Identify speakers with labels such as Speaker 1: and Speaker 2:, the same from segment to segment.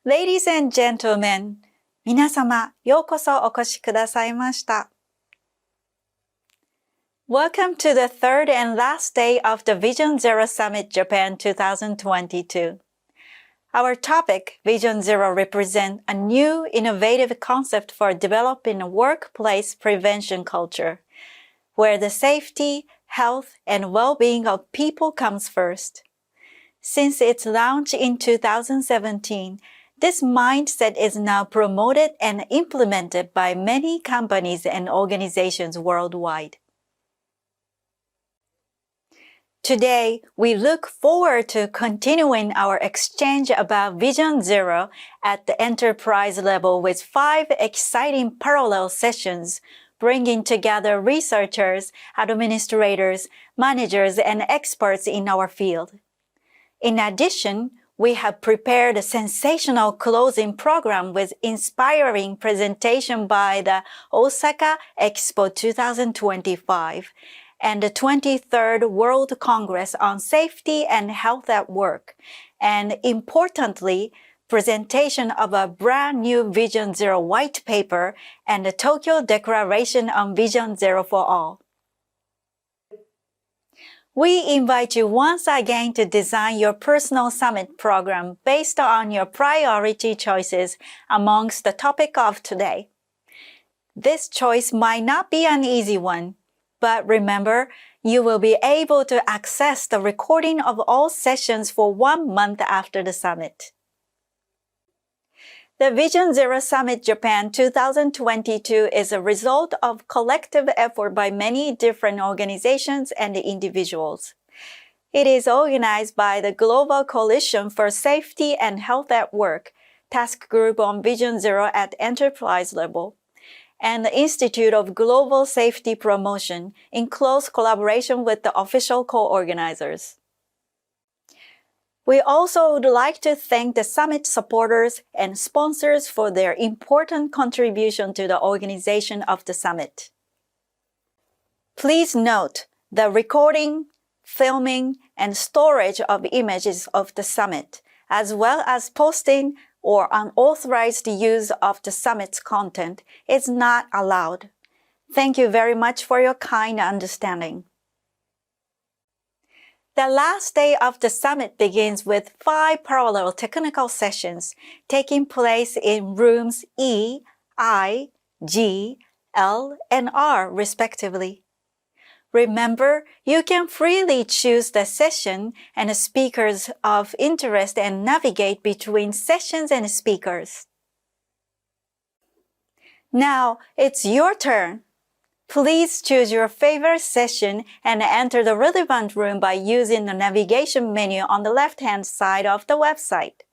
Speaker 1: Ladies and gentlemen, 皆様、ようこそお越しくださいました。Welcome to the third and last day of the Vision Zero Summit Japan 2022. Our topic, Vision Zero, represents a new innovative concept for developing a workplace prevention culture, where the safety, health, and well-being of people comes first. Since its launch in 2017, this mindset is now promoted and implemented by many companies and organizations worldwide. Today, we look forward to continuing our exchange about Vision Zero at the enterprise level with 5 exciting parallel sessions, bringing together researchers, administrators, managers, and experts in our field. In addition, we have prepared a sensational closing program with inspiring presentation by the Osaka Expo 2025 and the 23rd World Congress on Safety and Health at Work, and importantly, presentation of a brand new Vision Zero white paper and the Tokyo Declaration on Vision Zero for All. We invite you once again to design your personal summit program based on your priority choices amongst the topic of today. This choice might not be an easy one, but remember, you will be able to access the recording of all sessions for 1 month after the summit. The Vision Zero Summit Japan 2022 is a result of collective effort by many different organizations and individuals. It is organized by the Global Coalition for Safety and Health at Work, Task Group on Vision Zero at Enterprise Level, and the Institute of Global Safety Promotion in close collaboration with the official co-organizers. We also would like to thank the summit supporters and sponsors for their important contribution to the organization of the summit. Please note the recording, filming, and storage of images of the summit, as well as posting or unauthorized use of the summit's content, is not allowed. Thank you very much for your kind understanding. The last day of the summit begins with 5 parallel technical sessions taking place in rooms E, I, G, L, and R respectively. Remember, you can freely choose the session and the speakers of interest and navigate between sessions and speakers. Now, it's your turn. Please choose your favorite session and enter the relevant room by using the navigation menu on the left-hand side of the website.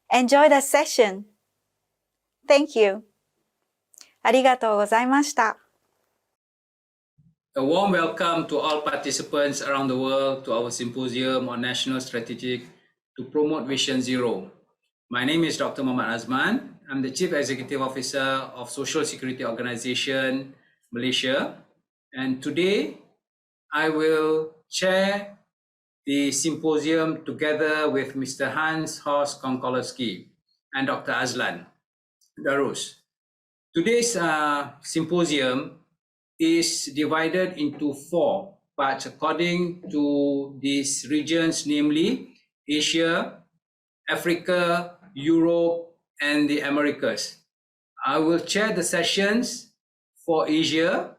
Speaker 1: Enjoy the session. Thank you. ありがとうございました。
Speaker 2: A warm welcome to all participants around the world to our symposium on national strategy to promote Vision Zero. My name is Dr. Muhammad Azman. I'm the Chief Executive Officer of Social Security Organization Malaysia, and today I will chair the symposium together with Mr. Hans-Horst Konkolowski and Dr. Azlan Darus. Today's symposium is divided into 4 parts according to these regions, namely Asia, Africa, Europe, and the Americas. I will chair the sessions for Asia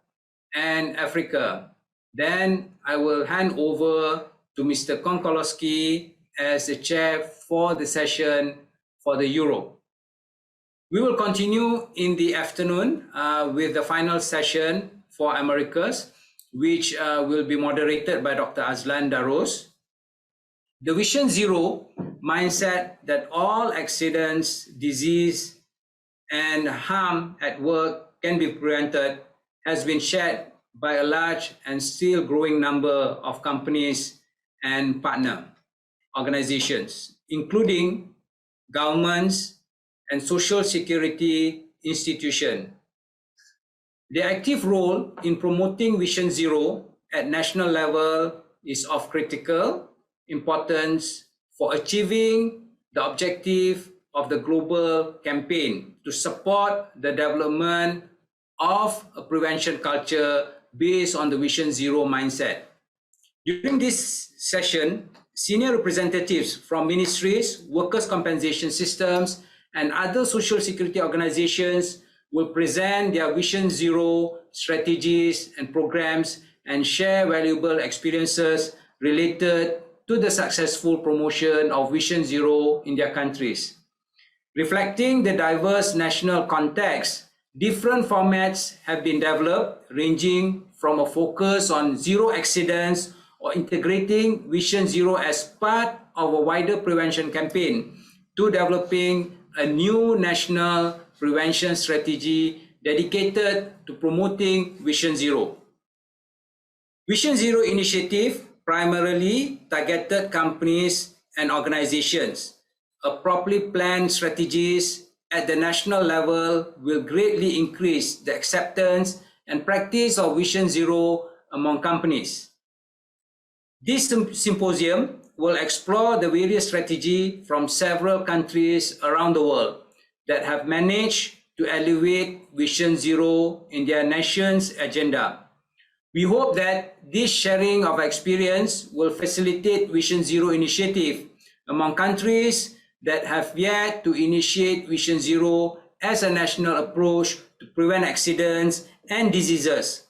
Speaker 2: and Africa. Then I will hand over to Mr. Konkolowski as the chair for the session for the Europe. We will continue in the afternoon with the final session for Americas, which will be moderated by Dr. Azlan Darus. The Vision Zero mindset that all accidents, disease, and harm at work can be prevented has been shared by a large and still growing number of companies and partner organizations, including governments and social security institutions. Their active role in promoting Vision Zero at national level is of critical importance for achieving the objective of the global campaign to support the development of a prevention culture based on the Vision Zero mindset. During this session, senior representatives from ministries, workers' compensation systems, and other social security organizations will present their Vision Zero strategies and programs and share valuable experiences related to the successful promotion of Vision Zero in their countries. Reflecting the diverse national context, different formats have been developed, ranging from a focus on zero accidents or integrating Vision Zero as part of a wider prevention campaign to developing a new national prevention strategy dedicated to promoting Vision Zero. Vision Zero initiative primarily targeted companies and organizations. A properly planned strategies at the national level will greatly increase the acceptance and practice of Vision Zero among companies. This symposium will explore the various strategies from several countries around the world that have managed to elevate Vision Zero in their nation's agenda. We hope that this sharing of experience will facilitate Vision Zero initiative among countries that have yet to initiate Vision Zero as a national approach to prevent accidents and diseases.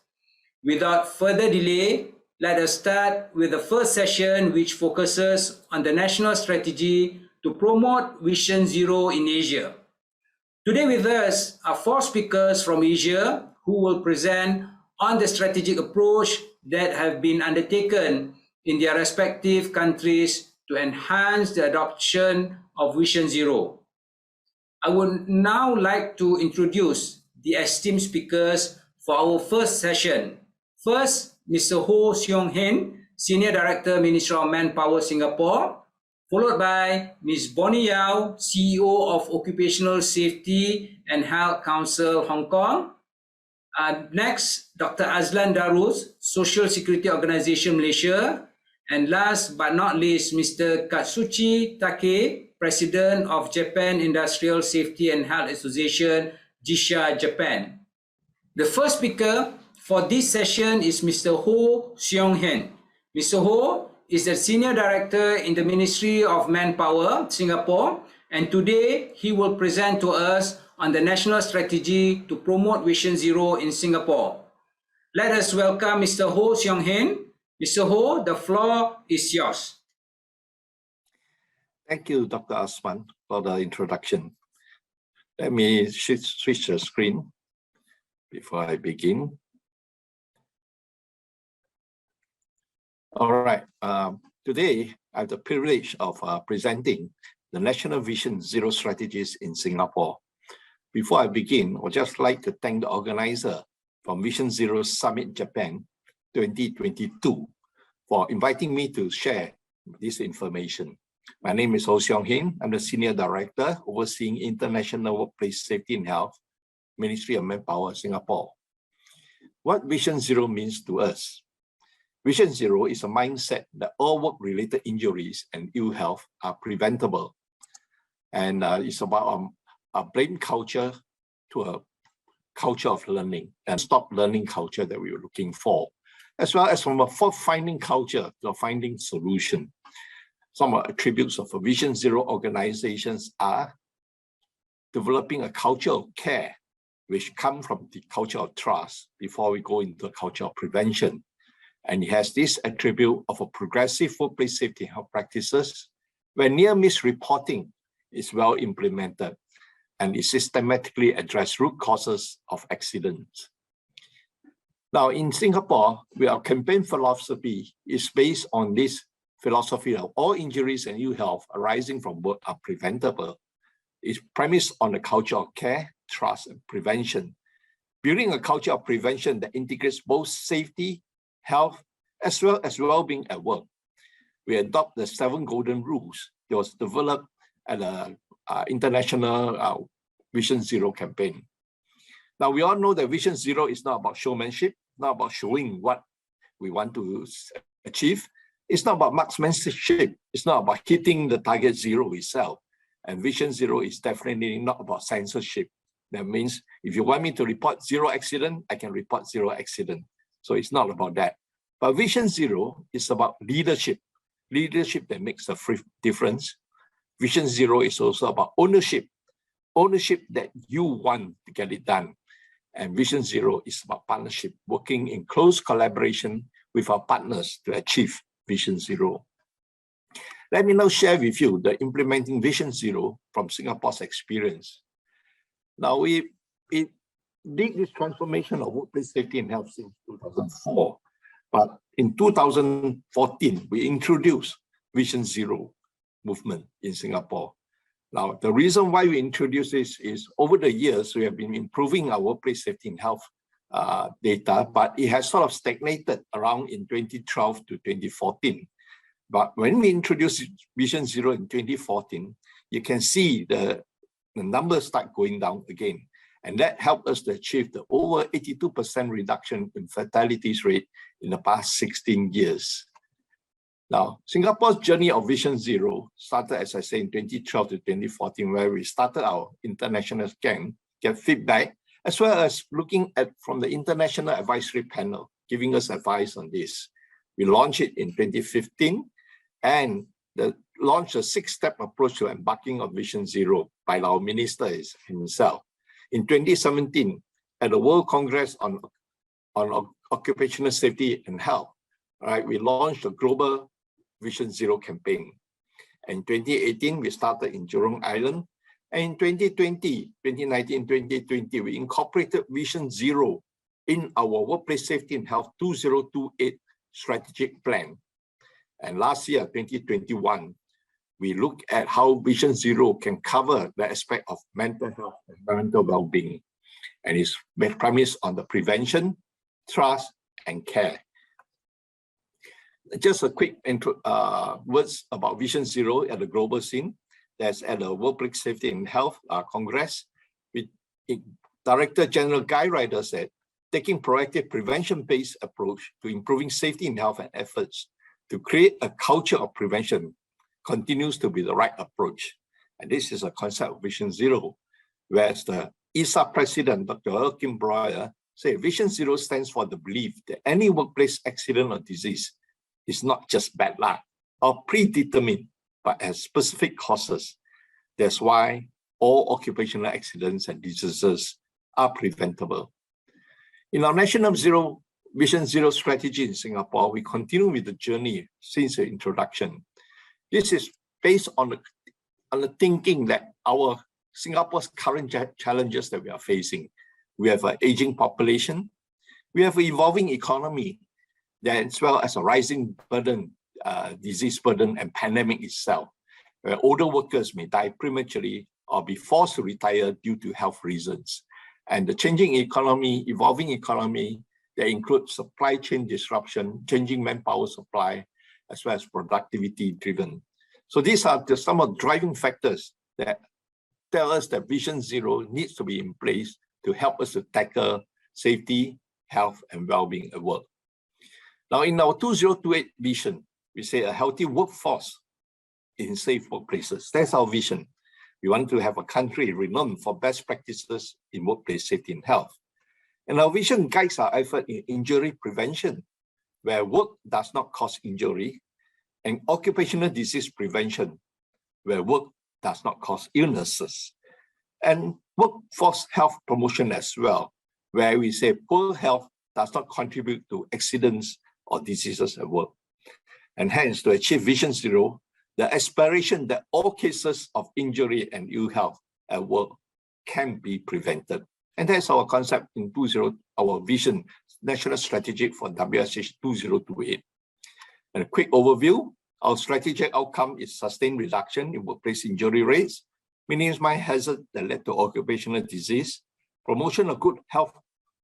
Speaker 2: Without further delay, let us start with the first session, which focuses on the national strategy to promote Vision Zero in Asia. Today with us are 4 speakers from Asia who will present on the strategic approach that have been undertaken in their respective countries to enhance the adoption of Vision Zero. I would now like to introduce the esteemed speakers for our first session. First, Mr. Ho Seong Hin, Senior Director, Ministry of Manpower, Singapore, followed by Ms. Bonnie Yao, CEO of Occupational Safety and Health Council, Hong Kong. Next, Dr. Azlan Darus, Social Security Organization, Malaysia. And last but not least, Mr. Katsuchi Take, President of Japan Industrial Safety and Health Association, JISHA, Japan. The first speaker for this session is Mr. Ho Seong Hin. Mr. Ho is the Senior Director in the Ministry of Manpower, Singapore, and today he will present to us on the national strategy to promote Vision Zero in Singapore. Let us welcome Mr. Ho Seong Hin. Mr. Ho, the floor is yours.
Speaker 3: Thank you, Dr. Asman, for the introduction. Let me switch the screen before I begin. All right, today I have the privilege of presenting the National Vision Zero strategies in Singapore. Before I begin, I would just like to thank the organizer from Vision Zero Summit Japan 2022 for inviting me to share this information. My name is Ho Seong Hin. I'm the Senior Director overseeing International Workplace Safety and Health, Ministry of Manpower, Singapore. What Vision Zero means to us? Vision Zero is a mindset that all work-related injuries and ill health are preventable. And it's about a blame culture to a culture of learning and stop learning culture that we were looking for, as well as from a fault-finding culture to a finding solution. Some attributes of a Vision Zero organizations are developing a culture of care, which comes from the culture of trust before we go into a culture of prevention. And it has this attribute of a progressive workplace safety and health practices, where near-miss reporting is well implemented and it systematically addresses root causes of accidents. Now, in Singapore, our campaign philosophy is based on this philosophy of all injuries and ill health arising from work are preventable. It's premised on the culture of care, trust, and prevention. Building a culture of prevention that integrates both safety, health, as well as well-being at work. We adopt the 7 golden rules that was developed at the international Vision Zero campaign. Now, we all know that Vision Zero is not about showmanship, not about showing what we want to achieve. It's not about marksmanship. It's not about hitting the target zero itself. And Vision Zero is definitely not about censorship. That means if you want me to report zero accident, I can report zero accident. So it's not about that. But Vision Zero is about leadership, leadership that makes a difference. Vision Zero is also about ownership, ownership that you want to get it done. And Vision Zero is about partnership, working in close collaboration with our partners to achieve Vision Zero. Let me now share with you the implementing Vision Zero from Singapore's experience. Now, we did this transformation of workplace safety and health since 2004, but in 2014, we introduced Vision Zero movement in Singapore. Now, the reason why we introduced this is over the years, we have been improving our workplace safety and health data, but it has sort of stagnated around in 2012 to 2014. But when we introduced Vision Zero in 2014, you can see the numbers start going down again. And that helped us to achieve the over 82% reduction in fatalities rate in the past 16 years. Now, Singapore's journey of Vision Zero started, as I say, in 2012 to 2014, where we started our international scan, get feedback, as well as looking at from the International Advisory Panel, giving us advice on this. We launched it in 2015, and launched a 6-step approach to embarking on Vision Zero by our minister himself. In 2017, at the World Congress on Occupational Safety and Health, right, we launched a global Vision Zero campaign. In 2018, we started in Jurong Island. And in 2019, 2020, we incorporated Vision Zero in our Workplace Safety and Health 2028 strategic plan. And last year, 2021, we looked at how Vision Zero can cover the aspect of mental health and mental well-being. And it's premised on the prevention, trust, and care. Just a quick words about Vision Zero at the global scene. That's at the Workplace Safety and Health Congress. Director General Guy Ryder said, taking proactive prevention-based approach to improving safety and health and efforts to create a culture of prevention continues to be the right approach. And this is a concept of Vision Zero, whereas the ISA president, Dr. Erkin Breuer, said Vision Zero stands for the belief that any workplace accident or disease is not just bad luck or predetermined, but has specific causes. That's why all occupational accidents and diseases are preventable. In our National Vision Zero strategy in Singapore, we continue with the journey since the introduction. This is based on the thinking that our Singapore's current challenges that we are facing. We have an aging population, we have an evolving economy, as well as a rising burden, disease burden and pandemic itself, where older workers may die prematurely or be forced to retire due to health reasons. And the changing economy, evolving economy, that includes supply chain disruption, changing manpower supply, as well as productivity driven. So these are some of the driving factors that tell us that Vision Zero needs to be in place to help us to tackle safety, health, and well-being at work. Now, in our 2028 vision, we say a healthy workforce in safe workplaces. That's our vision. We want to have a country renowned for best practices in workplace safety and health. And our vision guides our effort in injury prevention, where work does not cause injury, and occupational disease prevention, where work does not cause illnesses, and workforce health promotion as well, where we say poor health does not contribute to accidents or diseases at work. And hence, to achieve Vision Zero, the aspiration that all cases of injury and ill health at work can be prevented. And that's our concept in our vision, national strategy for WSH 2028. And a quick overview, our strategic outcome is sustained reduction in workplace injury rates, minimize hazard that led to occupational disease, promotion of good health,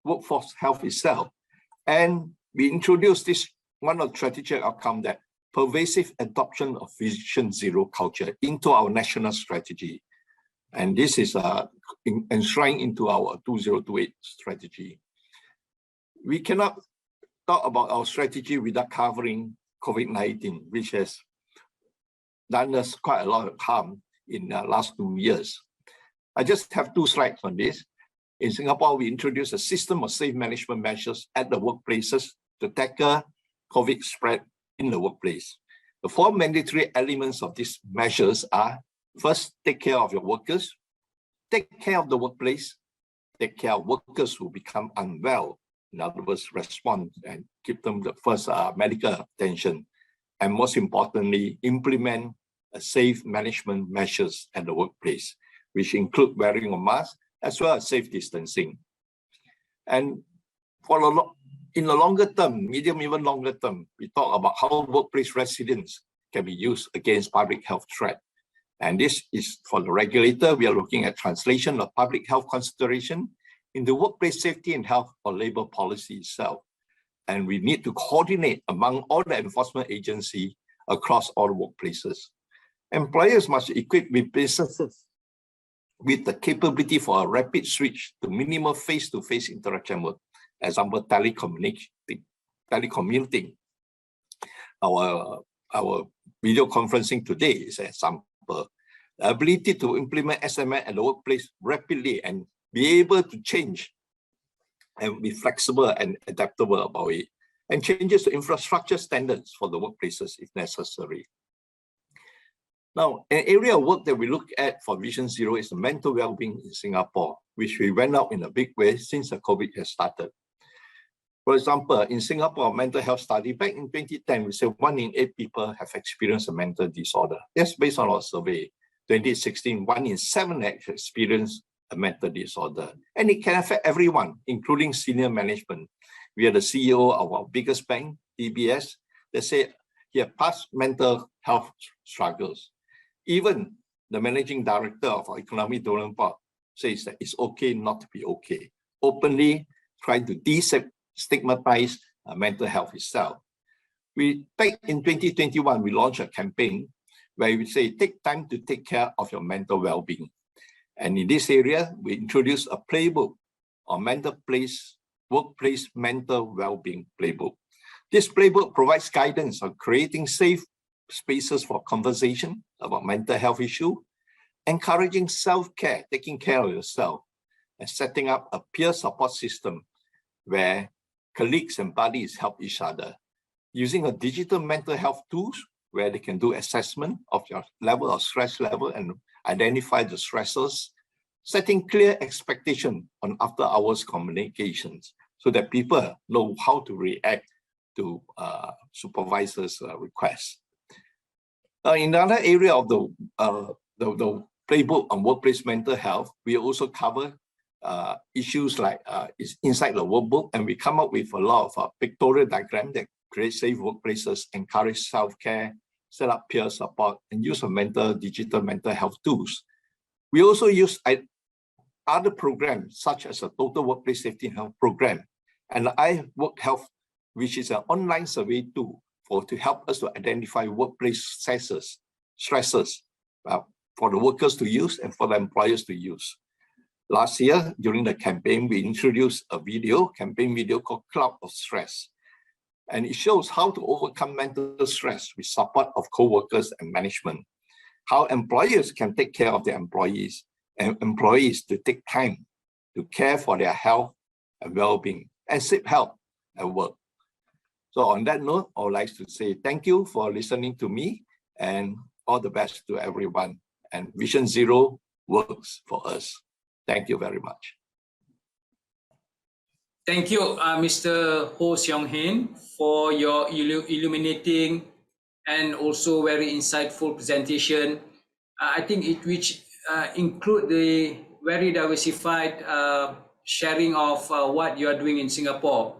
Speaker 3: workforce health itself. And we introduced this one of the strategic outcome, that pervasive adoption of Vision Zero culture into our national strategy. And this is enshrined into our 2028 strategy. We cannot talk about our strategy without covering COVID-19, which has done us quite a lot of harm in the last 2 years. I just have 2 slides on this. In Singapore, we introduced a system of safe management measures at the workplaces to tackle COVID spread in the workplace. The 4 mandatory elements of these measures are: first, take care of your workers, take care of the workplace, take care of workers who become unwell, in other words, respond and give them the first medical attention, and most importantly, implement a safe management measures at the workplace, which include wearing a mask as well as safe distancing. And in the longer term, medium, even longer term, we talk about how workplace resilience can be used against public health threat. And this is for the regulator. We are looking at translation of public health consideration into workplace safety and health or labor policy itself. And we need to coordinate among all the enforcement agencies across all workplaces. Employers must equip with businesses with the capability for a rapid switch to minimal face-to-face interaction work. Example, telecommuting. Our video conferencing today is an example. The ability to implement SMS at the workplace rapidly and be able to change and be flexible and adaptable about it, and changes to infrastructure standards for the workplaces if necessary. Now, an area of work that we look at for Vision Zero is the mental well-being in Singapore, which we went out in a big way since the COVID has started. For example, in Singapore mental health study, back in 2010, we said 1 in 8 people have experienced a mental disorder. That's based on our survey. 2016, 1 in 7 have experienced a mental disorder. And it can affect everyone, including senior management. We are the CEO of our biggest bank, DBS. They say he had past mental health struggles. Even the managing director of our economic development board says that it's okay not to be okay, openly trying to destigmatize mental health itself. Back in 2021, we launched a campaign where we say, take time to take care of your mental well-being. And in this area, we introduced a playbook on workplace mental well-being playbook. This playbook provides guidance on creating safe spaces for conversation about mental health issue, encouraging self-care, taking care of yourself, and setting up a peer support system where colleagues and buddies help each other, using a digital mental health tools where they can do assessment of your level of stress level and identify the stressors, setting clear expectation on after-hours communications so that people know how to react to supervisors' requests. In another area of the playbook on workplace mental health, we also cover issues like inside the workbook, and we come up with a lot of pictorial diagrams that create safe workplaces, encourage self-care, set up peer support, and use of digital mental health tools. We also use other programs such as a Total Workplace Safety and Health program and the iWork Health, which is an online survey tool to help us to identify workplace stresses for the workers to use and for the employers to use. Last year, during the campaign, we introduced a campaign video called Cloud of Stress. And it shows how to overcome mental stress with support of co-workers and management, how employers can take care of their employees and employees to take time to care for their health and well-being and seek help at work. So on that note, I would like to say thank you for listening to me and all the best to everyone. And Vision Zero works for us. Thank you very much.
Speaker 2: Thank you, Mr. Ho Seong Hin, for your illuminating and also very insightful presentation. I think which include the very diversified sharing of what you are doing in Singapore.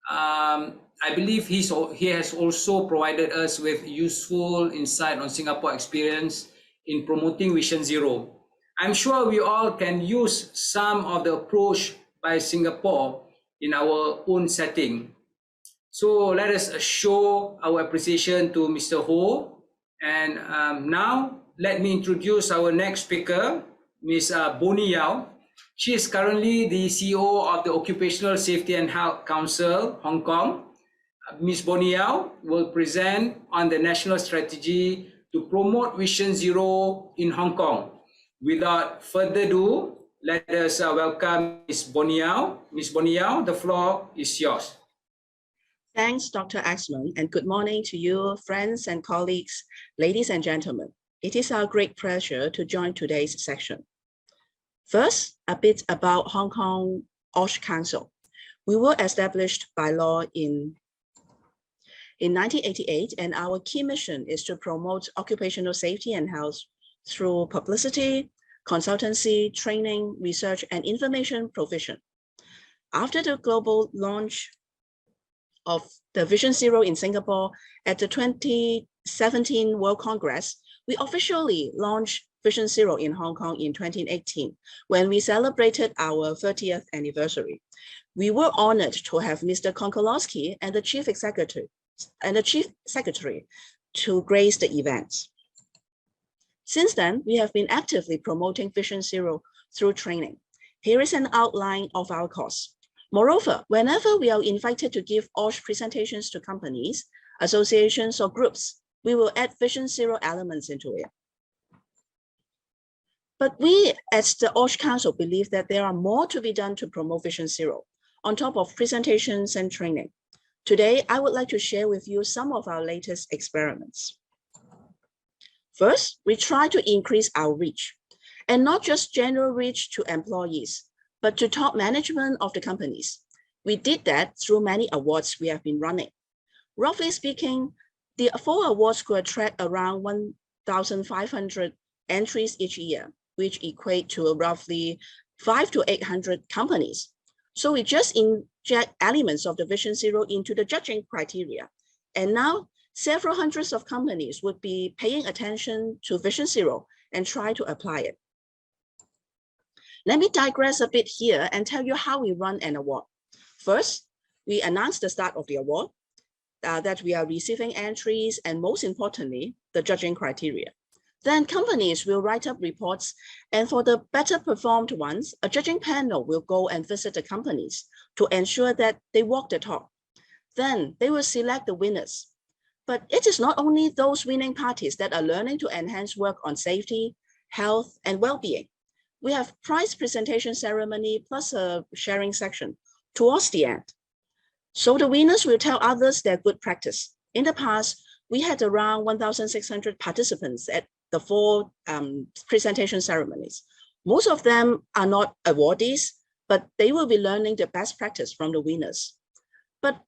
Speaker 2: I believe he has also provided us with useful insight on Singapore experience in promoting Vision Zero. I'm sure we all can use some of the approach by Singapore in our own setting. So let us show our appreciation to Mr. Ho. And now let me introduce our next speaker, Ms. Bonnie Yao. She is currently the CEO of the Occupational Safety and Health Council, Hong Kong. Ms. Bonnie Yao will present on the national strategy to promote Vision Zero in Hong Kong. Without further ado, let us welcome Ms. Boniao. Ms. Boniao, the floor is yours.
Speaker 4: Thanks, Dr. Axman, and good morning to you, friends and colleagues, ladies and gentlemen. It is our great pleasure to join today's section. First, a bit about Hong Kong OSH Council. We were established by law in 1988, and our key mission is to promote occupational safety and health through publicity, consultancy, training, research, and information provision. After the global launch of the Vision Zero in Singapore at the 2017 World Congress, we officially launched Vision Zero in Hong Kong in 2018, when we celebrated our 30th anniversary. We were honored to have Mr. Konkolowski and the Chief Secretary to grace the event. Since then, we have been actively promoting Vision Zero through training. Here is an outline of our course. Moreover, whenever we are invited to give OSH presentations to companies, associations, or groups, we will add Vision Zero elements into it. But we at the OSH Council believe that there are more to be done to promote Vision Zero, on top of presentations and training. Today, I would like to share with you some of our latest experiments. First, we try to increase our reach, and not just general reach to employees, but to top management of the companies. We did that through many awards we have been running. Roughly speaking, the 4 awards could attract around 1,500 entries each year, which equate to roughly 500 to 800 companies. So we just inject elements of the Vision Zero into the judging criteria. And now several hundreds of companies would be paying attention to Vision Zero and try to apply it. Let me digress a bit here and tell you how we run an award. First, we announce the start of the award, that we are receiving entries, and most importantly, the judging criteria. Then companies will write up reports, and for the better performed ones, a judging panel will go and visit the companies to ensure that they walk the talk. Then they will select the winners. But it is not only those winning parties that are learning to enhance work on safety, health, and well-being. We have prize presentation ceremony plus a sharing section towards the end. So the winners will tell others their good practice. In the past, we had around 1,600 participants at the 4 presentation ceremonies. Most of them are not awardees, but they will be learning the best practice from the winners. But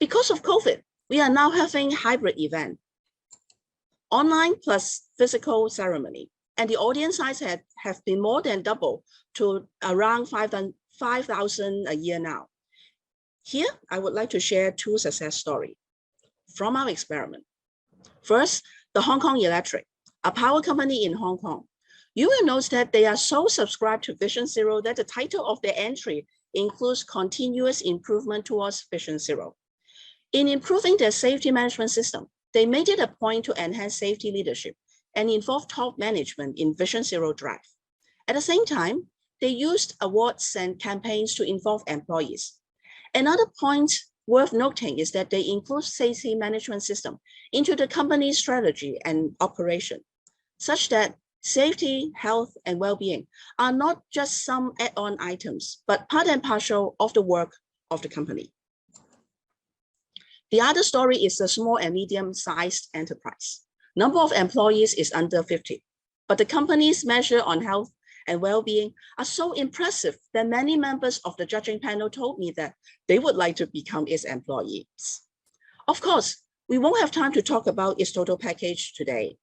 Speaker 4: because of COVID, we are now having hybrid event, online plus physical ceremony. And the audience size have been more than double to around 5,000 a year now. Here, I would like to share 2 success stories from our experiment. First, the Hong Kong Electric, a power company in Hong Kong. You will notice that they are so subscribed to Vision Zero that the title of their entry includes continuous improvement towards Vision Zero. In improving their safety management system, they made it a point to enhance safety leadership and involve top management in Vision Zero drive. At the same time, they used awards and campaigns to involve employees. Another point worth noting is that they include safety management system into the company's strategy and operation, such that safety, health, and well-being are not just some add-on items, but part and parcel of the work of the company. The other story is a small and medium-sized enterprise. Number of employees is under 50, but the company's measure on health and well-being are so impressive that many members of the judging panel told me that they would like to become its employees. Of course, we won't have time to talk about its total package today,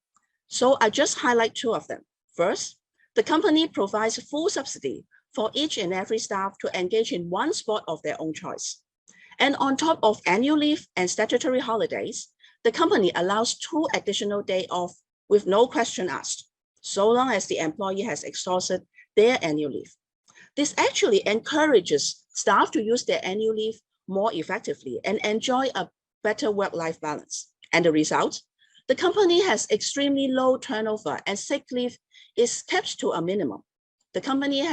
Speaker 4: so I just highlight 2 of them. First, the company provides full subsidy for each and every staff to engage in one sport of their own choice. And on top of annual leave and statutory holidays, the company allows 2 additional days off with no question asked, so long as the employee has exhausted their annual leave. This actually encourages staff to use their annual leave more effectively and enjoy a better work-life balance. And the result? The company has extremely low turnover and sick leave is kept to a minimum. The company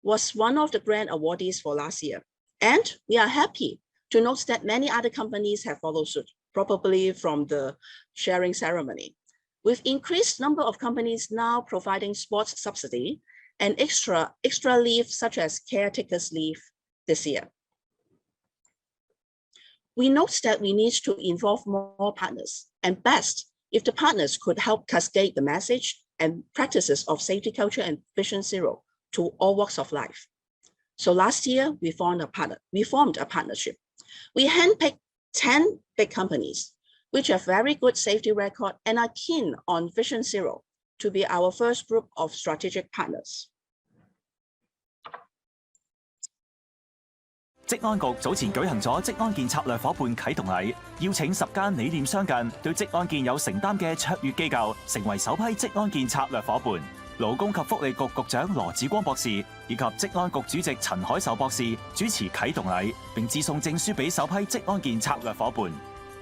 Speaker 4: was one of the grant awardees for last year. And we are happy to note that many other companies have followed suit, probably from the sharing ceremony. with increased number of companies now providing sports subsidy and extra leave such as caretakers leave this year. We note that we need to involve more partners, and best if the partners could help cascade the message and practices of safety culture and Vision Zero to all walks of life. So last year, we formed a partnership. We handpicked 10 big companies, which have very good safety record and are keen on Vision Zero to be our first group of strategic partners.
Speaker 5: 職安局早前舉行咗職安健策略伙伴啟動禮，邀請10間理念相近、對職安健有承擔嘅卓越機構成為首批職安健策略伙伴。勞工及福利局局長羅致光博士以及職安局主席陳海壽博士主持啟動禮，並致送證書俾首批職安健策略伙伴。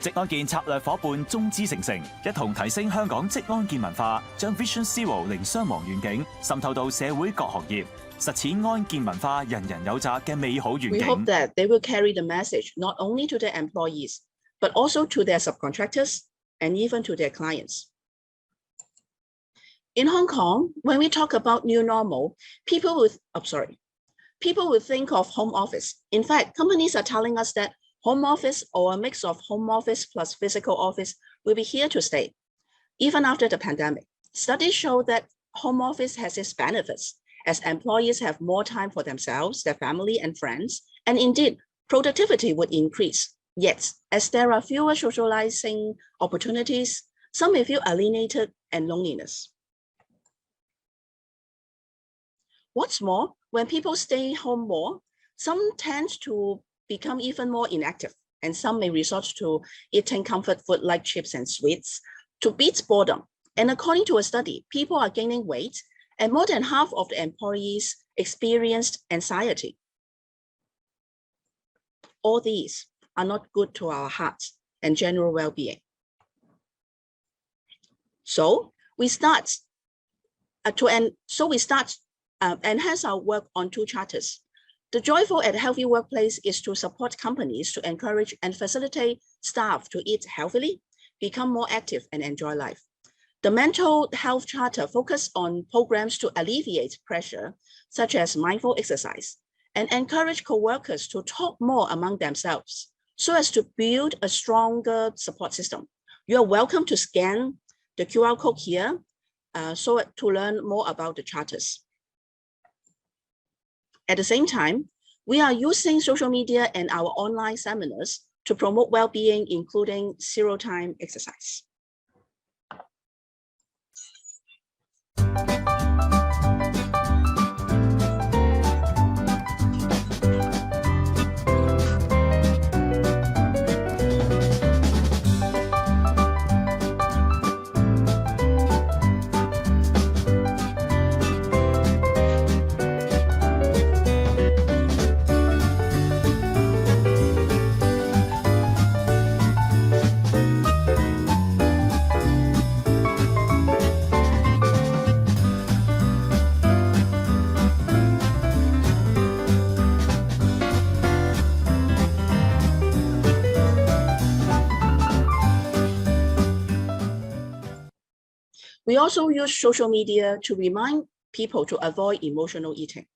Speaker 5: 職安健策略伙伴眾志成城，一同提升香港職安健文化，將 Vision Zero 零傷亡願景滲透到社會各行業。 實踐安健文化人人有責嘅美好願景。
Speaker 4: We hope that they will carry the message not only to their employees, but also to their subcontractors and even to their clients. In Hong Kong, when we talk about new normal, people will think of home office. In fact, companies are telling us that home office or a mix of home office plus physical office will be here to stay, even after the pandemic. Studies show that home office has its benefits, as employees have more time for themselves, their family and friends, and indeed, productivity would increase. Yet, as there are fewer socializing opportunities, some may feel alienated and loneliness. What's more, when people stay home more, some tend to become even more inactive, and some may resort to eating comfort food like chips and sweets to beat boredom. And according to a study, people are gaining weight, and more than half of the employees experienced anxiety. All these are not good to our hearts and general well-being. So we enhance our work on 2 charters. The Joyful and Healthy Workplace is to support companies to encourage and facilitate staff to eat healthily, become more active, and enjoy life. The Mental Health Charter focuses on programs to alleviate pressure, such as mindful exercise, and encourage co-workers to talk more among themselves so as to build a stronger support system. You are welcome to scan the QR code here to learn more about the charters. At the same time, we are using social media and our online seminars to promote well-being, including zero-time exercise. We also use social media to remind people to avoid emotional eating.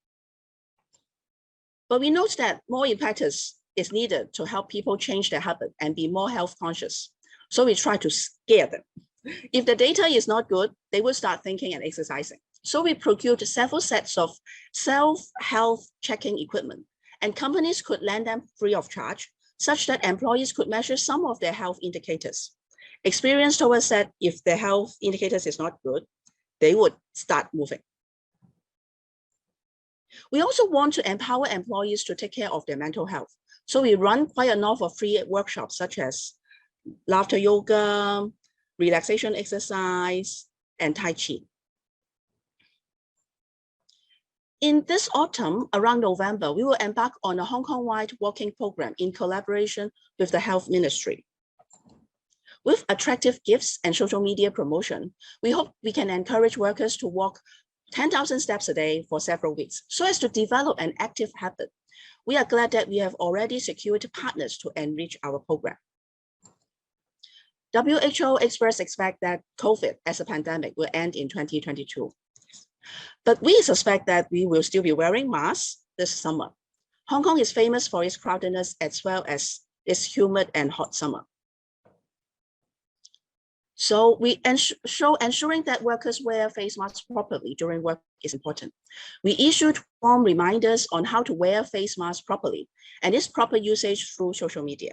Speaker 4: But we note that more impetus is needed to help people change their habit and be more health conscious. So we try to scare them. If the data is not good, they will start thinking and exercising. So we procured several sets of self-health checking equipment, and companies could lend them free of charge, such that employees could measure some of their health indicators. Experience told us that if the health indicators is not good, they would start moving. We also want to empower employees to take care of their mental health. So we run quite a number of free workshops such as laughter yoga, relaxation exercise, and Tai Chi. In this autumn, around November, we will embark on a Hong Kong-wide walking program in collaboration with the Health Ministry. With attractive gifts and social media promotion, we hope we can encourage workers to walk 10,000 steps a day for several weeks so as to develop an active habit. We are glad that we have already secured partners to enrich our program. WHO experts expect that COVID as a pandemic will end in 2022. But we suspect that we will still be wearing masks this summer. Hong Kong is famous for its crowdedness as well as its humid and hot summer. So we ensuring that workers wear face masks properly during work is important. We issued form reminders on how to wear face masks properly and its proper usage through social media.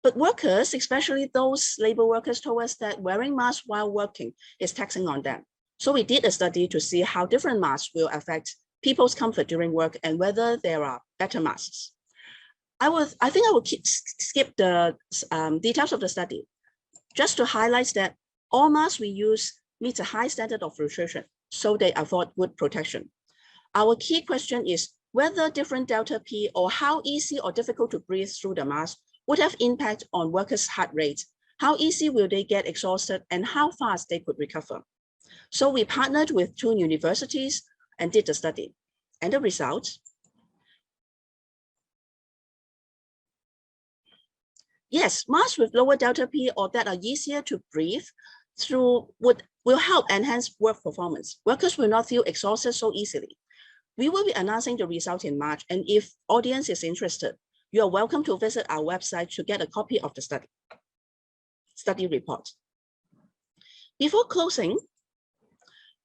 Speaker 4: But workers, especially those labor workers, told us that wearing masks while working is taxing on them. So we did a study to see how different masks will affect people's comfort during work and whether there are better masks. I think I will skip the details of the study, just to highlight that all masks we use meet a high standard of filtration, so they afford good protection. Our key question is whether different delta P or how easy or difficult to breathe through the mask would have impact on workers' heart rate, how easy will they get exhausted, and how fast they could recover. So we partnered with 2 universities and did the study. And the results, yes, masks with lower delta P or that are easier to breathe through will help enhance work performance. Workers will not feel exhausted so easily. We will be announcing the result in March, and if audience is interested, you are welcome to visit our website to get a copy of the study report. Before closing,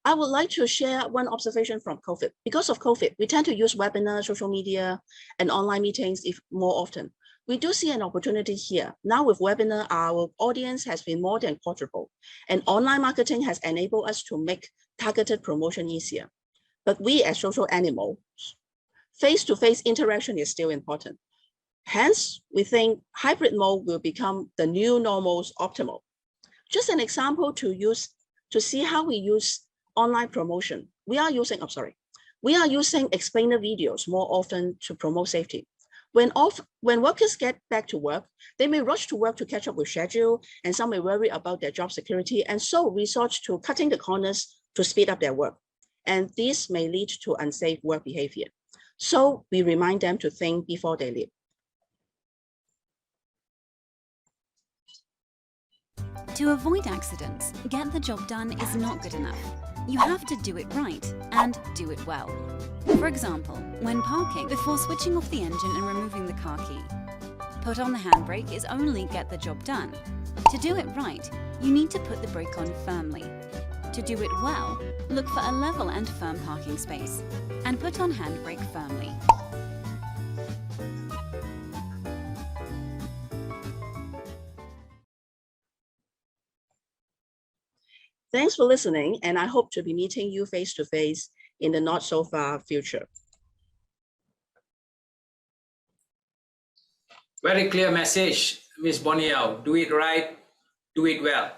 Speaker 4: I would like to share one observation from COVID. Because of COVID, we tend to use webinars, social media, and online meetings more often. We do see an opportunity here. Now with webinar, our audience has been more than quadruple, and online marketing has enabled us to make targeted promotion easier. But we as social animals, face-to-face interaction is still important. Hence, we think hybrid mode will become the new normal's optimal. Just an example to see how we use online promotion. We are using explainer videos more often to promote safety. When workers get back to work, they may rush to work to catch up with schedule, and some may worry about their job security, and so resort to cutting the corners to speed up their work. And this may lead to unsafe work behavior. So we remind them to think before they leave.
Speaker 6: To avoid accidents, get the job done is not good enough. You have to do it right and do it well. For example, when parking, before switching off the engine and removing the car key. Put on the handbrake is only get the job done. To do it right, you need to put the brake on firmly. To do it well, look for a level and firm parking space and put on handbrake firmly.
Speaker 4: Thanks for listening, and I hope to be meeting you face-to-face in the not so far future.
Speaker 2: Very clear message, Ms. Boniao. Do it right, do it well.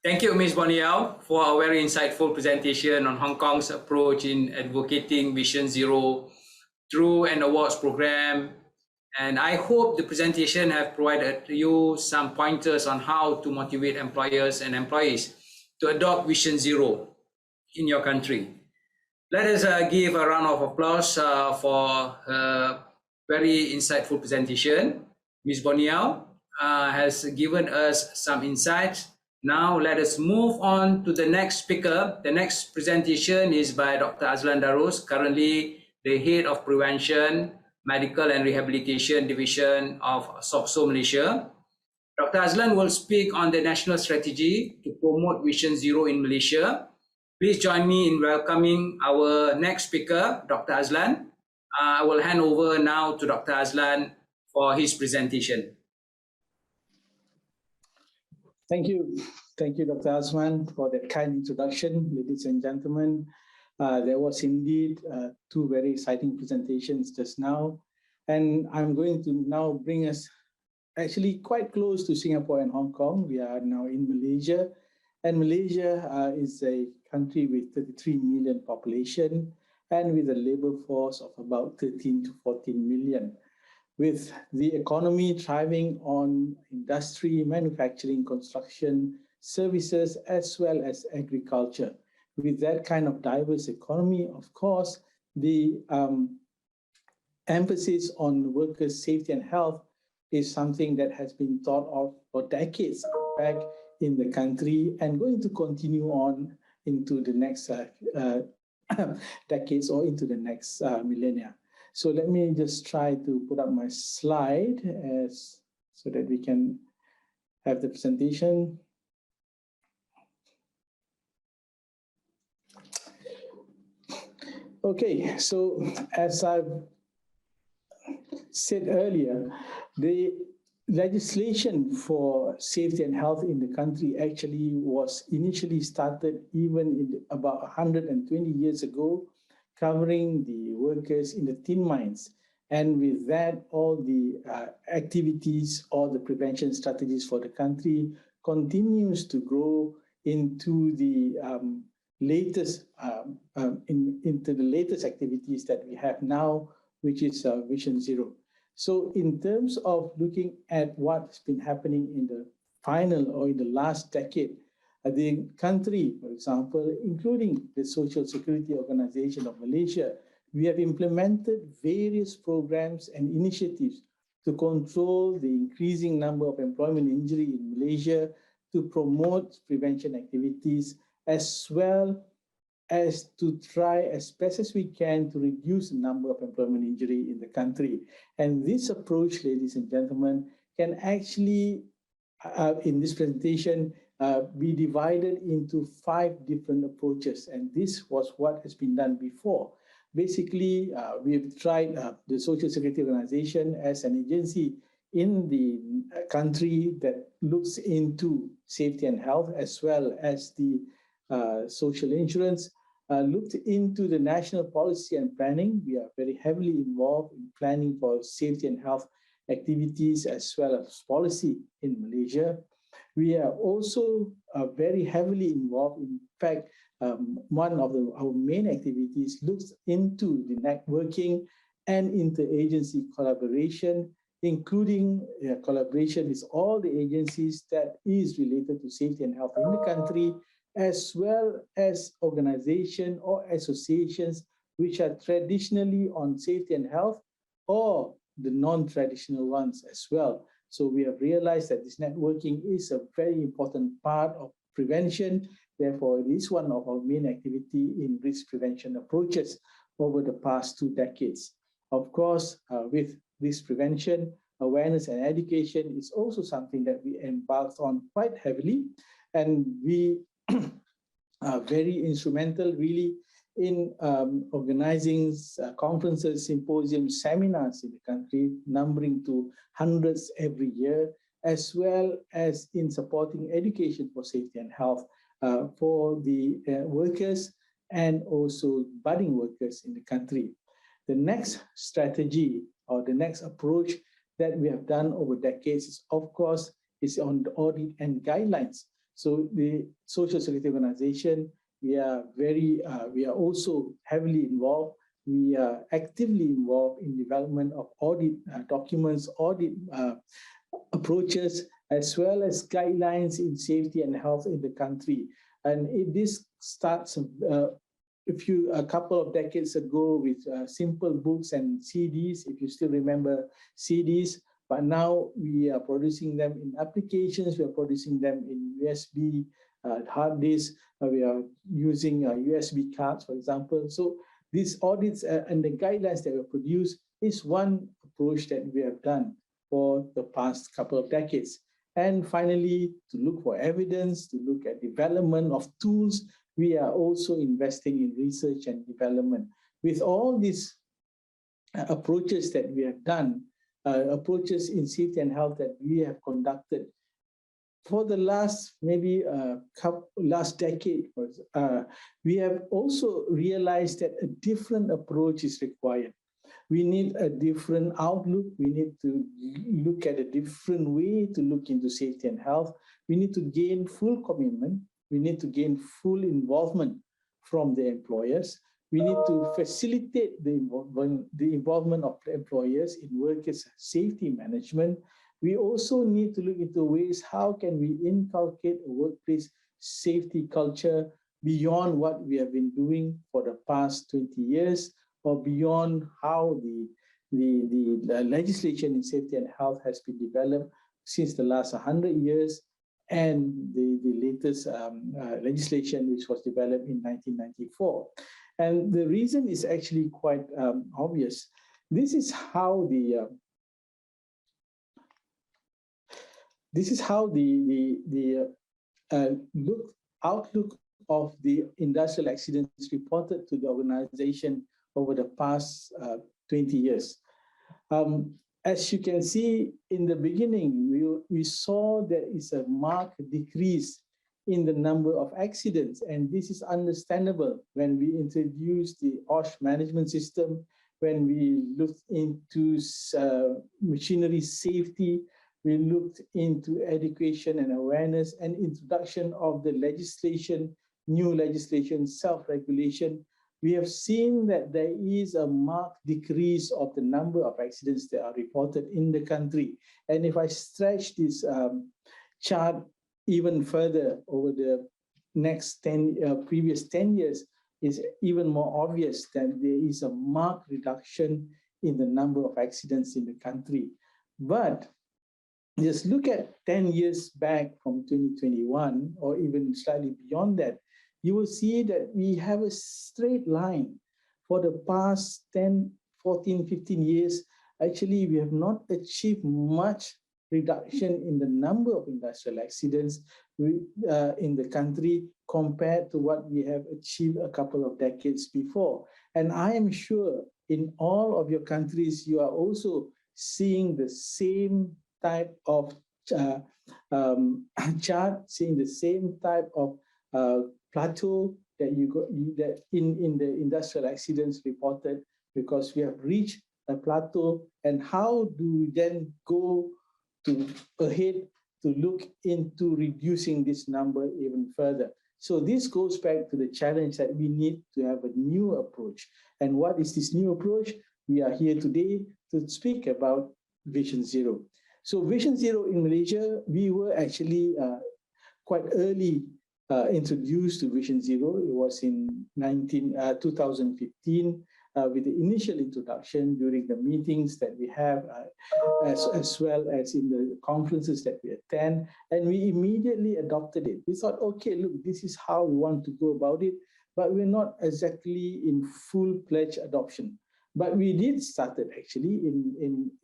Speaker 2: Thank you, Ms. Boniao, for a very insightful presentation on Hong Kong's approach in advocating Vision Zero through an awards program. And I hope the presentation have provided you some pointers on how to motivate employers and employees to adopt Vision Zero in your country. Let us give a round of applause for her very insightful presentation. Ms. Boniao has given us some insights. Now let us move on to the next speaker. The next presentation is by Dr. Azlan Darus, currently the Head of Prevention, Medical and Rehabilitation Division of SOCSO Malaysia. Dr. Azlan will speak on the national strategy to promote Vision Zero in Malaysia. Please join me in welcoming our next speaker, Dr. Azlan. I will hand over now to Dr. Azlan for his presentation.
Speaker 7: Thank you. Thank you, Dr. Azman, for that kind introduction, ladies and gentlemen. There was indeed 2 very exciting presentations just now. And I'm going to now bring us actually quite close to Singapore and Hong Kong. We are now in Malaysia. And Malaysia is a country with 33 million population and with a labor force of about 13 to 14 million. With the economy thriving on industry, manufacturing, construction, services, as well as agriculture. With that kind of diverse economy, of course, the emphasis on workers' safety and health is something that has been thought of for decades back in the country and going to continue on into the next decades or into the next millennia. So let me just try to put up my slide so that we can have the presentation. Okay, so as I've said earlier, the legislation for safety and health in the country actually was initially started even about 120 years ago, covering the workers in the tin mines. And with that, all the activities or the prevention strategies for the country continues to grow into the latest activities that we have now, which is Vision Zero. So in terms of looking at what's been happening in the final or in the last decade, the country, for example, including the Social Security Organization of Malaysia, we have implemented various programs and initiatives to control the increasing number of employment injury in Malaysia, to promote prevention activities, as well as to try as best as we can to reduce the number of employment injury in the country. And this approach, ladies and gentlemen, can actually, in this presentation, be divided into 5 different approaches. And this was what has been done before. Basically, we've tried the Social Security Organization as an agency in the country that looks into safety and health, as well as the social insurance, looked into the national policy and planning. We are very heavily involved in planning for safety and health activities as well as policy in Malaysia. We are also very heavily involved. In fact, one of our main activities looks into the networking and interagency collaboration, including collaboration with all the agencies that is related to safety and health in the country, as well as organizations or associations which are traditionally on safety and health, or the non-traditional ones as well. So we have realized that this networking is a very important part of prevention. Therefore, it is one of our main activity in risk prevention approaches over the past 2 decades. Of course, with risk prevention, awareness and education is also something that we embarked on quite heavily. And we are very instrumental really in organizing conferences, symposiums, seminars in the country, numbering to hundreds every year, as well as in supporting education for safety and health for the workers and also budding workers in the country. The next strategy or the next approach that we have done over decades is, of course, is on the audit and guidelines. So the Social Security Organization, we are also heavily involved. We are actively involved in development of audit documents, audit approaches, as well as guidelines in safety and health in the country. And this starts a couple of decades ago with simple books and CDs, if you still remember CDs. But now we are producing them in applications, we are producing them in USB hard disks, we are using USB cards, for example. So these audits and the guidelines that we produce is one approach that we have done for the past couple of decades. And finally, to look for evidence, to look at development of tools, we are also investing in research and development. With all these approaches that we have done, approaches in safety and health that we have conducted for the last last decade, we have also realized that a different approach is required. We need a different outlook. We need to look at a different way to look into safety and health. We need to gain full commitment. We need to gain full involvement from the employers. We need to facilitate the involvement of the employers in workers' safety management. We also need to look into ways how can we inculcate a workplace safety culture beyond what we have been doing for the past 20 years, or beyond how the the legislation in safety and health has been developed since the last 100 years, and the latest legislation which was developed in 1994. And the reason is actually quite obvious. This is how the outlook of the industrial accidents reported to the organization over the past 20 years. As you can see, in the beginning, we saw there is a marked decrease in the number of accidents, and this is understandable when we introduced the OSH management system, when we looked into machinery safety, we looked into education and awareness and introduction of the legislation, new legislation, self-regulation. We have seen that there is a marked decrease of the number of accidents that are reported in the country. And if I stretch this chart even further over the next previous 10 years, it's even more obvious that there is a marked reduction in the number of accidents in the country. But just look at 10 years back from 2021, or even slightly beyond that, you will see that we have a straight line. For the past 10, 14, 15 years, actually, we have not achieved much reduction in the number of industrial accidents in the country compared to what we have achieved a couple of decades before. And I am sure in all of your countries, you are also seeing the same type of chart, seeing the same type of plateau that in the industrial accidents reported, because we have reached a plateau. And how do we then go ahead to look into reducing this number even further? So this goes back to the challenge that we need to have a new approach. And what is this new approach? We are here today to speak about Vision Zero. So Vision Zero in Malaysia, we were actually quite early introduced to Vision Zero. It was in 2015 with the initial introduction during the meetings that we have, as well as in the conferences that we attend, and we immediately adopted it. We thought, okay, look, this is how we want to go about it, but we're not exactly in full-fledged adoption. But we did start it actually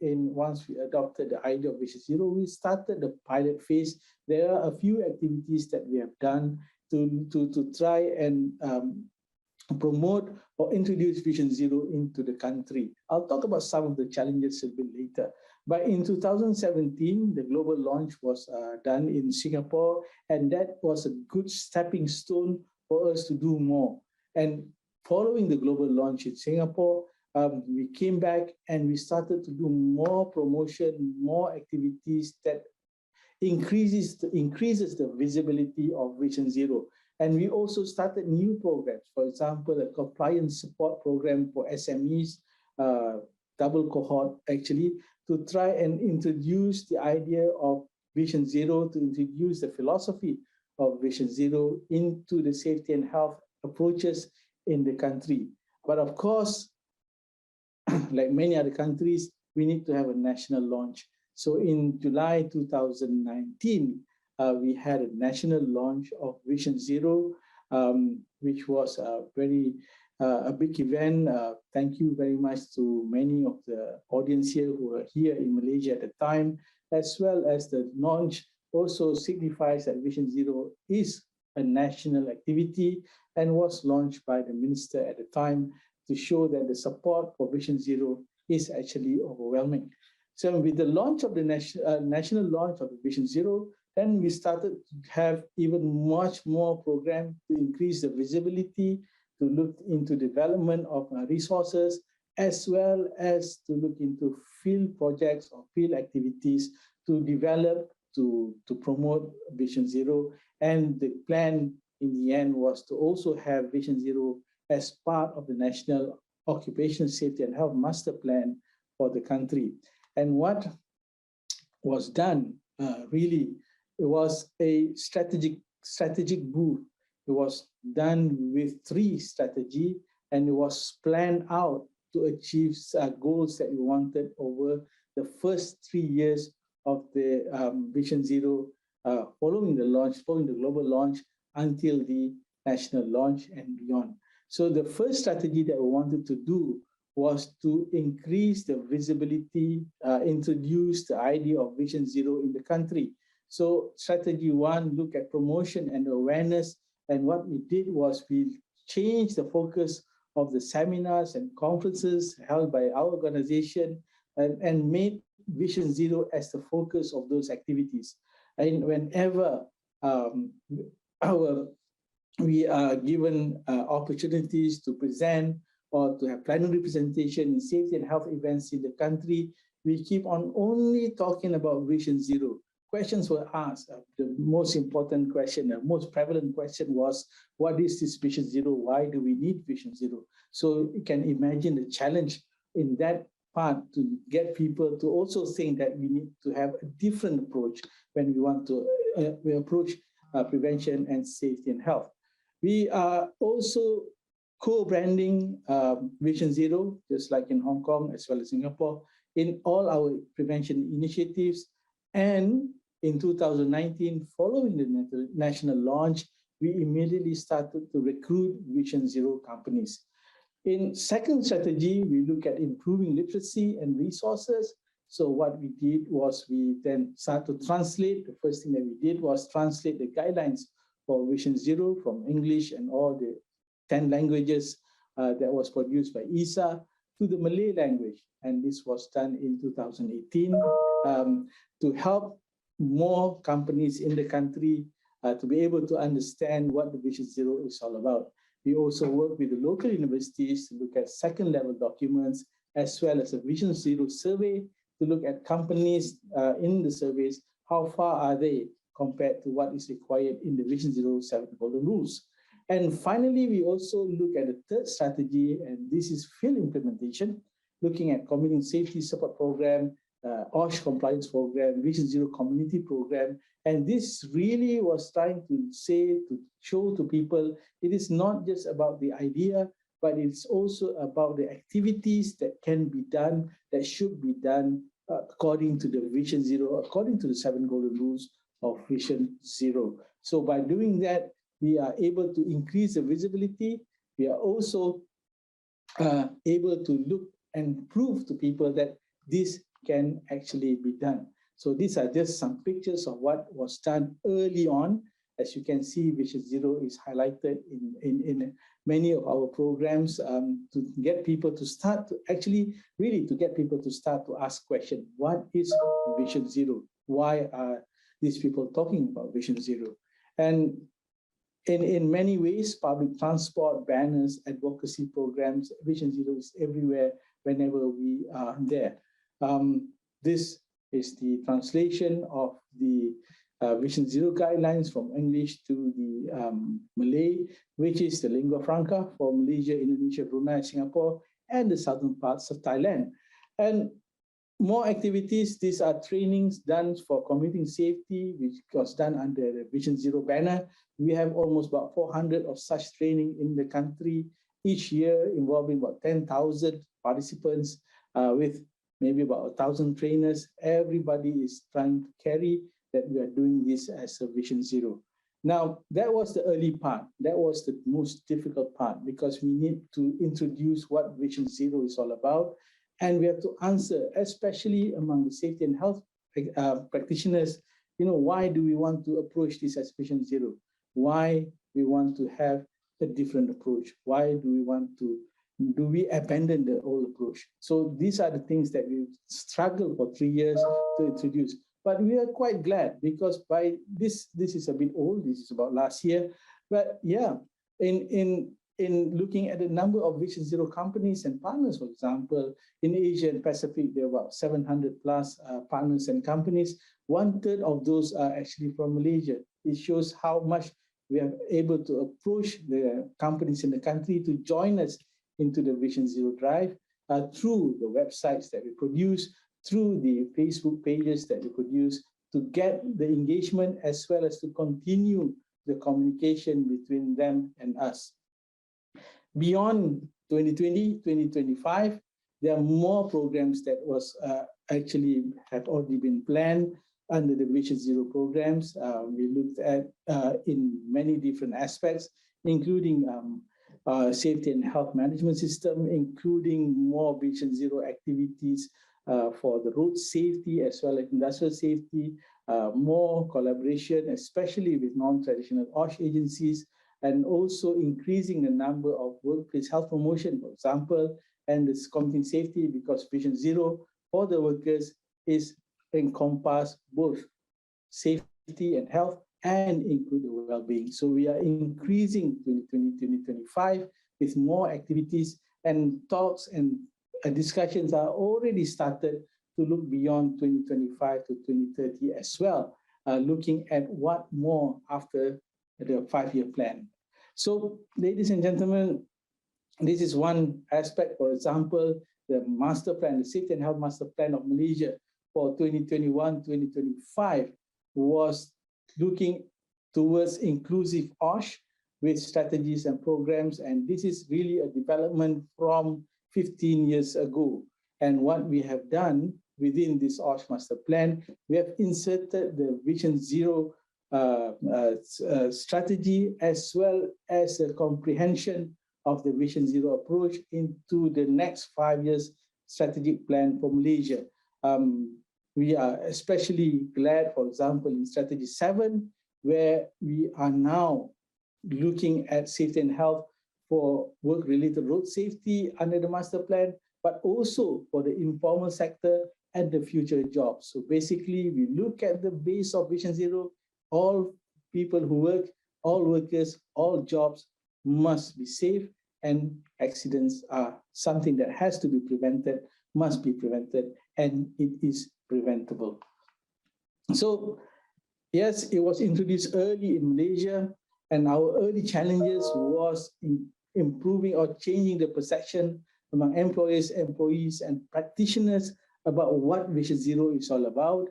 Speaker 7: once we adopted the idea of Vision Zero, we started the pilot phase. There are a few activities that we have done to try and promote or introduce Vision Zero into the country. I'll talk about some of the challenges a bit later. But in 2017, the global launch was done in Singapore, and that was a good stepping stone for us to do more. And following the global launch in Singapore, we came back and we started to do more promotion, more activities that increases the visibility of Vision Zero. And we also started new programs, for example, a compliance support program for SMEs, double cohort actually, to try and introduce the idea of Vision Zero, to introduce the philosophy of Vision Zero into the safety and health approaches in the country. But of course, like many other countries, we need to have a national launch. So in July 2019, we had a national launch of Vision Zero, which was a big event. Thank you very much to many of the audience here who were here in Malaysia at the time, as well as the launch also signifies that Vision Zero is a national activity and was launched by the minister at the time to show that the support for Vision Zero is actually overwhelming. So with the launch of the national launch of the Vision Zero, then we started to have even much more program to increase the visibility, to look into development of resources, as well as to look into field projects or field activities to develop, to promote Vision Zero. And the plan in the end was to also have Vision Zero as part of the National Occupational Safety and Health Master Plan for the country. And what was done, really, it was a strategic move. It was done with 3 strategies, and it was planned out to achieve goals that we wanted over the first 3 years of the Vision Zero, following the global launch until the national launch and beyond. So the first strategy that we wanted to do was to increase the visibility, introduce the idea of Vision Zero in the country. So strategy one, look at promotion and awareness. And what we did was we changed the focus of the seminars and conferences held by our organization and made Vision Zero as the focus of those activities. And whenever we are given opportunities to present or to have plenary presentation in safety and health events in the country, we keep on only talking about Vision Zero. Questions were asked. The most important question, the most prevalent question was, what is this Vision Zero? Why do we need Vision Zero? So you can imagine the challenge in that part to get people to also think that we need to have a different approach when we want to we approach prevention and safety and health. We are also co-branding Vision Zero, just like in Hong Kong as well as Singapore, in all our prevention initiatives. And in 2019, following the national launch, we immediately started to recruit Vision Zero companies. In second strategy, we look at improving literacy and resources. So what we did was we then started to translate. The first thing that we did was translate the guidelines for Vision Zero from English and all the 10 languages that was produced by ISA to the Malay language. And this was done in 2018 to help more companies in the country to be able to understand what the Vision Zero is all about. We also work with the local universities to look at second level documents, as well as a Vision Zero survey to look at companies in the surveys, how far are they compared to what is required in the Vision Zero 7 Golden Rules. And finally, we also look at the third strategy, and this is field implementation, looking at community safety support program, OSH compliance program, Vision Zero community program. And this really was trying to show to people, it is not just about the idea, but it's also about the activities that can be done, that should be done according to the Vision Zero, according to the 7 Golden Rules of Vision Zero. So by doing that, we are able to increase the visibility. We are also able to look and prove to people that this can actually be done. So these are just some pictures of what was done early on. As you can see, Vision Zero is highlighted in many of our programs to get people to start to actually, really to get people to start to ask questions. What is Vision Zero? Why are these people talking about Vision Zero? And in many ways, public transport, banners, advocacy programs, Vision Zero is everywhere whenever we are there. This is the translation of the Vision Zero guidelines from English to the Malay, which is the lingua franca for Malaysia, Indonesia, Brunei, Singapore, and the southern parts of Thailand. And more activities, these are trainings done for commuting safety, which was done under the Vision Zero banner. We have almost about 400 of such training in the country each year, involving about 10,000 participants with maybe about 1,000 trainers. Everybody is trying to carry that we are doing this as a Vision Zero. Now, that was the early part. That was the most difficult part because we need to introduce what Vision Zero is all about. And we have to answer, especially among the safety and health practitioners, why do we want to approach this as Vision Zero? Why we want to have a different approach? Why do we abandon the old approach? So these are the things that we struggled for 3 years to introduce. But we are quite glad because by this is a bit old, this is about last year. But yeah, in looking at the number of Vision Zero companies and partners, for example, in Asia and Pacific, there are about 700 plus partners and companies. 1/3 of those are actually from Malaysia. It shows how much we are able to approach the companies in the country to join us into the Vision Zero drive through the websites that we produce, through the Facebook pages that we produce, to get the engagement as well as to continue the communication between them and us. Beyond 2020, 2025, there are more programs that was actually have already been planned under the Vision Zero programs. We looked at in many different aspects, including safety and health management system, including more Vision Zero activities for the road safety as well as industrial safety, more collaboration, especially with non-traditional OSH agencies, and also increasing the number of workplace health promotion, for example, and this community safety, because Vision Zero for the workers is encompass both safety and health and include the well-being. So we are increasing 2020-2025 with more activities, and talks and discussions are already started to look beyond 2025 to 2030 as well, looking at what more after the 5-year plan. So, ladies and gentlemen, this is one aspect. For example, the master plan, the Safety and Health Master Plan of Malaysia for 2021-2025 was looking towards inclusive OSH with strategies and programs. And this is really a development from 15 years ago. And what we have done within this OSH Master Plan, we have inserted the Vision Zero strategy as well as the comprehension of the Vision Zero approach into the next 5 years strategic plan for Malaysia. We are especially glad, for example, in Strategy 7, where we are now looking at safety and health for work-related road safety under the master plan, but also for the informal sector and the future jobs. So basically, we look at the base of Vision Zero. All people who work, all workers, all jobs must be safe, and accidents are something that has to be prevented, must be prevented, and it is preventable. So yes, it was introduced early in Malaysia, and our early challenges was in improving or changing the perception among employers, employees, and practitioners about what Vision Zero is all about.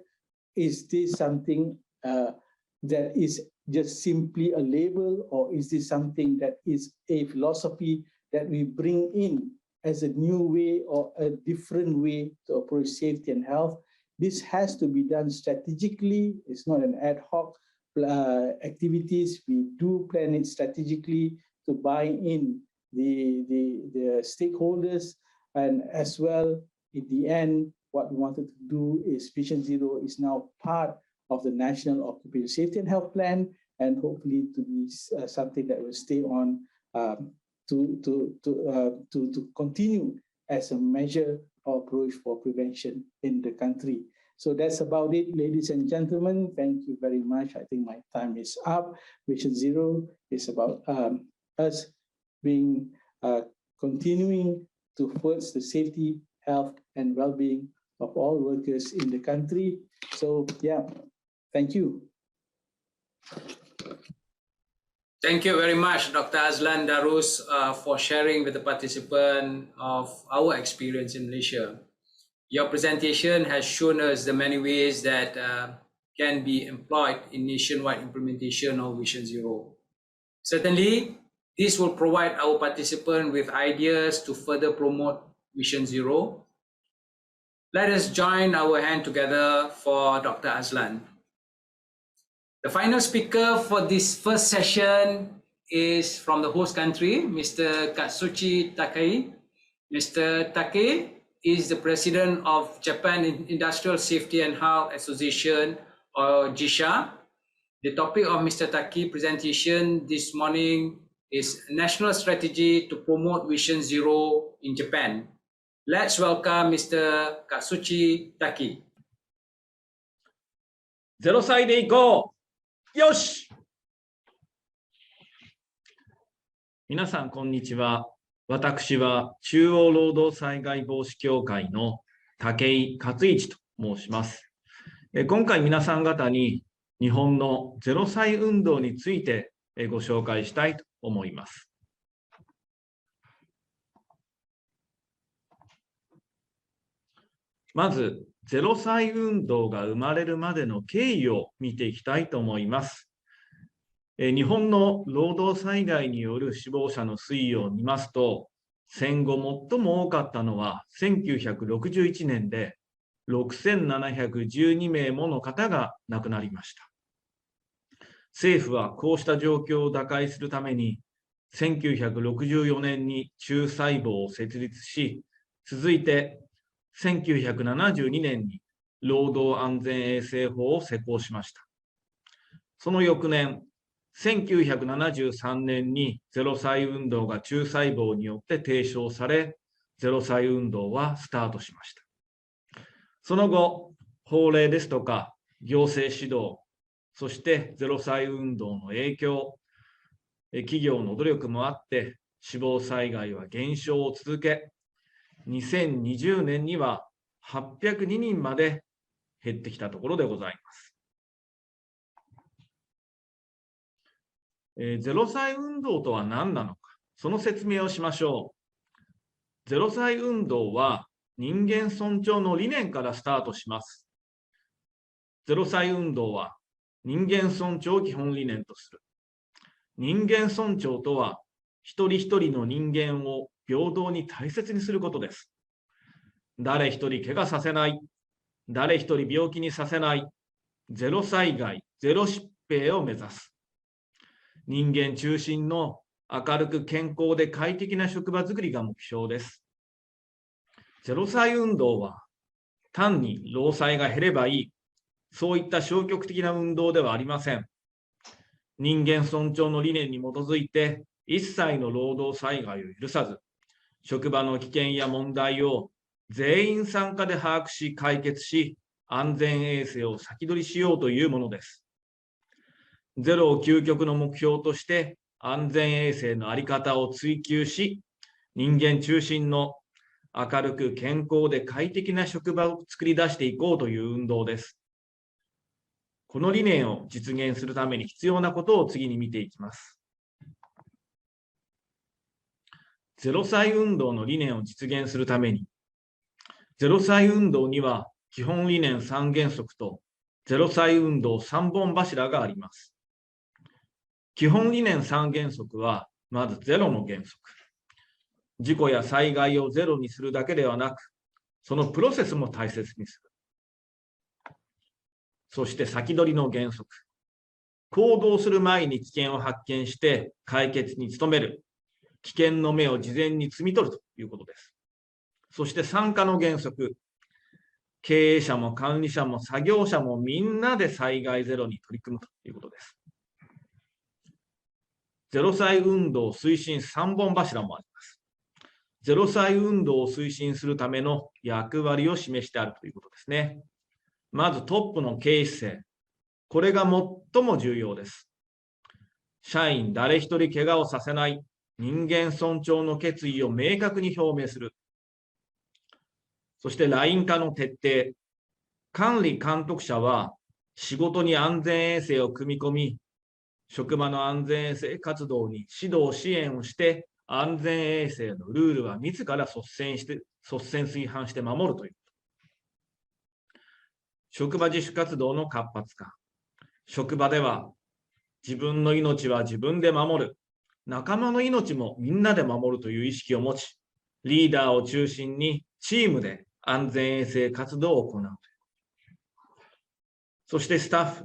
Speaker 7: Is this something that is just simply a label, or is this something that is a philosophy that we bring in as a new way or a different way to approach safety and health? This has to be done strategically. It's not an ad hoc activities. We do plan it strategically to buy in the stakeholders, and as well, in the end, what we wanted to do is Vision Zero is now part of the National Occupational Safety and Health Plan, and hopefully to be something that will stay on to continue as a measure or approach for prevention in the country. So that's about it, ladies and gentlemen. Thank you very much. I think my time is up. Vision Zero is about us being continuing towards the safety, health, and well-being of all workers in the country. So yeah, thank you.
Speaker 2: Thank you very much, Dr. Azlan Darus, for sharing with the participant of our experience in Malaysia. Your presentation has shown us the many ways that can be employed in nationwide implementation of Vision Zero. Certainly, this will provide our participant with ideas to further promote Vision Zero. Let us join our hand together for Dr. Azlan. The final speaker for this first session is from the host country, Mr. Katsuchi Takei. Mr. Takei is the president of Japan Industrial Safety and Health Association, or JISHA. The topic of Mr. Takei's presentation this morning is National Strategy to Promote Vision Zero in Japan. Let's welcome Mr. Katsuchi Takei.
Speaker 8: 0歳で行こう。よし。皆さんこんにちは。私は中央労働災害防止協会の武井勝一と申します。今回皆さん方に日本の0歳運動についてご紹介したいと思います。まず、0歳運動が生まれるまでの経緯を見ていきたいと思います。日本の労働災害による死亡者の推移を見ますと、戦後最も多かったのは1961年で6712名もの方が亡くなりました。政府はこうした状況を打開するために、1964年に中細胞を設立し、続いて1972年に労働安全衛生法を施行しました。その翌年、1973年に0歳運動が中細胞によって提唱され、0歳運動はスタートしました。その後、法令ですとか行政指導、そして0歳運動の影響、企業の努力もあって死亡災害は減少を続け、2020年には802人まで減ってきたところでございます。0歳運動とは何なのか、その説明をしましょう。0歳運動は人間尊重の理念からスタートします。0歳運動は人間尊重を基本理念とする。人間尊重とは、一人一人の人間を平等に大切にすることです。誰一人怪我させない、誰一人病気にさせない、ゼロ災害、ゼロ疾病を目指す。人間中心の明るく健康で快適な職場づくりが目標です。ゼロ歳運動は単に労災が減ればいい、そういった消極的な運動ではありません。人間尊重の理念に基づいて一切の労働災害を許さず、職場の危険や問題を全員参加で把握し解決し、安全衛生を先取りしようというものです。ゼロを究極の目標として安全衛生の在り方を追求し、人間中心の明るく健康で快適な職場を作り出していこうという運動です。この理念を実現するために必要なことを次に見ていきます。ゼロ歳運動の理念を実現するために、ゼロ歳運動には基本理念3原則とゼロ歳運動3本柱があります。基本理念3原則は、まずゼロの原則。事故や災害をゼロにするだけではなく、そのプロセスも大切にする。そして先取りの原則。行動する前に危険を発見して解決に努める。危険の芽を事前に摘み取るということです。そして参加の原則。経営者も管理者も作業者もみんなで災害ゼロに取り組むということです。ゼロ歳運動推進3本柱もあります。ゼロ歳運動を推進するための役割を示してあるということですね。まずトップの経営姿勢。これが最も重要です。社員誰一人怪我をさせない人間尊重の決意を明確に表明する。そしてライン化の徹底。管理監督者は仕事に安全衛生を組み込み、職場の安全衛生活動に指導支援をして、安全衛生のルールは自ら率先垂範して守るという。職場自主活動の活発化。職場では自分の命は自分で守る。仲間の命もみんなで守るという意識を持ち、リーダーを中心にチームで安全衛生活動を行う。そしてスタッフ。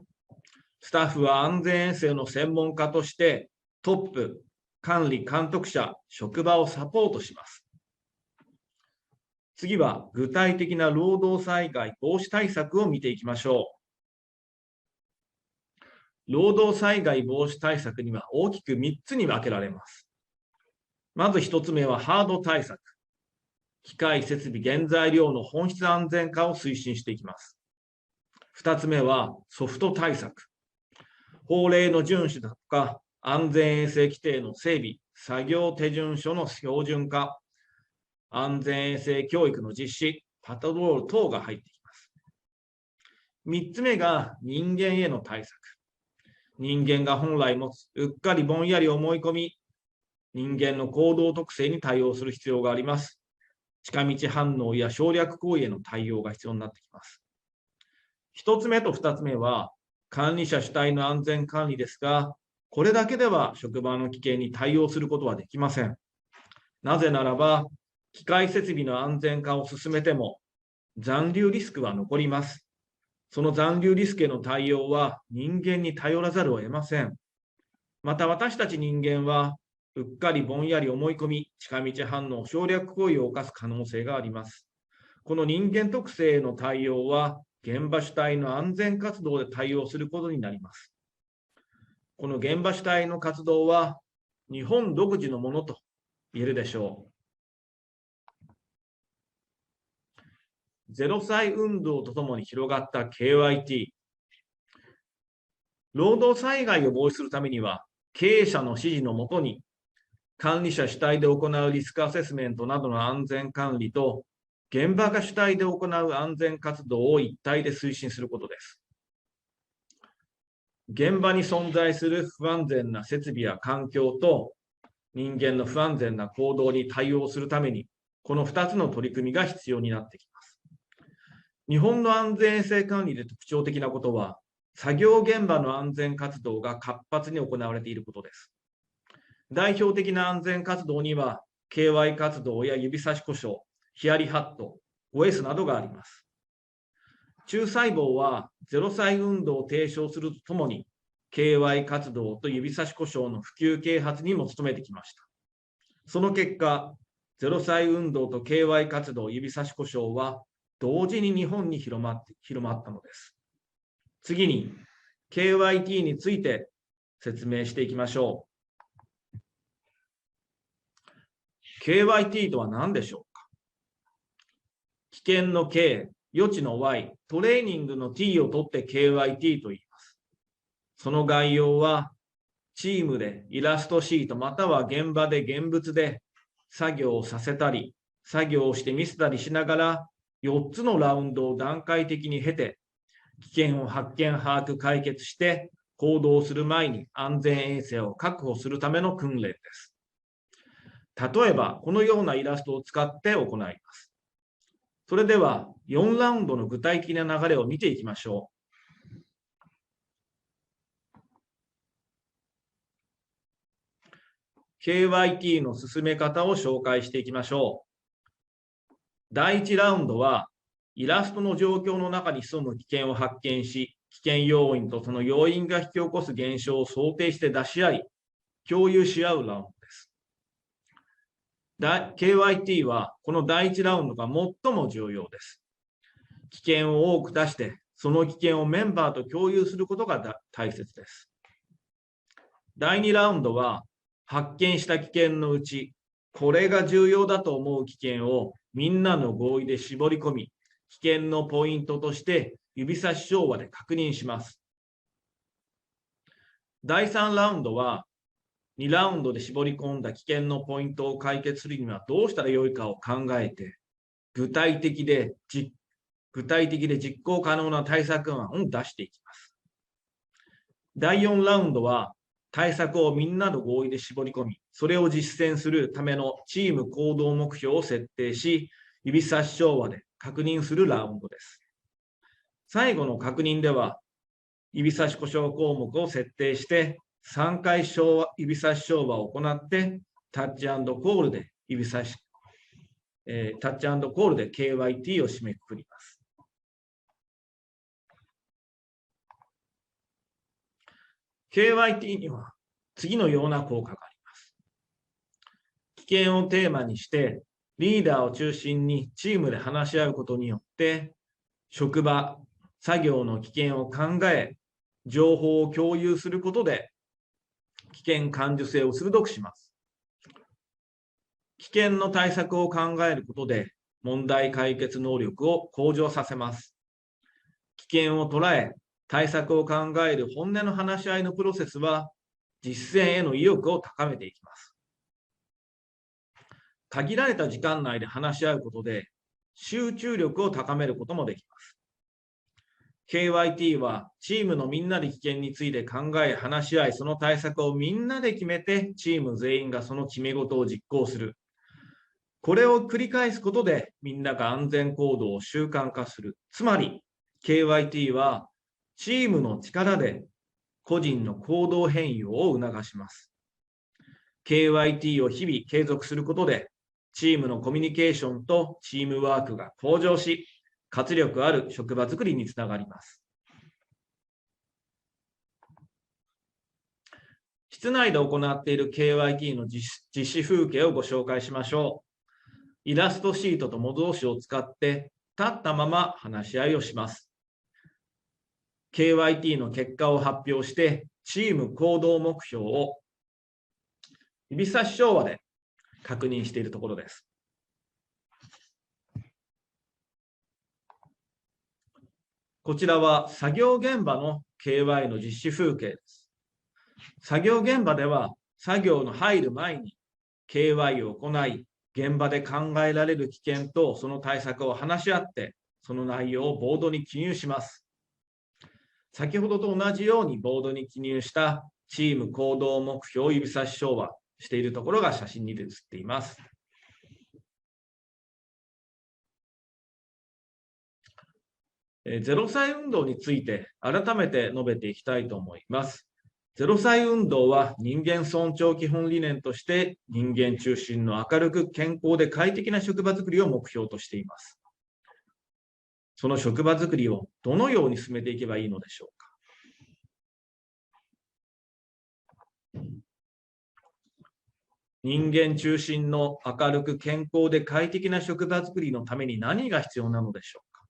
Speaker 8: スタッフは安全衛生の専門家としてトップ、管理監督者、職場をサポートします。次は具体的な労働災害防止対策を見ていきましょう。労働災害防止対策には大きく3つに分けられます。まず1つ目はハード対策。機械設備原材料の本質安全化を推進していきます。2つ目はソフト対策。法令の遵守だとか、安全衛生規定の整備、作業手順書の標準化、安全衛生教育の実施、パトロール等が入ってきます。3つ目が人間への対策。人間が本来持つうっかりぼんやり思い込み、人間の行動特性に対応する必要があります。近道反応や省略行為への対応が必要になってきます。1つ目と2つ目は、管理者主体の安全管理ですが、これだけでは職場の危険に対応することはできません。なぜならば、機械設備の安全化を進めても、残留リスクは残ります。その残留リスクへの対応は人間に頼らざるを得ません。また私たち人間は、うっかりぼんやり思い込み、近道反応、省略行為を犯す可能性があります。この人間特性への対応は、現場主体の安全活動で対応することになります。この現場主体の活動は、日本独自のものと言えるでしょう。0歳運動とともに広がった KYT。労働災害を防止するためには、経営者の指示のもとに、管理者主体で行うリスクアセスメントなどの安全管理と、現場が主体で行う安全活動を一体で推進することです。現場に存在する不安全な設備や環境と、人間の不安全な行動に対応するために、この2つの取り組みが必要になってきます。日本の安全衛生管理で特徴的なことは、作業現場の安全活動が活発に行われていることです。代表的な安全活動には、KY 活動や指差し故障、ヒヤリハット、OS などがあります。中細胞は0歳運動を提唱するとともに、KY 活動と指差し故障の普及啓発にも努めてきました。その結果、0歳運動と KY 活動、指差し故障は同時に日本に広まったのです。次に、KYT について説明していきましょう。KYT とは何でしょうか。危険の K、予知の Y、トレーニングの T を取って KYT と言います。その概要は、チームでイラストシートまたは現場で現物で作業をさせたり、作業をして見せたりしながら、4つのラウンドを段階的に経て、危険を発見、把握、解決して行動する前に安全衛生を確保するための訓練です。例えば、このようなイラストを使って行います。それでは、4ラウンドの具体的な流れを見ていきましょう。KYT の進め方を紹介していきましょう。第1ラウンドは、イラストの状況の中に潜む危険を発見し、危険要因とその要因が引き起こす現象を想定して出し合い、共有し合うラウンドです。KYT はこの第1ラウンドが最も重要です。危険を多く出して、その危険をメンバーと共有することが大切です。第2ラウンドは、発見した危険のうち、これが重要だと思う危険をみんなの合意で絞り込み、危険のポイントとして指差し照和で確認します。第3ラウンドは、2ラウンドで絞り込んだ危険のポイントを解決するにはどうしたらよいかを考えて、具体的で実行可能な対策案を出していきます。第4ラウンドは、対策をみんなの合意で絞り込み、それを実践するためのチーム行動目標を設定し、指差し照和で確認するラウンドです。最後の確認では、指差し故障項目を設定して、3回指差し照和を行って、タッチ&コールでタッチ&コールで KYT を締めくくります。KYT には次のような効果があります。危険をテーマにして、リーダーを中心にチームで話し合うことによって、職場、作業の危険を考え、情報を共有することで、危険感受性を鋭くします。危険の対策を考えることで、問題解決能力を向上させます。危険を捉え、対策を考える本音の話し合いのプロセスは、実践への意欲を高めていきます。限られた時間内で話し合うことで、集中力を高めることもできます。KYT はチームのみんなで危険について考え、話し合い、その対策をみんなで決めて、チーム全員がその決め事を実行する。これを繰り返すことで、みんなが安全行動を習慣化する。つまり、KYT はチームの力で個人の行動変容を促します。KYT を日々継続することで、チームのコミュニケーションとチームワークが向上し、活力ある職場づくりにつながります。室内で行っている KYT の実施風景をご紹介しましょう。イラストシートと模造紙を使って立ったまま話し合いをします。KYT の結果を発表してチーム行動目標を指差し調和で確認しているところです。こちらは作業現場の KY の実施風景です。作業現場では作業の入る前に KY を行い、現場で考えられる危険とその対策を話し合って、その内容をボードに記入します。先ほどと同じようにボードに記入したチーム行動目標を指差し調和しているところが写真に写っています。0歳運動について改めて述べていきたいと思います。0歳運動は人間尊重基本理念として人間中心の明るく健康で快適な職場づくりを目標としています。その職場づくりをどのように進めていけばいいのでしょうか。人間中心の明るく健康で快適な職場づくりのために何が必要なのでしょうか。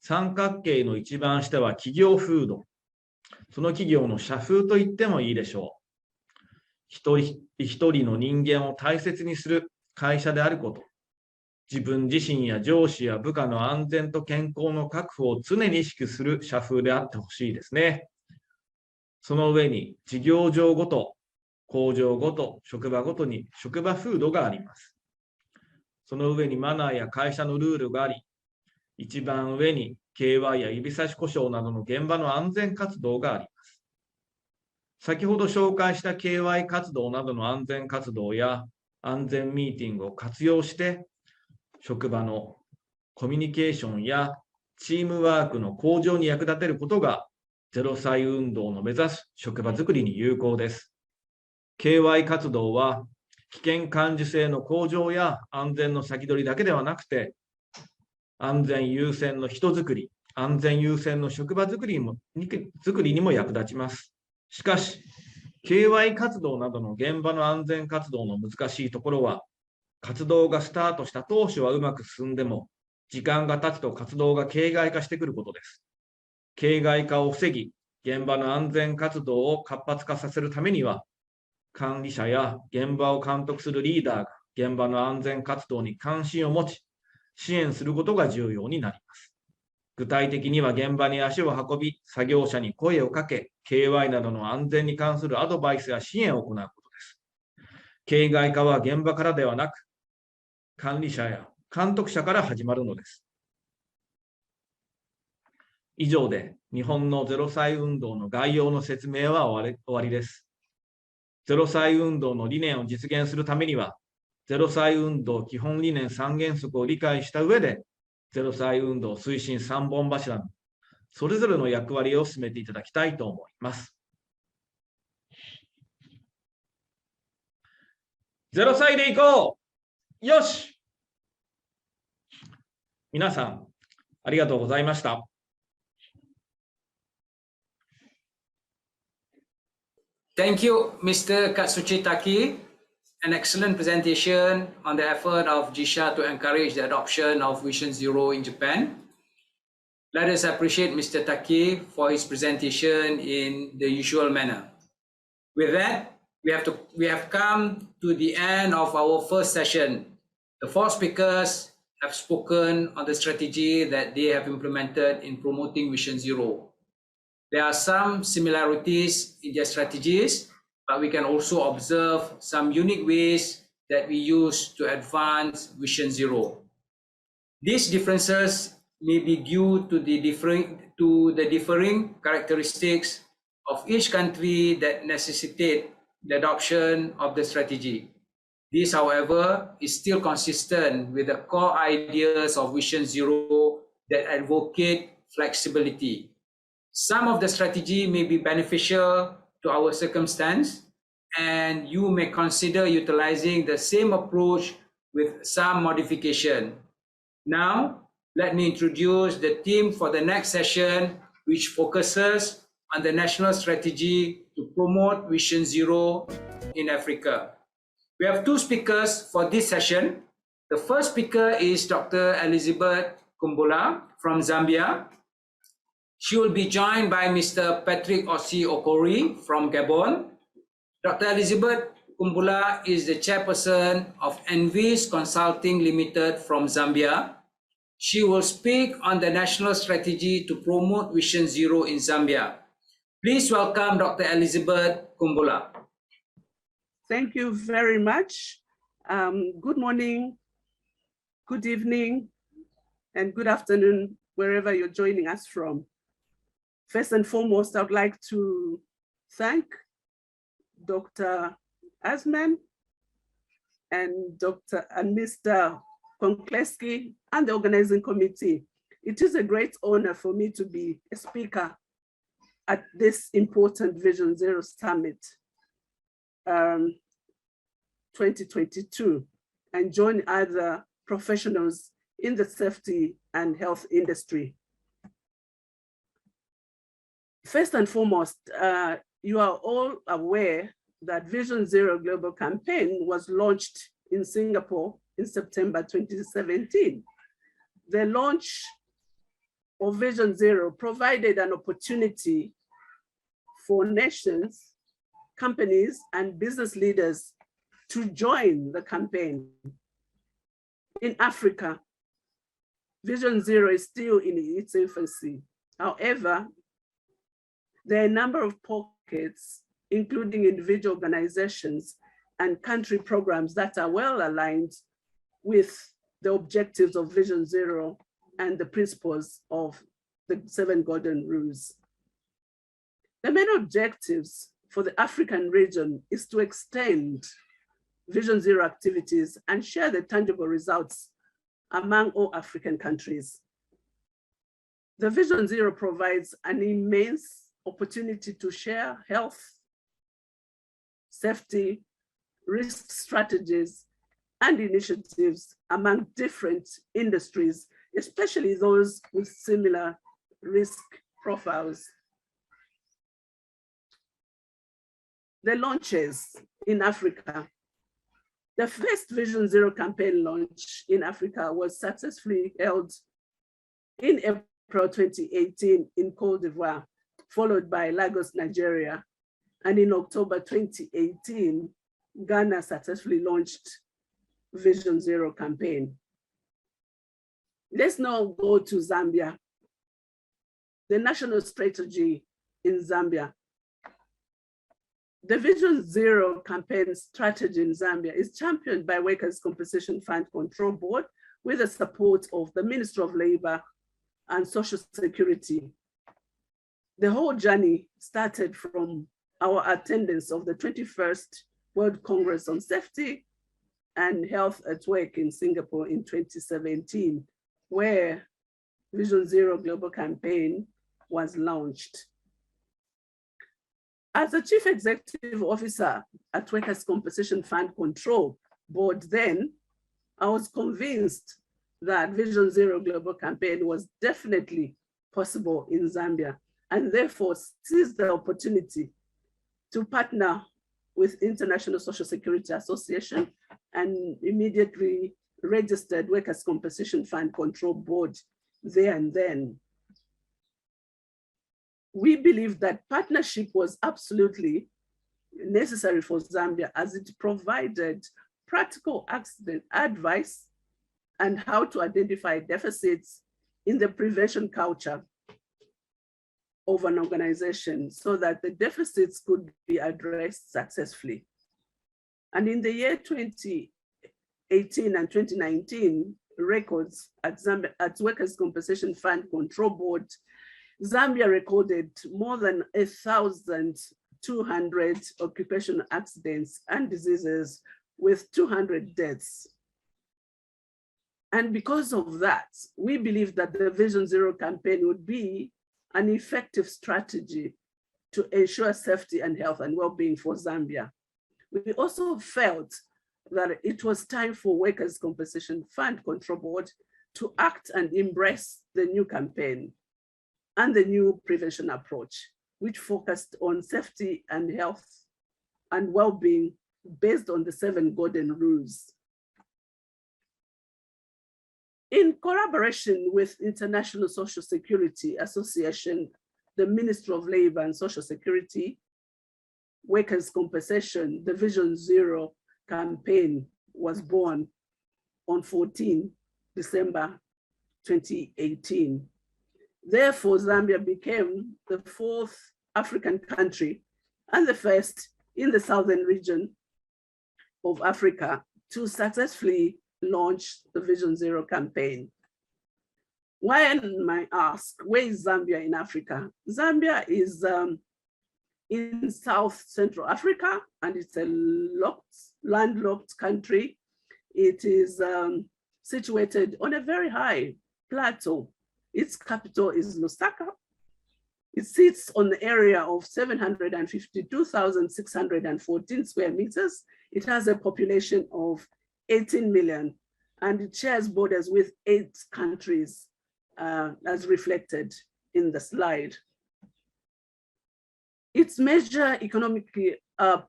Speaker 8: 三角形の一番下は企業風土。その企業の社風と言ってもいいでしょう。一人一人の人間を大切にする会社であること。自分自身や上司や部下の安全と健康の確保を常に意識する社風であってほしいですね。その上に事業場ごと、工場ごと、職場ごとに職場風土があります。その上にマナーや会社のルールがあり、一番上に KY や指差し故障などの現場の安全活動があります。先ほど紹介した KY 活動などの安全活動や安全ミーティングを活用して、職場のコミュニケーションやチームワークの向上に役立てることが、0歳運動の目指す職場づくりに有効です。KY 活動は、危険感受性の向上や安全の先取りだけではなくて、安全優先の人づくり、安全優先の職場づくりにも役立ちます。しかし、KY 活動などの現場の安全活動の難しいところは、活動がスタートした当初はうまく進んでも、時間が経つと活動が形骸化してくることです。形骸化を防ぎ、現場の安全活動を活発化させるためには、管理者や現場を監督するリーダーが現場の安全活動に関心を持ち、支援することが重要になります。具体的には現場に足を運び、作業者に声をかけ、KY などの安全に関するアドバイスや支援を行うことです。形骸化は現場からではなく、管理者や監督者から始まるのです。以上で日本の0歳運動の概要の説明は終わりです。0歳運動の理念を実現するためには、0歳運動基本理念3原則を理解した上で、0歳運動推進3本柱のそれぞれの役割を進めていただきたいと思います。0歳でいこう！よし！皆さん、ありがとうございました。
Speaker 2: Thank you, Mr. Katsuchi Taki. An excellent presentation on the effort of JISHA to encourage the adoption of Vision Zero in Japan. Let us appreciate Mr. Taki for his presentation in the usual manner. With that, we have come to the end of our first session. The four speakers have spoken on the strategy that they have implemented in promoting Vision Zero. There are some similarities in their strategies, but we can also observe some unique ways that we use to advance Vision Zero. These differences may be due to the differing characteristics of each country that necessitate the adoption of the strategy. This, however, is still consistent with the core ideas of Vision Zero that advocate flexibility. Some of the strategy may be beneficial to our circumstance, and you may consider utilizing the same approach with some modification. Now, let me introduce the team for the next session, which focuses on the national strategy to promote Vision Zero in Africa. We have two speakers for this session. The first speaker is Dr. Elizabeth Kumbula from Zambia. She will be joined by Mr. Patrick Ossi Okori from Gabon. Dr. Elizabeth Kumbula is the chairperson of Vzsj Consulting Limited from Zambia. She will speak on the national strategy to promote Vision Zero in Zambia. Please welcome Dr. Elizabeth Kumbula.
Speaker 9: Thank you very much. Good morning, good evening, and good afternoon, wherever you're joining us from. First and foremost, I would like to thank Dr. Azman and Mr. Konkleski and the organizing committee. It is a great honor for me to be a speaker at this important Vision Zero Summit 2022 and join other professionals in the safety and health industry. First and foremost, you are all aware that Vision Zero Global Campaign was launched in Singapore in September 2017. The launch of Vision Zero provided an opportunity for nations, companies, and business leaders to join the campaign. In Africa, Vision Zero is still in its infancy. However, there are a number of pockets, including individual organizations and country programs that are well aligned with the objectives of Vision Zero and the principles of the 7 Golden Rules. The main objectives for the African region is to extend Vision Zero activities and share the tangible results among all African countries. The Vision Zero provides an immense opportunity to share health, safety, risk strategies, and initiatives among different industries, especially those with similar risk profiles. The launches in Africa. The first Vision Zero campaign launch in Africa was successfully held in April 2018 in Côte d'Ivoire, followed by Lagos, Nigeria. And in October 2018, Ghana successfully launched Vision Zero campaign. Let's now go to Zambia. The national strategy in Zambia. The Vision Zero campaign strategy in Zambia is championed by Workers' Compensation Fund Control Board with the support of the Ministry of Labor and Social Security. The whole journey started from our attendance of the 21st World Congress on Safety and Health at Work in Singapore in 2017, where Vision Zero Global Campaign was launched. As the Chief Executive Officer at Workers' Compensation Fund Control Board then, I was convinced that Vision Zero Global Campaign was definitely possible in Zambia, and therefore seized the opportunity to partner with International Social Security Association and immediately registered Workers' Compensation Fund Control Board there and then. We believe that partnership was absolutely necessary for Zambia as it provided practical accident advice and how to identify deficits in the prevention culture of an organization so that the deficits could be addressed successfully. And in the year 2018 and 2019 records at Zambia, at Workers' Compensation Fund Control Board, Zambia recorded more than 1,200 occupational accidents and diseases with 200 deaths. And because of that, we believe that the Vision Zero campaign would be an effective strategy to ensure safety and health and well-being for Zambia. We also felt that it was time for Workers' Compensation Fund Control Board to act and embrace the new campaign and the new prevention approach, which focused on safety and health and well-being based on the 7 golden rules. In collaboration with International Social Security Association, the Ministry of Labor and Social Security, Workers' Compensation, the Vision Zero campaign was born on 14 December 2018. Therefore, Zambia became the 4th African country and the first in the southern region of Africa to successfully launch the Vision Zero campaign. One might ask, where is Zambia in Africa? Zambia is in South Central Africa, and it's a landlocked country. It is situated on a very high plateau. Its capital is Lusaka. It sits on the area of 752,614 square meters. It has a population of 18 million, and it shares borders with 8 countries, as reflected in the slide. Its major economic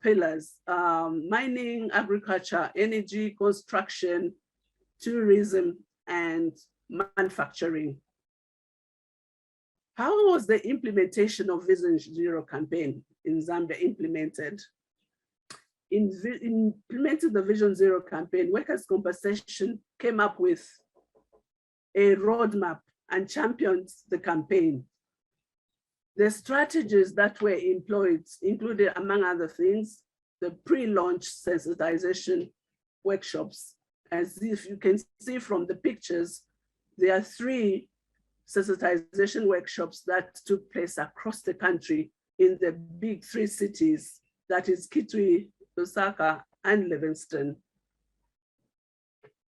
Speaker 9: pillars are mining, agriculture, energy, construction, tourism, and manufacturing. How was the implementation of Vision Zero campaign in Zambia implemented? In implementing the Vision Zero campaign, Workers' Compensation came up with a roadmap and championed the campaign. The strategies that were employed included, among other things, the pre-launch sensitization workshops. As if you can see from the pictures, there are 3 sensitization workshops that took place across the country in the big 3 cities, that is Kitwe, Lusaka, and Livingston.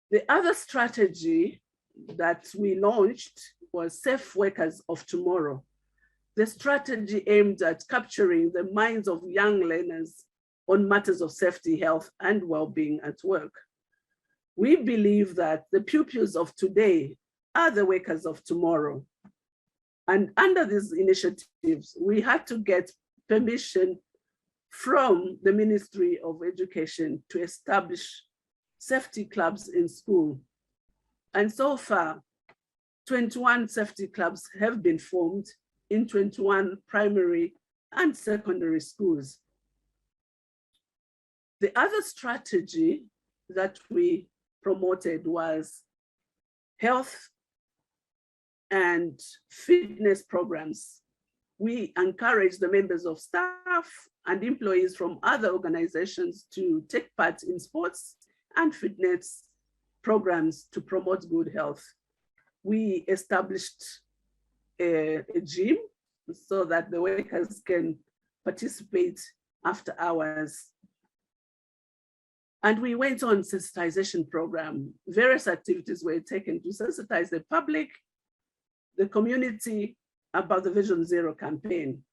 Speaker 9: The other strategy that we launched was Safe Workers of Tomorrow. The strategy aimed at capturing the minds of young learners on matters of safety, health, and well-being at work. We believe that the pupils of today are the workers of tomorrow. And under these initiatives, we had to get permission from the Ministry of Education to establish safety clubs in school. And so far, 21 safety clubs have been formed in 21 primary and secondary schools. The other strategy that we promoted was health and fitness programs. We encourage the members of staff and employees from other organizations to take part in sports and fitness programs to promote good health. We established a gym so that the workers can participate after hours. And we went on sensitization program. Various activities were taken to sensitize the public, the community about the Vision Zero campaign.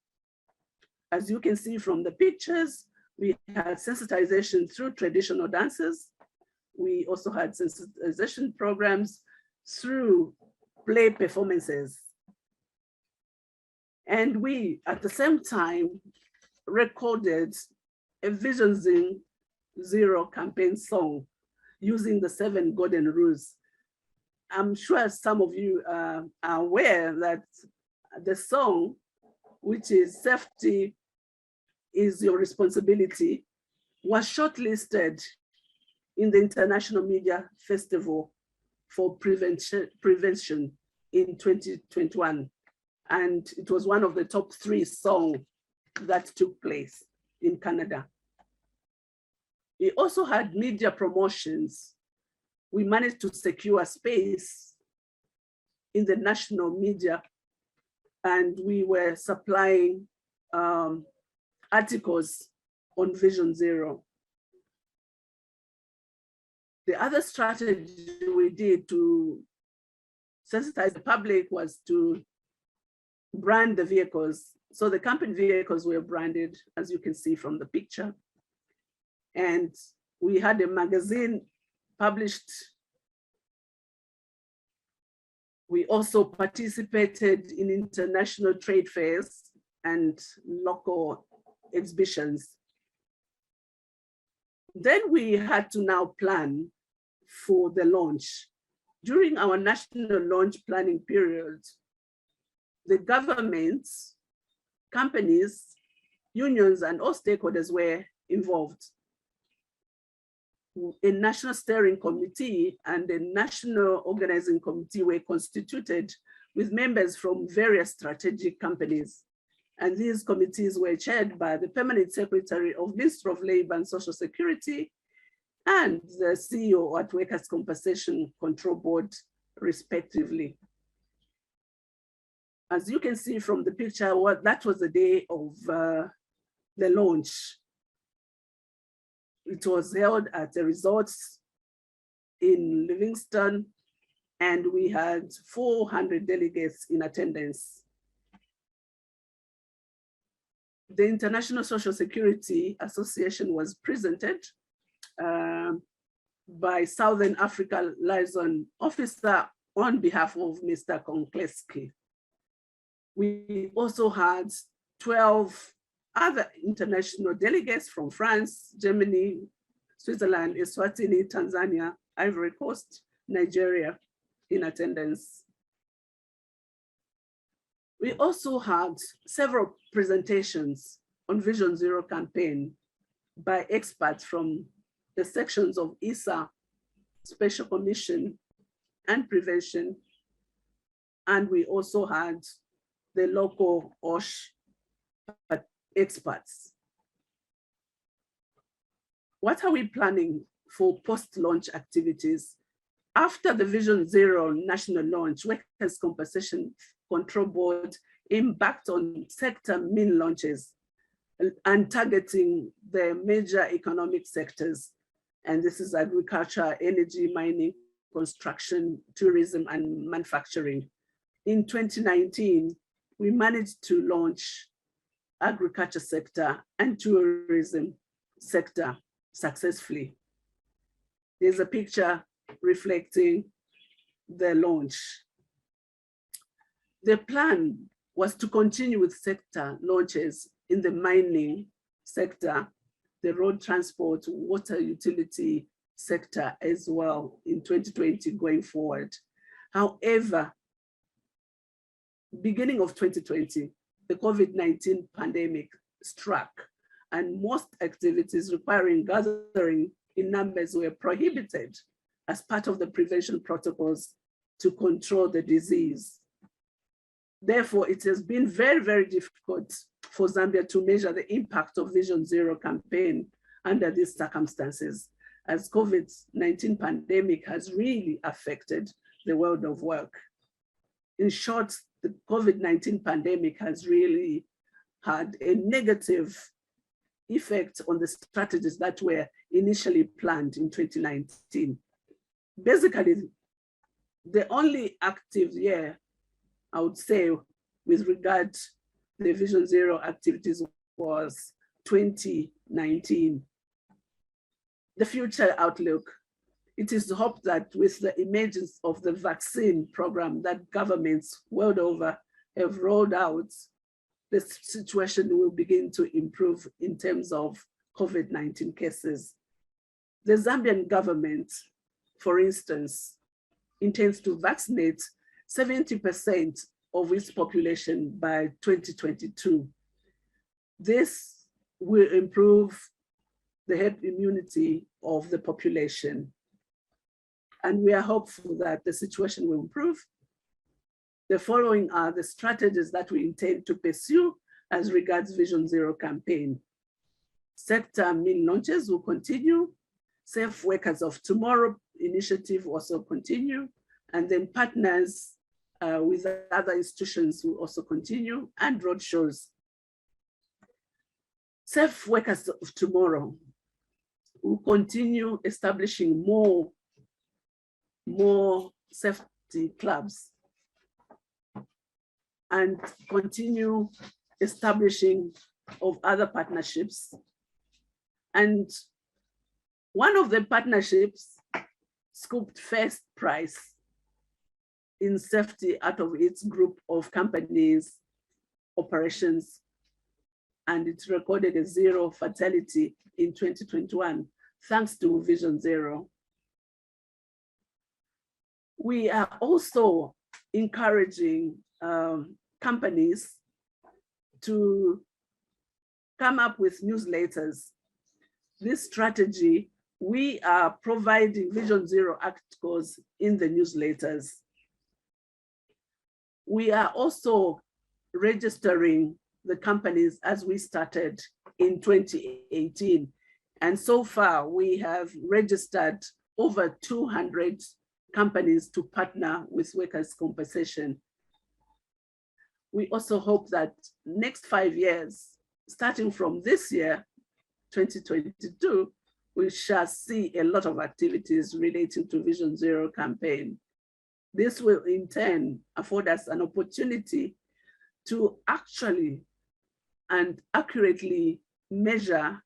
Speaker 9: As you can see from the pictures, we had sensitization through traditional dances. We also had sensitization programs through play performances. And we, at the same time, recorded a Vision Zero campaign song using the 7 golden rules. I'm sure some of you are aware that the song, which is Safety is Your Responsibility, was shortlisted in the International Media Festival for Prevention in 2021. And it was one of the top 3 songs that took place in Canada. We also had media promotions. We managed to secure space in the national media, and we were supplying articles on Vision Zero. The other strategy we did to sensitize the public was to brand the vehicles. So the company vehicles were branded, as you can see from the picture. And we had a magazine published. We also participated in international trade fairs and local exhibitions. Then we had to now plan for the launch. During our national launch planning period, the governments, companies, unions, and all stakeholders were involved. A national steering committee and a national organizing committee were constituted with members from various strategic companies. And these committees were chaired by the Permanent Secretary of Ministry of Labor and Social Security and the CEO at Workers' Compensation Control Board, respectively. As you can see from the picture, that was the day of the launch. It was held at a resort in Livingston, and we had 400 delegates in attendance. The International Social Security Association was presented by Southern Africa liaison officer on behalf of Mr. Konkleski. We also had 12 other international delegates from France, Germany, Switzerland, Eswatini, Tanzania, Ivory Coast, Nigeria in attendance. We also had several presentations on Vision Zero campaign by experts from the sections of ISA, Special Commission, and Prevention. And we also had the local OSH experts. What are we planning for post-launch activities? After the Vision Zero national launch, Workers' Compensation Control Board embarked on sector mean launches and targeting the major economic sectors. And this is agriculture, energy, mining, construction, tourism, and manufacturing. In 2019, we managed to launch agriculture sector and tourism sector successfully. There's a picture reflecting the launch. The plan was to continue with sector launches in the mining sector, the road transport, water utility sector as well in 2020 going forward. However, beginning of 2020, the COVID-19 pandemic struck, and most activities requiring gathering in numbers were prohibited as part of the prevention protocols to control the disease. Therefore, it has been very, very difficult for Zambia to measure the impact of Vision Zero campaign under these circumstances, as COVID-19 pandemic has really affected the world of work. In short, the COVID-19 pandemic has really had a negative effect on the strategies that were initially planned in 2019. Basically, the only active year, I would say, with regard to the Vision Zero activities was 2019. The future outlook. It is hoped that with the emergence of the vaccine program that governments world over have rolled out, the situation will begin to improve in terms of COVID-19 cases. The Zambian government, for instance, intends to vaccinate 70% of its population by 2022. This will improve the herd immunity of the population. And we are hopeful that the situation will improve. The following are the strategies that we intend to pursue as regards Vision Zero campaign. Sector mean launches will continue. Safe Workers of Tomorrow initiative also continue. And then partners with other institutions will also continue, and roadshows. Safe Workers of Tomorrow will continue establishing more safety clubs and continue establishing of other partnerships. And One of the partnerships scooped first prize in safety out of its group of companies operations, and it recorded a 0 fatality in 2021, thanks to Vision Zero. We are also encouraging companies to come up with newsletters. This strategy, we are providing Vision Zero articles in the newsletters. We are also registering the companies as we started in 2018. And so far, we have registered over 200 companies to partner with workers' compensation. We also hope that next 5 years, starting from this year, 2022, we shall see a lot of activities relating to Vision Zero campaign. This will in turn afford us an opportunity to actually and accurately measure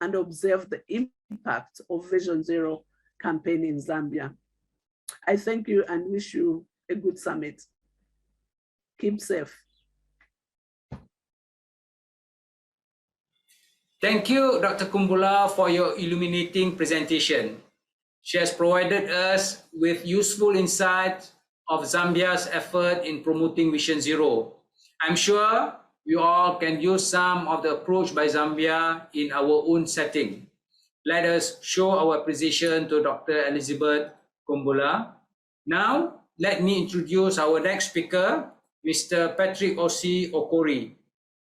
Speaker 9: and observe the impact of Vision Zero campaign in Zambia. I thank you and wish you a good summit. Keep safe.
Speaker 2: Thank you, Dr. Kumbula, for your illuminating presentation. She has provided us with useful insight of Zambia's effort in promoting Vision Zero. I'm sure you all can use some of the approach by Zambia in our own setting. Let us show our appreciation to Dr. Elizabeth Kumbula. Now, let me introduce our next speaker, Mr. Patrick Osei Okori.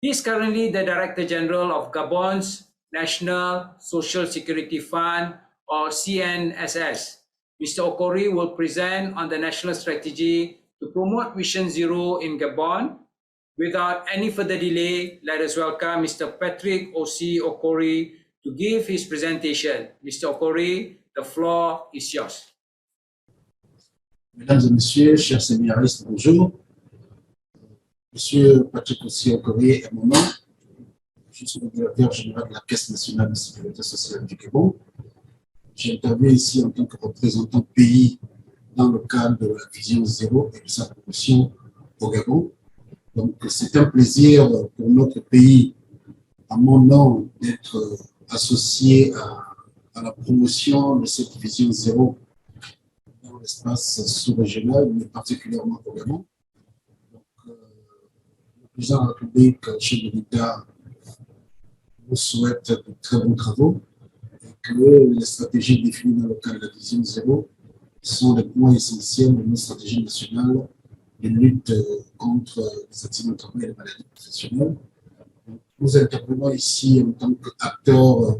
Speaker 2: He is currently the Director General of Gabon's National Social Security Fund, or CNSS. Mr. Okori will present on the national strategy to promote Vision Zero in Gabon. Without any further delay, let us welcome Mr. Patrick Osei Okori to give his presentation. Mr. Okori, the floor is yours.
Speaker 10: Mesdames et messieurs, chers séminaristes, bonjour. Monsieur Patrick Osei Okori est mon nom. Je suis le directeur général de la Caisse nationale de sécurité sociale du Gabon. J'interviens ici en tant que représentant pays dans le cadre de la Vision Zéro et de sa promotion au Gabon. Donc, c'est un plaisir pour notre pays, à mon nom, d'être associé à la promotion de cette Vision Zéro dans l'espace sous-régional, mais particulièrement au Gabon. Donc, le président de la République, chef de l'État, nous souhaite de très bons travaux et que les stratégies définies dans le cadre de la Vision Zéro sont des points essentiels de nos stratégies nationales de lutte contre les accidents de travail et les maladies professionnelles. Nous intervenons ici en tant qu'acteurs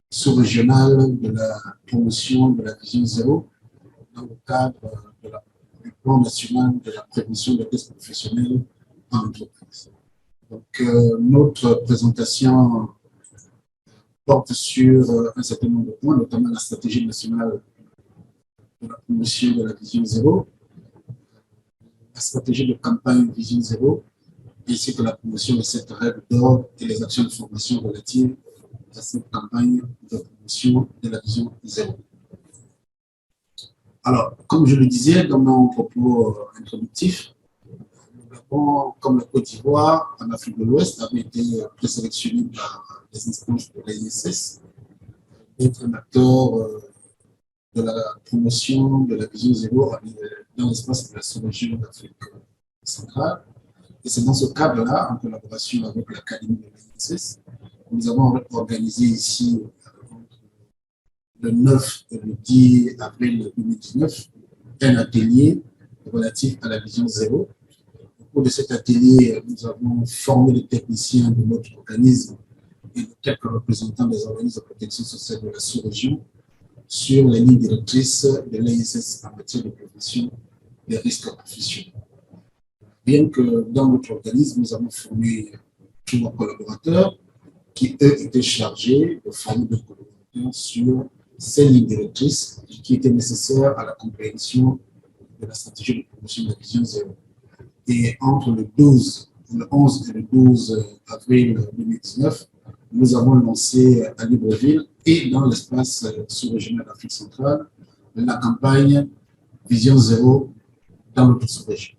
Speaker 10: sous-régional de la promotion de la Vision Zéro dans le cadre du plan national de la prévention des risques professionnels en entreprise. Donc, notre présentation porte sur un certain nombre de points, notamment la stratégie nationale de la promotion de la Vision Zéro, la stratégie de campagne Vision Zéro, ainsi que la promotion de cette règle d'or et les actions de formation relatives à cette campagne de promotion de la Vision Zéro. Alors, comme je le disais dans mon propos introductif, le Gabon, comme la Côte d'Ivoire, en Afrique de l'Ouest, avait été présélectionné par les instances de l'ISS d'être un acteur de la promotion de la Vision Zéro dans l'espace de la sous-région d'Afrique centrale. Et c'est dans ce cadre-là, en collaboration avec l'Académie de l'ISS, nous avons organisé ici, le 9 et le 10 avril 2019, un atelier relatif à la Vision Zéro. Au cours de cet atelier, nous avons formé les techniciens de notre organisme et quelques représentants des organismes de protection sociale de la sous-région sur les lignes directrices de l'ISS en matière de prévention des risques professionnels. Bien que dans notre organisme, nous avons formé tous nos collaborateurs qui, eux, étaient chargés de former des collaborateurs sur ces lignes directrices qui étaient nécessaires à la compréhension de la stratégie de promotion de la Vision Zéro. Et entre le 11 et le 12 avril 2019, nous avons lancé à Libreville et dans l'espace sous-régional d'Afrique centrale, la campagne Vision Zéro dans notre sous-région.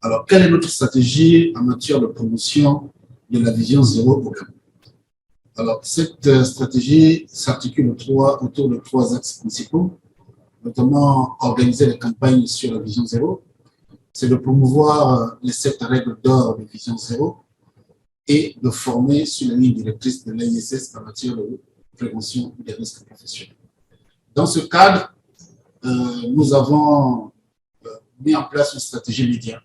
Speaker 10: Alors, quelle est notre stratégie en matière de promotion de la Vision Zéro au Gabon? Alors, cette stratégie s'articule autour de trois axes principaux, notamment organiser les campagnes sur la Vision Zéro, c'est de promouvoir les 7 règles d'or de Vision Zéro et de former sur la ligne directrice de l'ISS en matière de prévention des risques professionnels. Dans ce cadre, nous avons mis en place une stratégie média,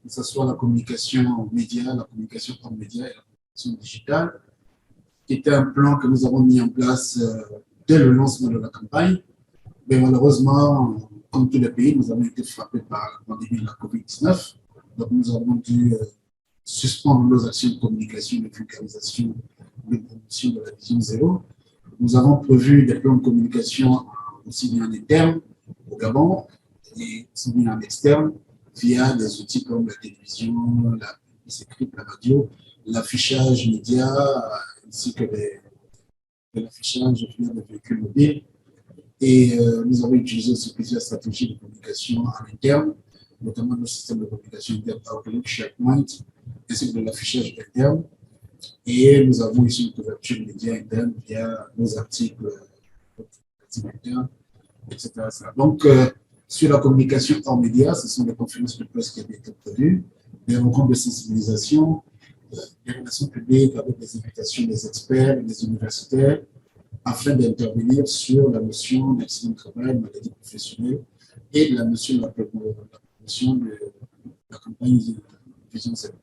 Speaker 10: que ce soit la communication média, la communication hors média et la communication digitale, qui était un plan que nous avons mis en place dès le lancement de la campagne. Mais malheureusement, comme tous les pays, nous avons été frappés par la pandémie de la COVID-19. Donc, nous avons dû suspendre nos actions de communication, de vulgarisation, de promotion de la Vision Zéro. Nous avons prévu des plans de communication aussi bien en interne au Gabon et aussi bien en externe via des outils comme la télévision, la presse écrite, la radio, l'affichage média, ainsi que l'affichage via des véhicules mobiles. Et nous avons utilisé aussi plusieurs stratégies de communication en interne, notamment nos systèmes de communication interne Outlook, SharePoint, ainsi que de l'affichage interne. Et nous avons ici une couverture média interne via nos articles internes, etc. Donc, sur la communication hors média, ce sont des conférences de presse qui avaient été prévues, des rencontres de sensibilisation, des relations publiques avec des invitations des experts, des universitaires, afin d'intervenir sur la notion d'accident de travail, maladie professionnelle et la notion de la promotion de la campagne de Vision Zéro.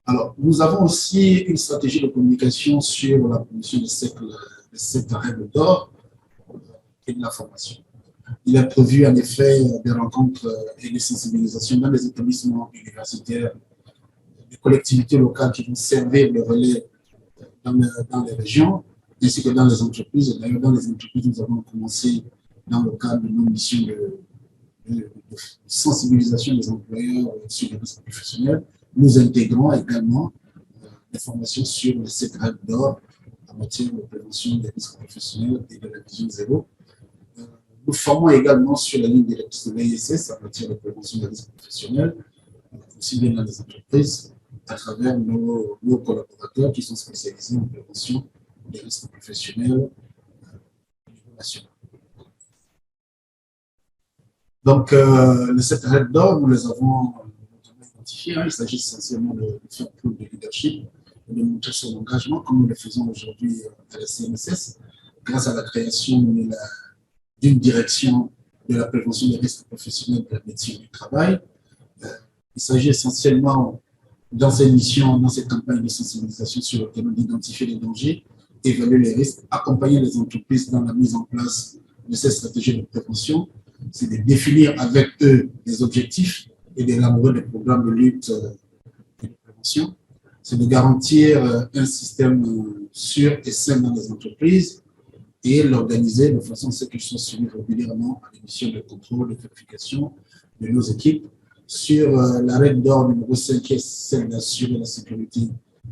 Speaker 10: Alors, nous avons aussi une stratégie de communication sur la promotion des 7 règles d'or et de la formation. Il est prévu en effet des rencontres et des sensibilisations dans les établissements universitaires, des collectivités locales qui vont servir de relais dans les régions, ainsi que dans les entreprises. D'ailleurs, dans les entreprises, nous avons commencé dans le cadre de nos missions de sensibilisation des employeurs sur les risques professionnels. Nous intégrons également des formations sur les 7 règles d'or en matière de prévention des risques professionnels et de la Vision Zéro. Nous formons également sur la ligne directrice de l'ISS en matière de prévention des risques professionnels, aussi bien dans les entreprises, à travers nos collaborateurs qui sont spécialisés en prévention des risques professionnels au niveau national. Donc, les 7 règles d'or, nous les avons identifiées. Il s'agit essentiellement de faire preuve de leadership, de montrer son engagement, comme nous le faisons aujourd'hui à la CNSS, grâce à la création d'une direction de la prévention des risques professionnels de la médecine du travail. Il s'agit essentiellement, dans ces missions, dans ces campagnes de sensibilisation sur le thème, d'identifier les dangers, évaluer les risques, accompagner les entreprises dans la mise en place de ces stratégies de prévention. C'est de définir avec eux des objectifs et d'élaborer des programmes de lutte et de prévention. C'est de garantir un système sûr et sain dans les entreprises et l'organiser de façon à ce qu'ils soient suivis régulièrement à l'émission de contrôle et de vérification de nos équipes. Sur la règle d'or numéro 5, qui est celle d'assurer la sécurité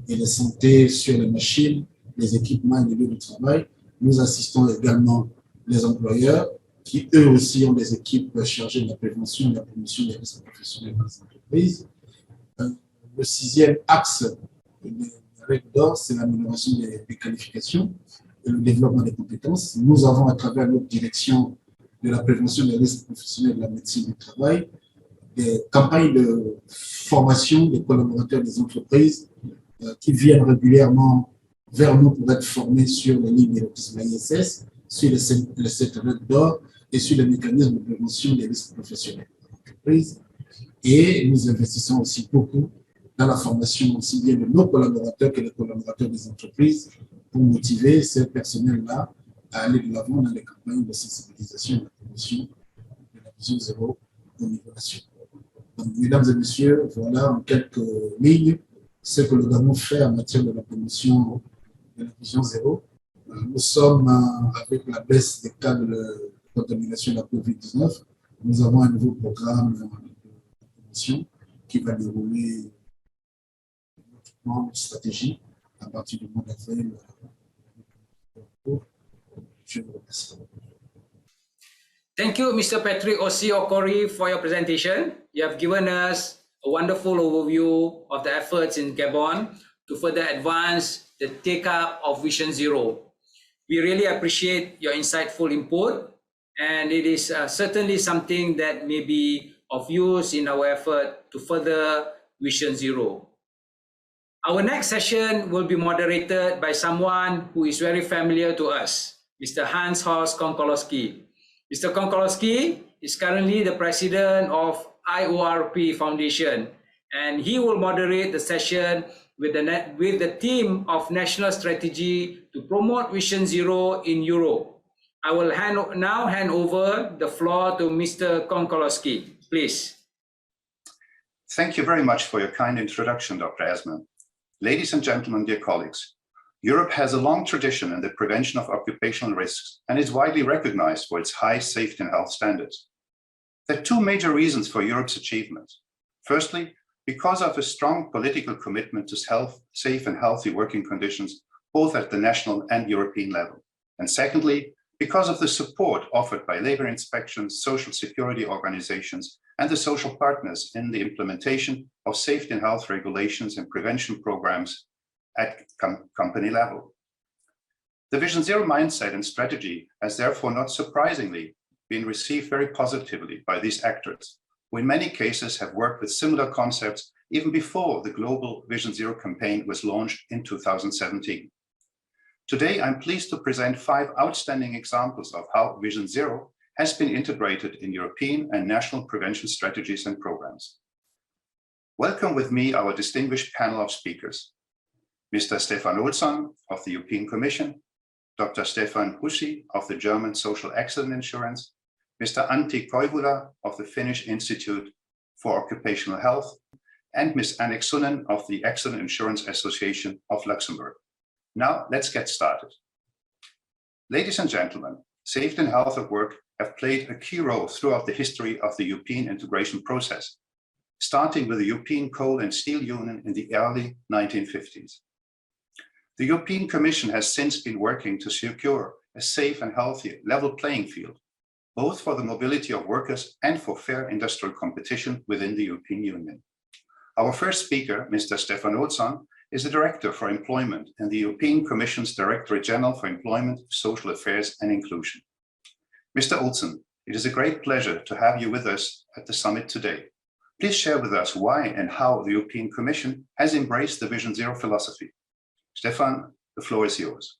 Speaker 10: et la santé sur les machines, les équipements et les lieux de travail, nous assistons également les employeurs qui eux aussi ont des équipes chargées de la prévention et de la promotion des risques professionnels dans les entreprises. Le 6e axe de la règle d'or, c'est l'amélioration des qualifications et le développement des compétences. Nous avons, à travers notre direction de la prévention des risques professionnels de la médecine du travail, des campagnes de formation des collaborateurs des entreprises qui viennent régulièrement vers nous pour être formés sur les lignes directrices de l'ISS, sur les 7 règles d'or et sur les mécanismes de prévention des risques professionnels de l'entreprise. Et nous investissons aussi beaucoup dans la formation aussi bien de nos collaborateurs que des collaborateurs des entreprises pour motiver ces personnels-là à aller de l'avant dans les campagnes de sensibilisation et de promotion de la Vision Zéro au niveau national. Donc, mesdames et messieurs, voilà en quelques lignes ce que le Gabon fait en matière de la promotion de la Vision Zéro. Nous sommes avec la baisse des cas de contamination de la COVID-19. Nous avons un nouveau programme de promotion qui va dérouler dans notre stratégie à partir du mois d'avril. Je vous remercie.
Speaker 2: Thank you, Mr. Patrick Osei-Okori, for your presentation. You have given us a wonderful overview of the efforts in Gabon to further advance the take-up of Vision Zero. We really appreciate your insightful input, and it is certainly something that may be of use in our effort to further Vision Zero. Our next session will be moderated by someone who is very familiar to us, Mr. Hans-Horst Konkolowski. Mr. Konkolowski is currently the president of IORP Foundation, and he will moderate the session with the theme of National Strategy to Promote Vision Zero in Europe. I will now hand over the floor to Mr. Konkolowski, please.
Speaker 11: Thank you very much for your kind introduction, Dr. Asman. Ladies and gentlemen, dear colleagues, Europe has a long tradition in the prevention of occupational risks and is widely recognized for its high safety and health standards. There are two major reasons for Europe's achievements. Firstly, because of a strong political commitment to safe and healthy working conditions, both at the national and European level. And secondly, because of the support offered by labor inspections, social security organizations, and the social partners in the implementation of safety and health regulations and prevention programs at company level. The Vision Zero mindset and strategy has therefore not surprisingly been received very positively by these actors, who in many cases have worked with similar concepts even before the global Vision Zero campaign was launched in 2017. Today, I'm pleased to present 5 outstanding examples of how Vision Zero has been integrated in European and national prevention strategies and programs. Welcome with me our distinguished panel of speakers. Mr. Stefan Olsson of the European Commission, Dr. Stefan Husi of the German Social Accident Insurance, Mr. Antti Koivula of the Finnish Institute for Occupational Health, and Ms. Annick Sunnen of the Accident Insurance Association of Luxembourg. Now, let's get started. Ladies and gentlemen, safety and health at work have played a key role throughout the history of the European integration process, starting with the European Coal and Steel Union in the early 1950s. The European Commission has since been working to secure a safe and healthy level playing field, both for the mobility of workers and for fair industrial competition within the European Union. Our first speaker, Mr. Stefan Olsson, is the Director for Employment in the European Commission's Directorate General for Employment, Social Affairs and Inclusion. Mr. Olsson, it is a great pleasure to have you with us at the summit today. Please share with us why and how the European Commission has embraced the Vision Zero philosophy. Stefan, the floor is yours.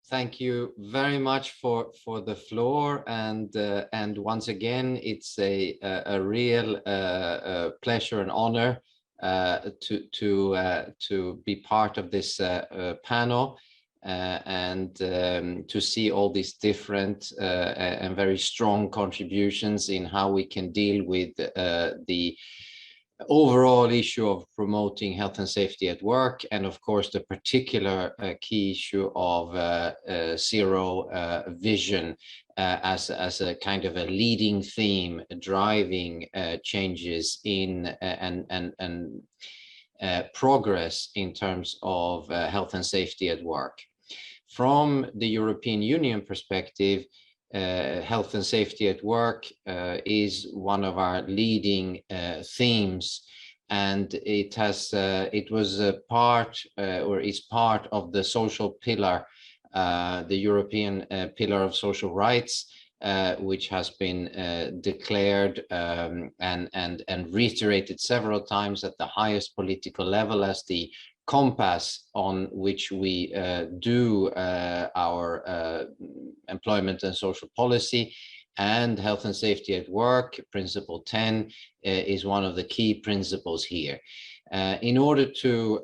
Speaker 12: Thank you very much for the floor, and once again, it's a real pleasure and honor to be part of this panel and to see all these different and very strong contributions in how we can deal with the overall issue of promoting health and safety at work, and of course the particular key issue of zero vision as a kind of a leading theme driving changes in and progress in terms of health and safety at work. From the European Union perspective, health and safety at work is one of our leading themes, and it was a part or is part of the social pillar, the European pillar of social rights, which has been declared and reiterated several times at the highest political level as the compass on which we do our employment and social policy. And health and safety at work, Principle 10, is one of the key principles here. In order to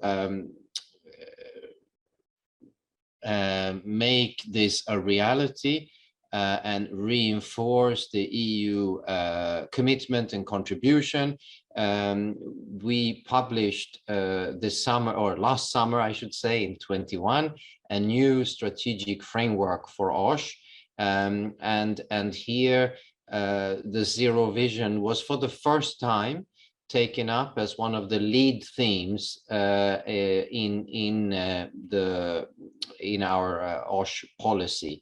Speaker 12: make this a reality and reinforce the EU commitment and contribution, we published this summer, or last summer, I should say, in 21, a new strategic framework for Vzsj. And here the zero vision was for the first time taken up as one of the lead themes in our OSH policy.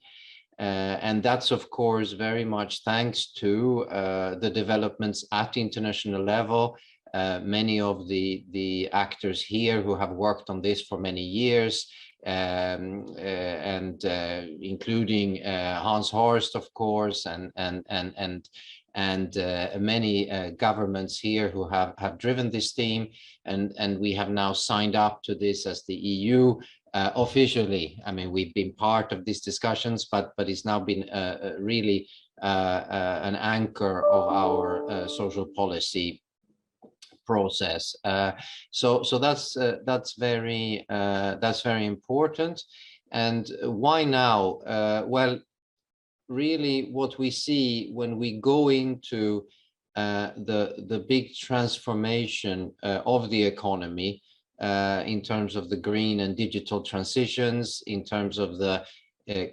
Speaker 12: And that's, of course, very much thanks to the developments at international level. Many of the actors here who have worked on this for many years, including Hans Horst, of course, and many governments here who have driven this theme, and we have now signed up to this as the EU officially. I mean, we've been part of these discussions, but it's now been really an anchor of our social policy process. So that's very important. And why now? Well, really, what we see when we go into the big transformation of the economy in terms of the green and digital transitions, in terms of the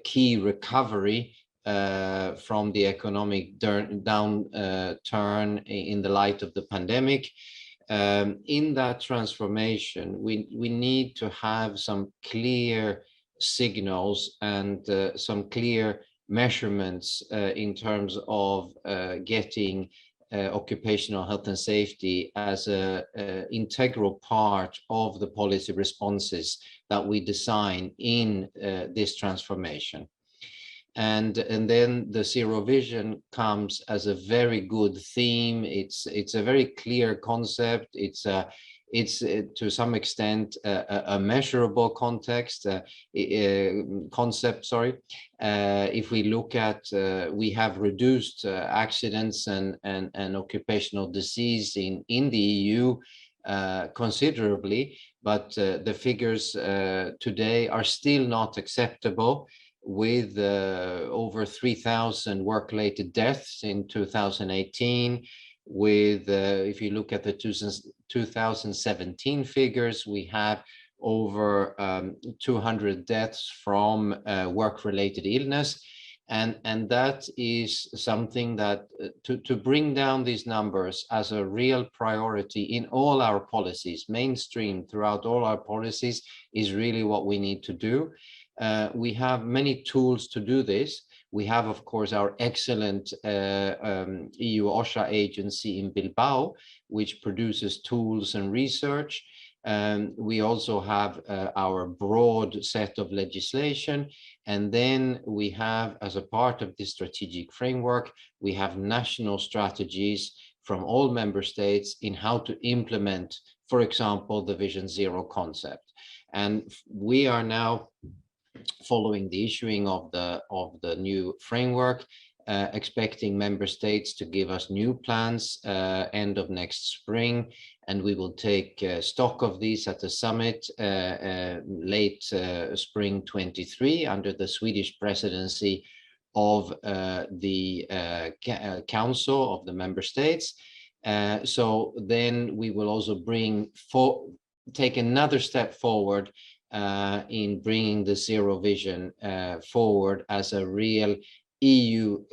Speaker 12: key recovery from the economic downturn in the light of the pandemic. In that transformation, we need to have some clear signals and some clear measurements in terms of getting occupational health and safety as an integral part of the policy responses that we design in this transformation. And then the zero vision comes as a very good theme. It's a very clear concept. It's to some extent a measurable concept. Sorry. If we look at, we have reduced accidents and occupational disease in the EU considerably, but the figures today are still not acceptable, with over 3,000 work-related deaths in 2018. With, if you look at the 2017 figures, we have over 200 deaths from work-related illness. And that is something that to bring down these numbers as a real priority in all our policies, mainstream throughout all our policies, is really what we need to do. We have many tools to do this. We have, of course, our excellent EU OSHA agency in Bilbao, which produces tools and research. We also have our broad set of legislation. And then we have, as a part of this strategic framework, we have national strategies from all member states in how to implement, for example, the Vision Zero concept. And we are now, following the issuing of the new framework, expecting member states to give us new plans end of next spring, and we will take stock of these at the summit late spring 23 under the Swedish presidency of the Council of the member states. So then we will also take another step forward in bringing the zero vision forward as a real EU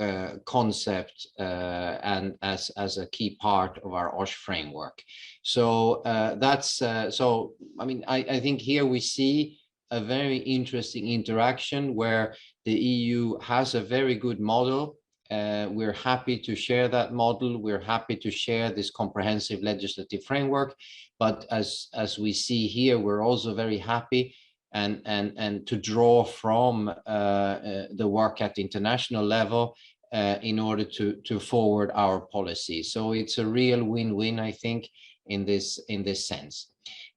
Speaker 12: concept and as a key part of our OSH framework. So that's so. I mean, I think here we see a very interesting interaction where the EU has a very good model. We're happy to share that model. We're happy to share this comprehensive legislative framework. But as we see here, we're also very happy and to draw from the work at the international level in order to forward our policy. So it's a real win-win, I think, in this sense.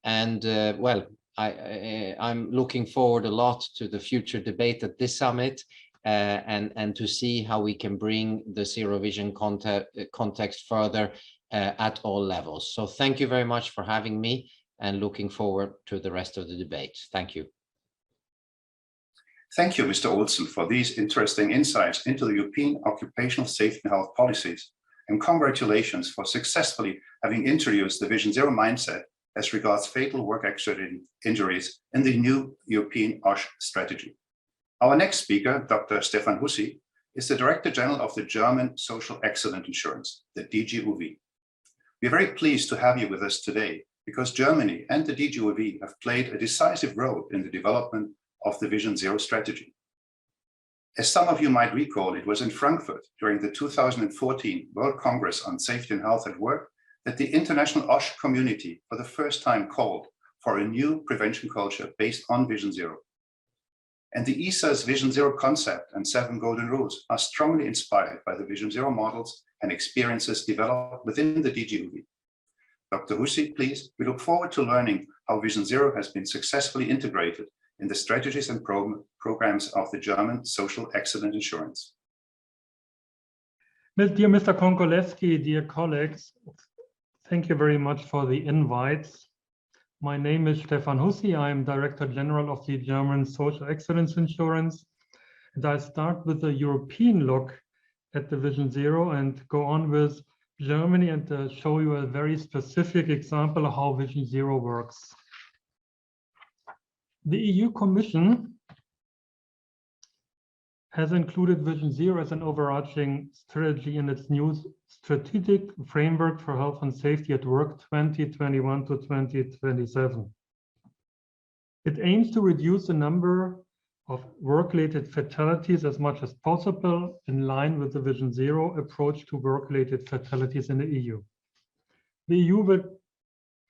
Speaker 12: And well, I'm looking forward a lot to the future debate at this summit. And to see how we can bring the zero vision context further at all levels. So thank you very much for having me, and looking forward to the rest of the debate. Thank you.
Speaker 11: Thank you, Mr. Olsen, for these interesting insights into the European occupational safety and health policies. And congratulations for successfully having introduced the Vision Zero mindset as regards fatal work accident injuries in the new European OSH strategy. Our next speaker, Dr. Stefan Hussi, is the Director General of the German Social Accident Insurance, the DGUV. We're very pleased to have you with us today because Germany and the DGOV have played a decisive role in the development of the Vision Zero strategy. As some of you might recall, it was in Frankfurt during the 2014 World Congress on Safety and Health at Work that the international OSH community for the first time called for a new prevention culture based on Vision Zero. And the ESA's Vision Zero concept and 7 golden rules are strongly inspired by the Vision Zero models and experiences developed within the DGOV. Dr. Vzsj, please, we look forward to learning how Vision Zero has been successfully integrated in the strategies and programs of the German Social Accident Insurance.
Speaker 13: Dear Mr. Konkolewski, dear colleagues, thank you very much for the invites. My name is Stefan Vzsj. I am Director General of the German Social Accident Insurance. And I start with a European look at the Vision Zero and go on with Germany and show you a very specific example of how Vision Zero works. The EU Commission has included Vision Zero as an overarching strategy in its new strategic framework for health and safety at work 2021 to 2027. It aims to reduce the number of work-related fatalities as much as possible in line with the Vision Zero approach to work-related fatalities in the EU. The EU will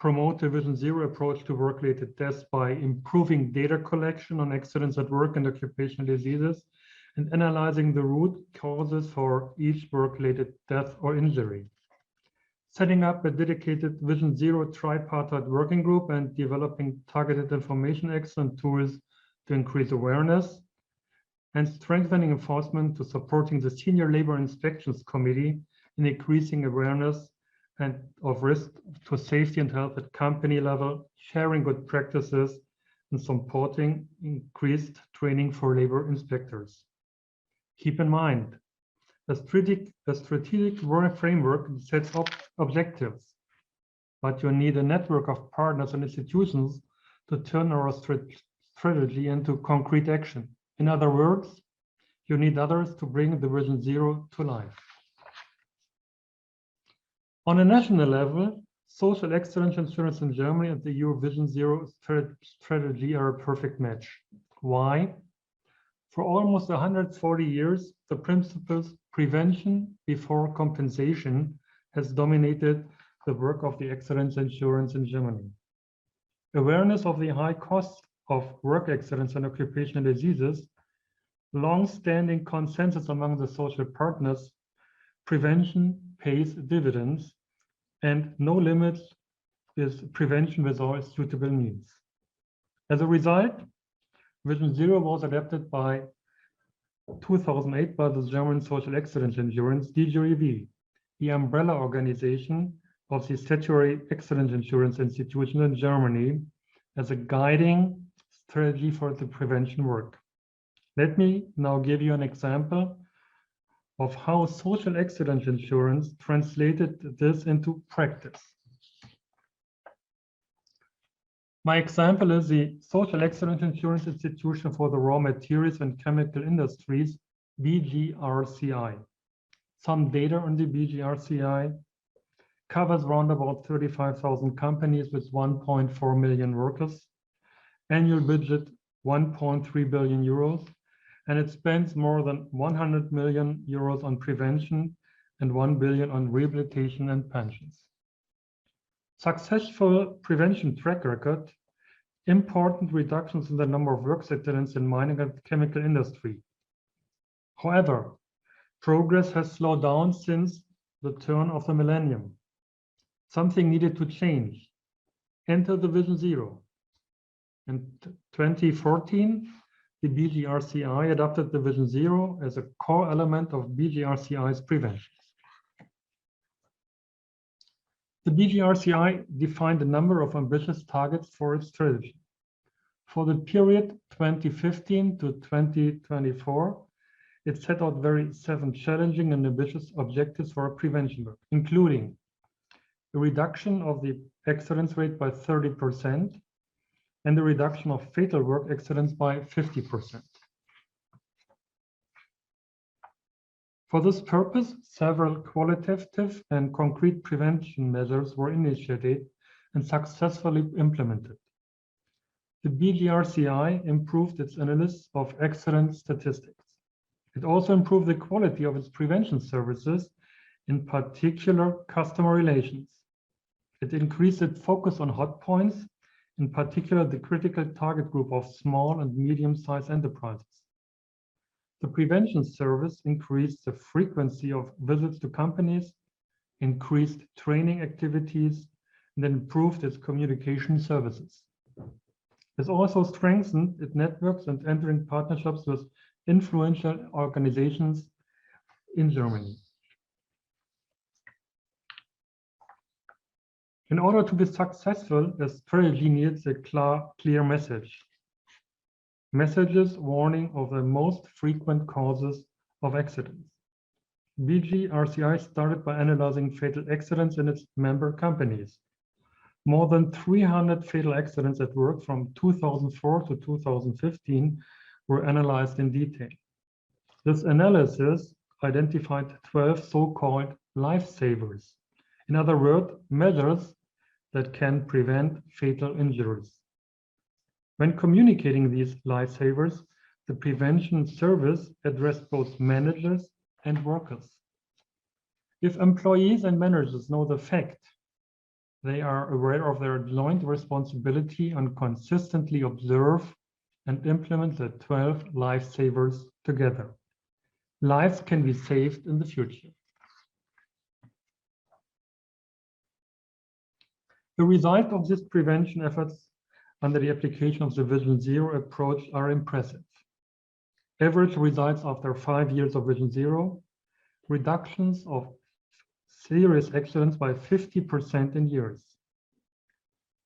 Speaker 13: promote the Vision Zero approach to work-related deaths by improving data collection on accidents at work and occupational diseases and analyzing the root causes for each work-related death or injury. Setting up a dedicated Vision Zero tripartite working group and developing targeted information excellent tools to increase awareness, and strengthening enforcement to supporting the Senior Labor Inspections Committee in increasing awareness and of risk to safety and health at company level, sharing good practices, and supporting increased training for labor inspectors. Keep in mind, a strategic framework sets up objectives, but you need a network of partners and institutions to turn our strategy into concrete action. In other words, you need others to bring the Vision Zero to life. On a national level, social accident insurance in Germany and the EU Vision Zero strategy are a perfect match. Why? For almost 140 years, the principles prevention before compensation has dominated the work of the accident insurance in Germany. Awareness of the high costs of work accidents and occupational diseases, long-standing consensus among the social partners, prevention pays dividends, and no limits is prevention with all suitable means. As a result, Vision Zero was adopted by 2008 by the German Social Accident Insurance, DGOV, the umbrella organization of the statutory accident insurance institution in Germany, as a guiding strategy for the prevention work. Let me now give you an example of how social accident insurance translated this into practice. My example is the Social Accident Insurance Institution for the Raw Materials and Chemical Industries, BGRCI. Some data on the BGRCI covers around about 35,000 companies with 1.4 million workers, annual budget 1.3 billion euros, and it spends more than 100 million euros on prevention and 1 billion on rehabilitation and pensions. Successful prevention track record, important reductions in the number of work accidents in mining and chemical industry. However, progress has slowed down since the turn of the millennium. Something needed to change. Enter the Vision Zero. In 2014, the BGRCI adopted the Vision Zero as a core element of BGRCI's prevention. The BGRCI defined a number of ambitious targets for its strategy. For the period 2015 to 2024, it set out seven challenging and ambitious objectives for prevention work, including a reduction of the accidents rate by 30% and the reduction of fatal work accidents by 50%. For this purpose, several qualitative and concrete prevention measures were initiated and successfully implemented. The BGRCI improved its analysis of excellent statistics. It also improved the quality of its prevention services, in particular customer relations. It increased its focus on hot points, in particular the critical target group of small and medium-sized enterprises. The prevention service increased the frequency of visits to companies, increased training activities, and improved its communication services. It also strengthened its networks and entering partnerships with influential organizations in Germany. In order to be successful, a strategy needs a clear message. Messages warning of the most frequent causes of accidents. BGRCI started by analyzing fatal accidents in its member companies. More than 300 fatal accidents at work from 2004 to 2015 were analyzed in detail. This analysis identified 12 so-called lifesavers. In other words, measures that can prevent fatal injuries. When communicating these lifesavers, the prevention service addressed both managers and workers. If employees and managers know the fact, they are aware of their joint responsibility and consistently observe and implement the 12 lifesavers together. Lives can be saved in the future. The result of this prevention efforts under the application of the Vision Zero approach are impressive. Average results after 5 years of Vision Zero, reductions of serious accidents by 50% in years.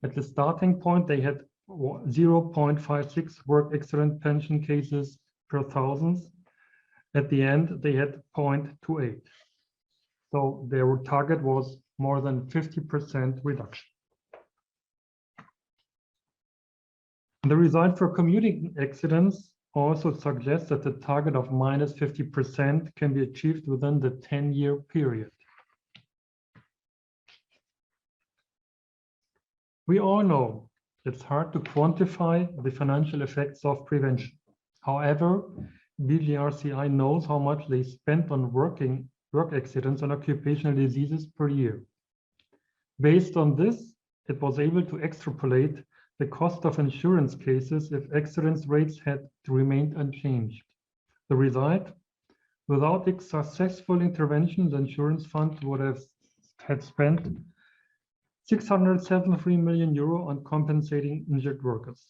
Speaker 13: At the starting point, they had 0.56 work accident pension cases per thousand. At the end, they had 0.28. So their target was more than 50% reduction. The result for commuting accidents also suggests that the target of minus 50% can be achieved within the 10-year period. We all know it's hard to quantify the financial effects of prevention. However, BGRCI knows how much they spent on work accidents and occupational diseases per year. Based on this, it was able to extrapolate the cost of insurance cases if accident rates had remained unchanged. The result, without a successful intervention, the insurance fund would have had spent 673 million euro on compensating injured workers.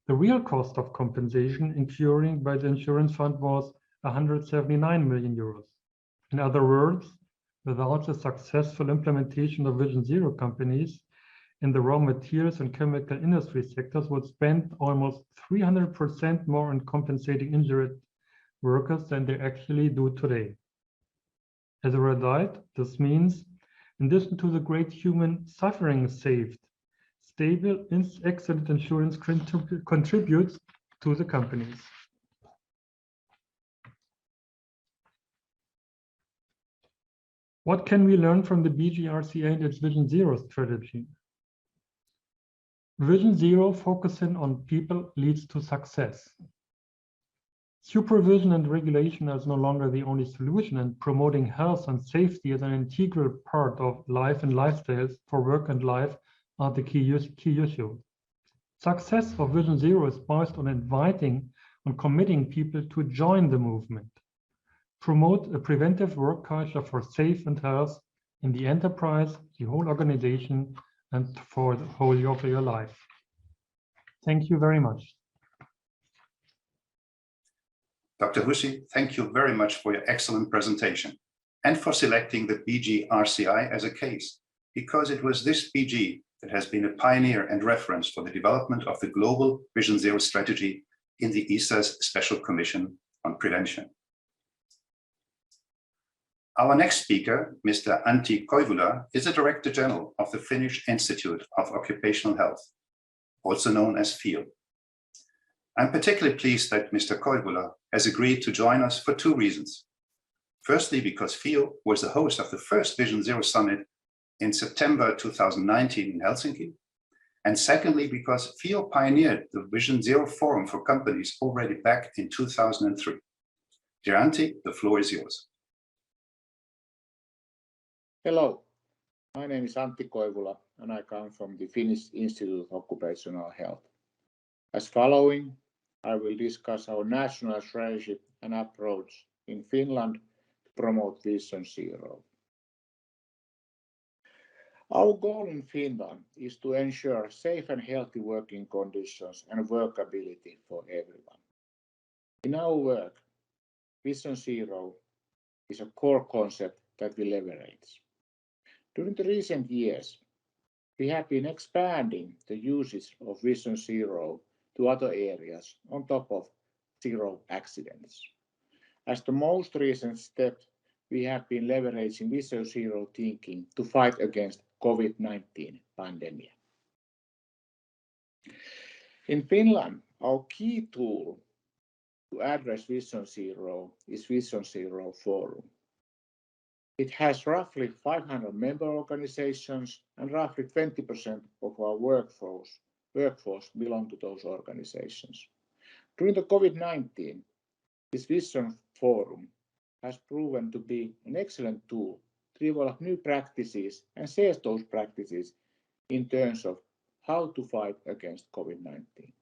Speaker 13: The real cost of compensation incurred by the insurance fund was 179 million euros. In other words, without the successful implementation of Vision Zero, companies in the raw materials and chemical industry sectors would spend almost 300% more on compensating injured workers than they actually do today. As a result, this means, in addition to the great human suffering saved, stable accident insurance contributes to the companies. What can we learn from the BGRCA and its Vision Zero strategy? Vision Zero focusing on people leads to success. Supervision and regulation is no longer the only solution, and promoting health and safety as an integral part of life and lifestyles for work and life are the key issue. Success of Vision Zero is based on inviting and committing people to join the movement. Promote a preventive work culture for safe and health in the enterprise, the whole organization, and for the whole of your life. Thank you very much.
Speaker 11: Dr. Vzsj, thank you very much for your excellent presentation and for selecting the BGRCI as a case, because it was this BG that has been a pioneer and reference for the development of the global Vision Zero strategy in the ESA's Special Commission on Prevention. Our next speaker, Mr. Antti Koivula, is the Director General of the Finnish Institute of Occupational Health, also known as FEEL. I'm particularly pleased that Mr. Koivula has agreed to join us for two reasons. Firstly, because Vzsj was the host of the first Vision Zero Summit in September 2019 in Helsinki. And secondly, because Vzsj pioneered the Vision Zero Forum for companies already back in 2003. Dear Antti, the floor is yours.
Speaker 14: Hello, my name is Antti Koivula and I come from the Finnish Institute of Occupational Health. As following, I will discuss our national strategy and approach in Finland to promote Vision Zero. Our goal in Finland is to ensure safe and healthy working conditions and workability for everyone. In our work, Vision Zero is a core concept that we leverage. During the recent years, we have been expanding the usage of Vision Zero to other areas on top of zero accidents. As the most recent step, we have been leveraging Vision Zero thinking to fight against COVID-19 pandemic. In Finland, our key tool to address Vision Zero is Vision Zero Forum. It has roughly 500 member organizations and roughly 20% of our workforce belong to those organizations. During the COVID-19, this Vision Forum has proven to be an excellent tool to develop new practices and share those practices in terms of how to fight against COVID-19.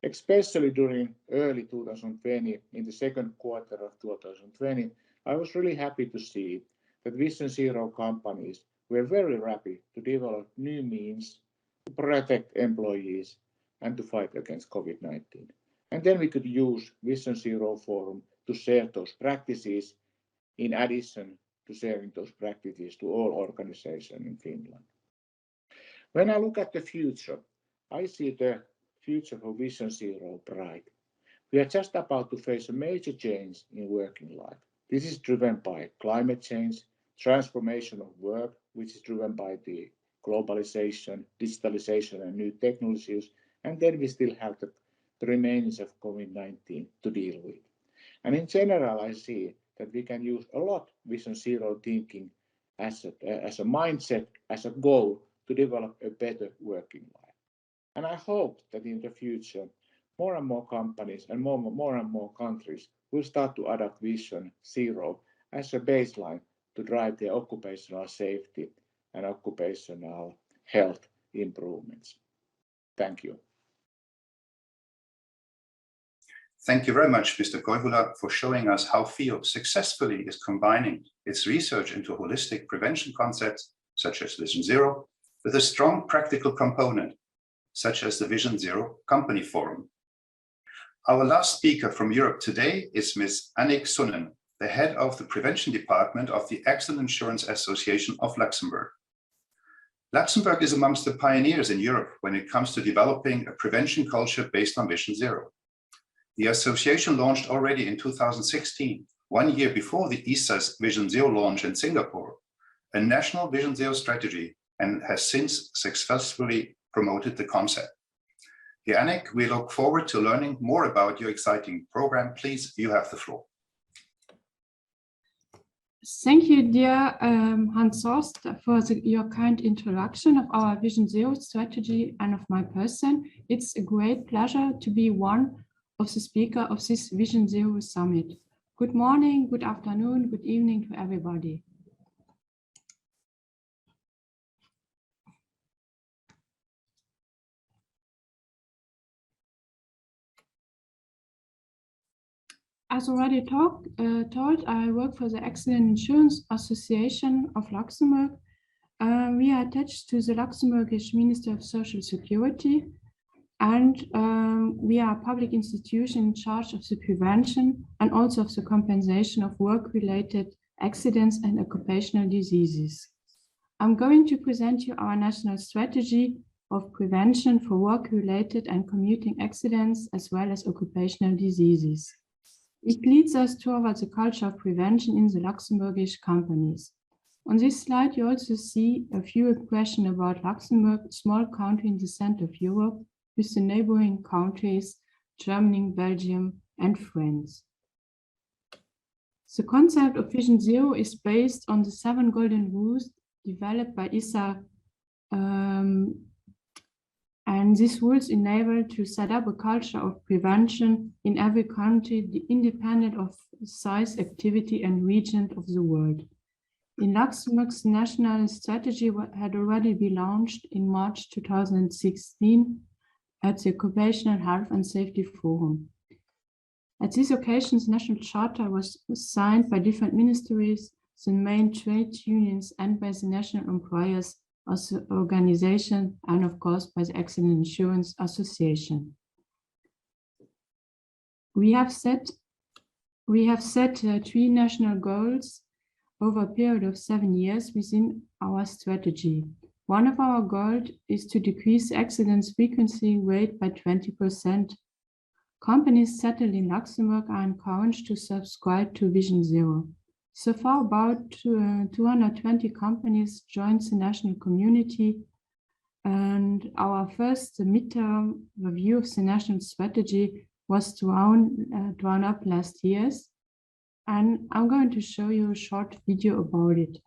Speaker 14: Especially during early 2020, in the second quarter of 2020, I was really happy to see that Vision Zero companies were very rapid to develop new means to protect employees and to fight against COVID-19. And then we could use Vision Zero Forum to share those practices in addition to sharing those practices to all organizations in Finland. When I look at the future, I see the future for Vision Zero bright. We are just about to face a major change in working life. This is driven by climate change, transformation of work, which is driven by the globalization, digitalization, and new technologies. And then we still have the remains of COVID-19 to deal with. And in general, I see that we can use a lot Vision Zero thinking as a mindset, as a goal to develop a better working life. And I hope that in the future, more and more companies and more and more countries will start to adopt Vision Zero as a baseline to drive their occupational safety and occupational health improvements. Thank you.
Speaker 11: Thank you very much, Mr. Koivula, for showing us how Vzsj successfully is combining its research into holistic prevention concepts, such as Vision Zero, with a strong practical component, such as the Vision Zero Company Forum. Our last speaker from Europe today is Ms. Annick Sunnen, the head of the Prevention Department of the Accident Insurance Association of Luxembourg. Luxembourg is amongst the pioneers in Europe when it comes to developing a prevention culture based on Vision Zero. The association launched already in 2016, 1 year before the ESA's Vision Zero launch in Singapore, a national Vision Zero strategy, and has since successfully promoted the concept. Dear Annick, we look forward to learning more about your exciting program. Please, you have the floor.
Speaker 15: Thank you, dear Hans-Horst, for your kind introduction of our Vision Zero strategy and of my person. It's a great pleasure to be one of the speakers of this Vision Zero Summit. Good morning, good afternoon, good evening to everybody. As already told, I work for the Accident Insurance Association of Luxembourg. We are attached to the Luxembourgish Ministry of Social Security, and we are a public institution in charge of the prevention and also of the compensation of work-related accidents and occupational diseases. I'm going to present you our national strategy of prevention for work-related and commuting accidents as well as occupational diseases. It leads us towards a culture of prevention in the Luxembourgish companies. On this slide, you also see a few questions about Luxembourg, a small country in the center of Europe, with the neighboring countries, Germany, Belgium, and France. The concept of Vision Zero is based on the 7 golden rules developed by ISA, and these rules enable to set up a culture of prevention in every country, independent of size, activity, and region of the world. In Luxembourg's national strategy had already been launched in March 2016 at the Occupational Health and Safety Forum. At these occasions, the National Charter was signed by different ministries, the main trade unions, and by the National Employers Organization, and of course by the Accident Insurance Association. We have set 3 national goals over a period of 7 years within our strategy. One of our goals is to decrease accidents frequency rate by 20%. Companies settled in Luxembourg are encouraged to subscribe to Vision Zero. So far, about 220 companies joined the national community, and our first midterm review of the national strategy was drawn up last year. And I'm going to show you a short video about it.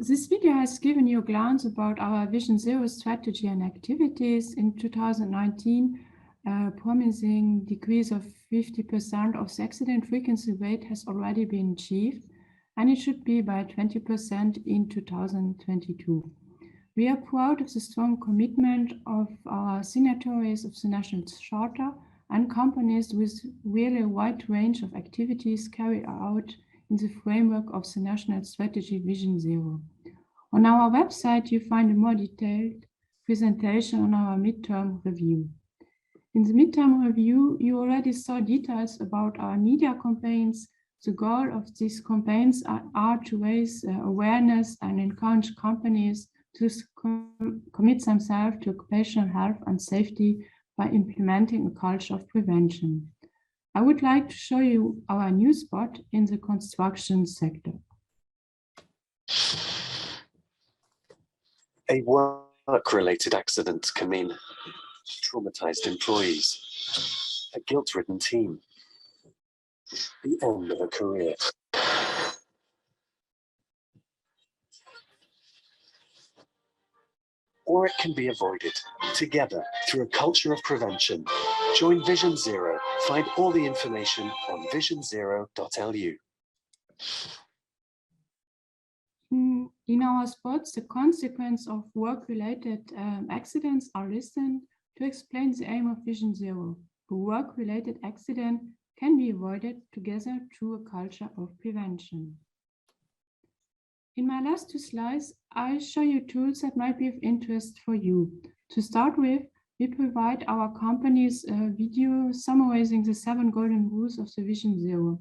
Speaker 15: This video has given you a glance about our Vision Zero strategy and activities in 2019. Promising decrease of 50% of the accident frequency rate has already been achieved, and it should be by 20% in 2022. We are proud of the strong commitment of our signatories of the National Charter and companies with really a wide range of activities carried out in the framework of the National Strategy Vision Zero. On our website, you find a more detailed presentation on our midterm review. In the midterm review, you already saw details about our media campaigns. The goal of these campaigns are to raise awareness and encourage companies to commit themselves to occupational health and safety by implementing a culture of prevention. I would like to show you our new spot in the construction sector.
Speaker 16: A work-related accident can mean traumatized employees, a guilt-ridden team, the end of a career. Or it can be avoided together through a culture of prevention. Join Vision Zero. Find all the information on visionzero.lu.
Speaker 15: In our spots, the consequence of work-related accidents are listed to explain the aim of Vision Zero. A work-related accident can be avoided together through a culture of prevention. In my last two slides, I show you tools that might be of interest for you. To start with, we provide our companies a video summarizing the 7 golden rules of the Vision Zero.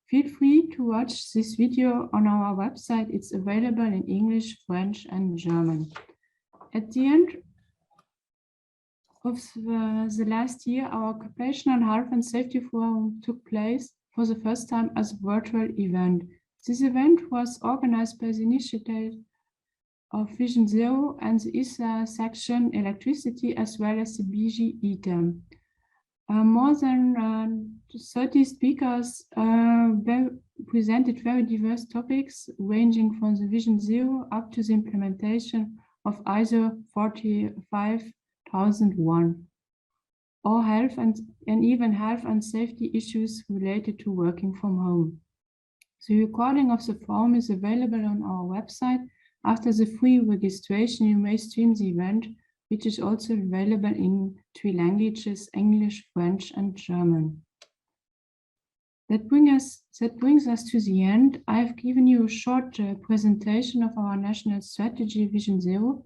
Speaker 15: Feel free to watch this video on our website. It's available in English, French, and German. At the end of the last year, our Occupational Health and Safety Forum took place for the first time as a virtual event. This event was organized by the initiative of Vision Zero and the ISA section Electricity, as well as the BG ITEM. More than 30 speakers presented very diverse topics, ranging from the Vision Zero up to the implementation of ISO 45001, or health and even health and safety issues related to working from home. The recording of the forum is available on our website. After the free registration, you may stream the event, which is also available in 3 languages, English, French, and German. That brings us to the end. I have given you a short presentation of our national strategy, Vision Zero.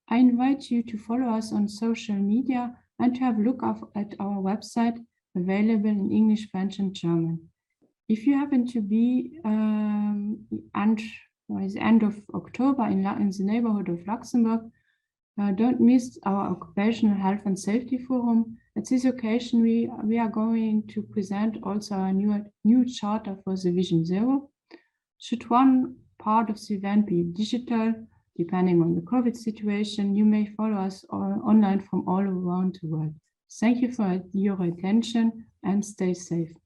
Speaker 15: I invite you to follow us on social media and to have a look at our website, available in English, French, and German. If you happen to be at the end of October in the neighborhood of Luxembourg, don't miss our Occupational Health and Safety Forum. At this occasion, we are going to present also our new charter for the Vision Zero. Should one part of the event be digital, depending on the COVID situation, you may follow us online from all around the world. Thank you for your attention and stay safe.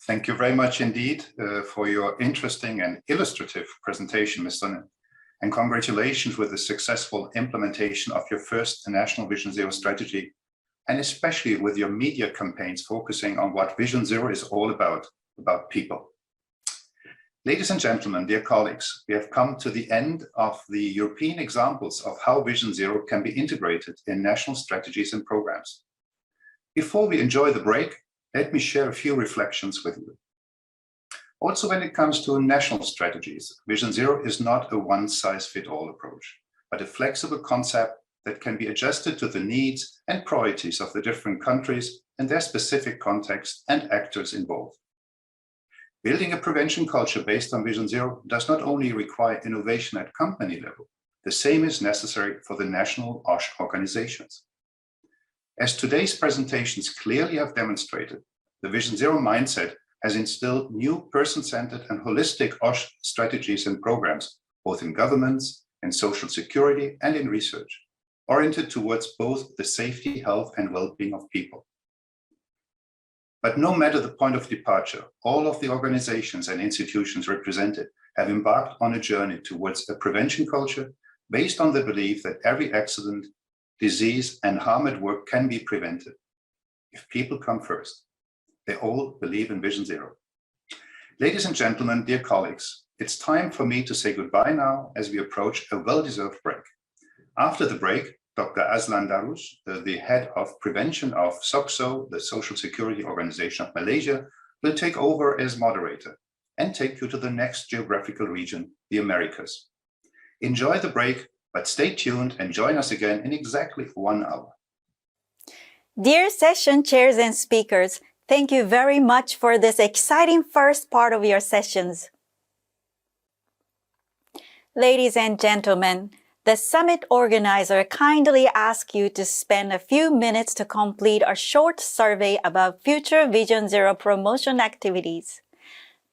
Speaker 11: Thank you very much indeed for your interesting and illustrative presentation, Ms. Sonne. And congratulations with the successful implementation of your first National Vision Zero strategy, and especially with your media campaigns focusing on what Vision Zero is all about people. Ladies and gentlemen, dear colleagues, we have come to the end of the European examples of how Vision Zero can be integrated in national strategies and programs. Before we enjoy the break, let me share a few reflections with you. Also, when it comes to national strategies, Vision Zero is not a one-size-fits-all approach, but a flexible concept that can be adjusted to the needs and priorities of the different countries and their specific context and actors involved. Building a prevention culture based on Vision Zero does not only require innovation at company level, the same is necessary for the national OSH organizations. As today's presentations clearly have demonstrated, the Vision Zero mindset has instilled new person-centered and holistic OSH strategies and programs, both in governments, in social security, and in research, oriented towards both the safety, health, and well-being of people. But no matter the point of departure, all of the organizations and institutions represented have embarked on a journey towards a prevention culture based on the belief that every accident, disease, and harm at work can be prevented if people come first. They all believe in Vision Zero. Ladies and gentlemen, dear colleagues, it's time for me to say goodbye now as we approach a well-deserved break. After the break, Dr. Azlan Darus, the head of prevention of SOCSO, the Social Security Organization of Malaysia, will take over as moderator and take you to the next geographical region, the Americas. Enjoy the break But stay tuned and join us again in exactly 1 hour.
Speaker 1: Dear session chairs and speakers, thank you very much for this exciting first part of your sessions. Ladies and gentlemen, the summit organizer kindly asks you to spend a few minutes to complete a short survey about future Vision Zero promotion activities.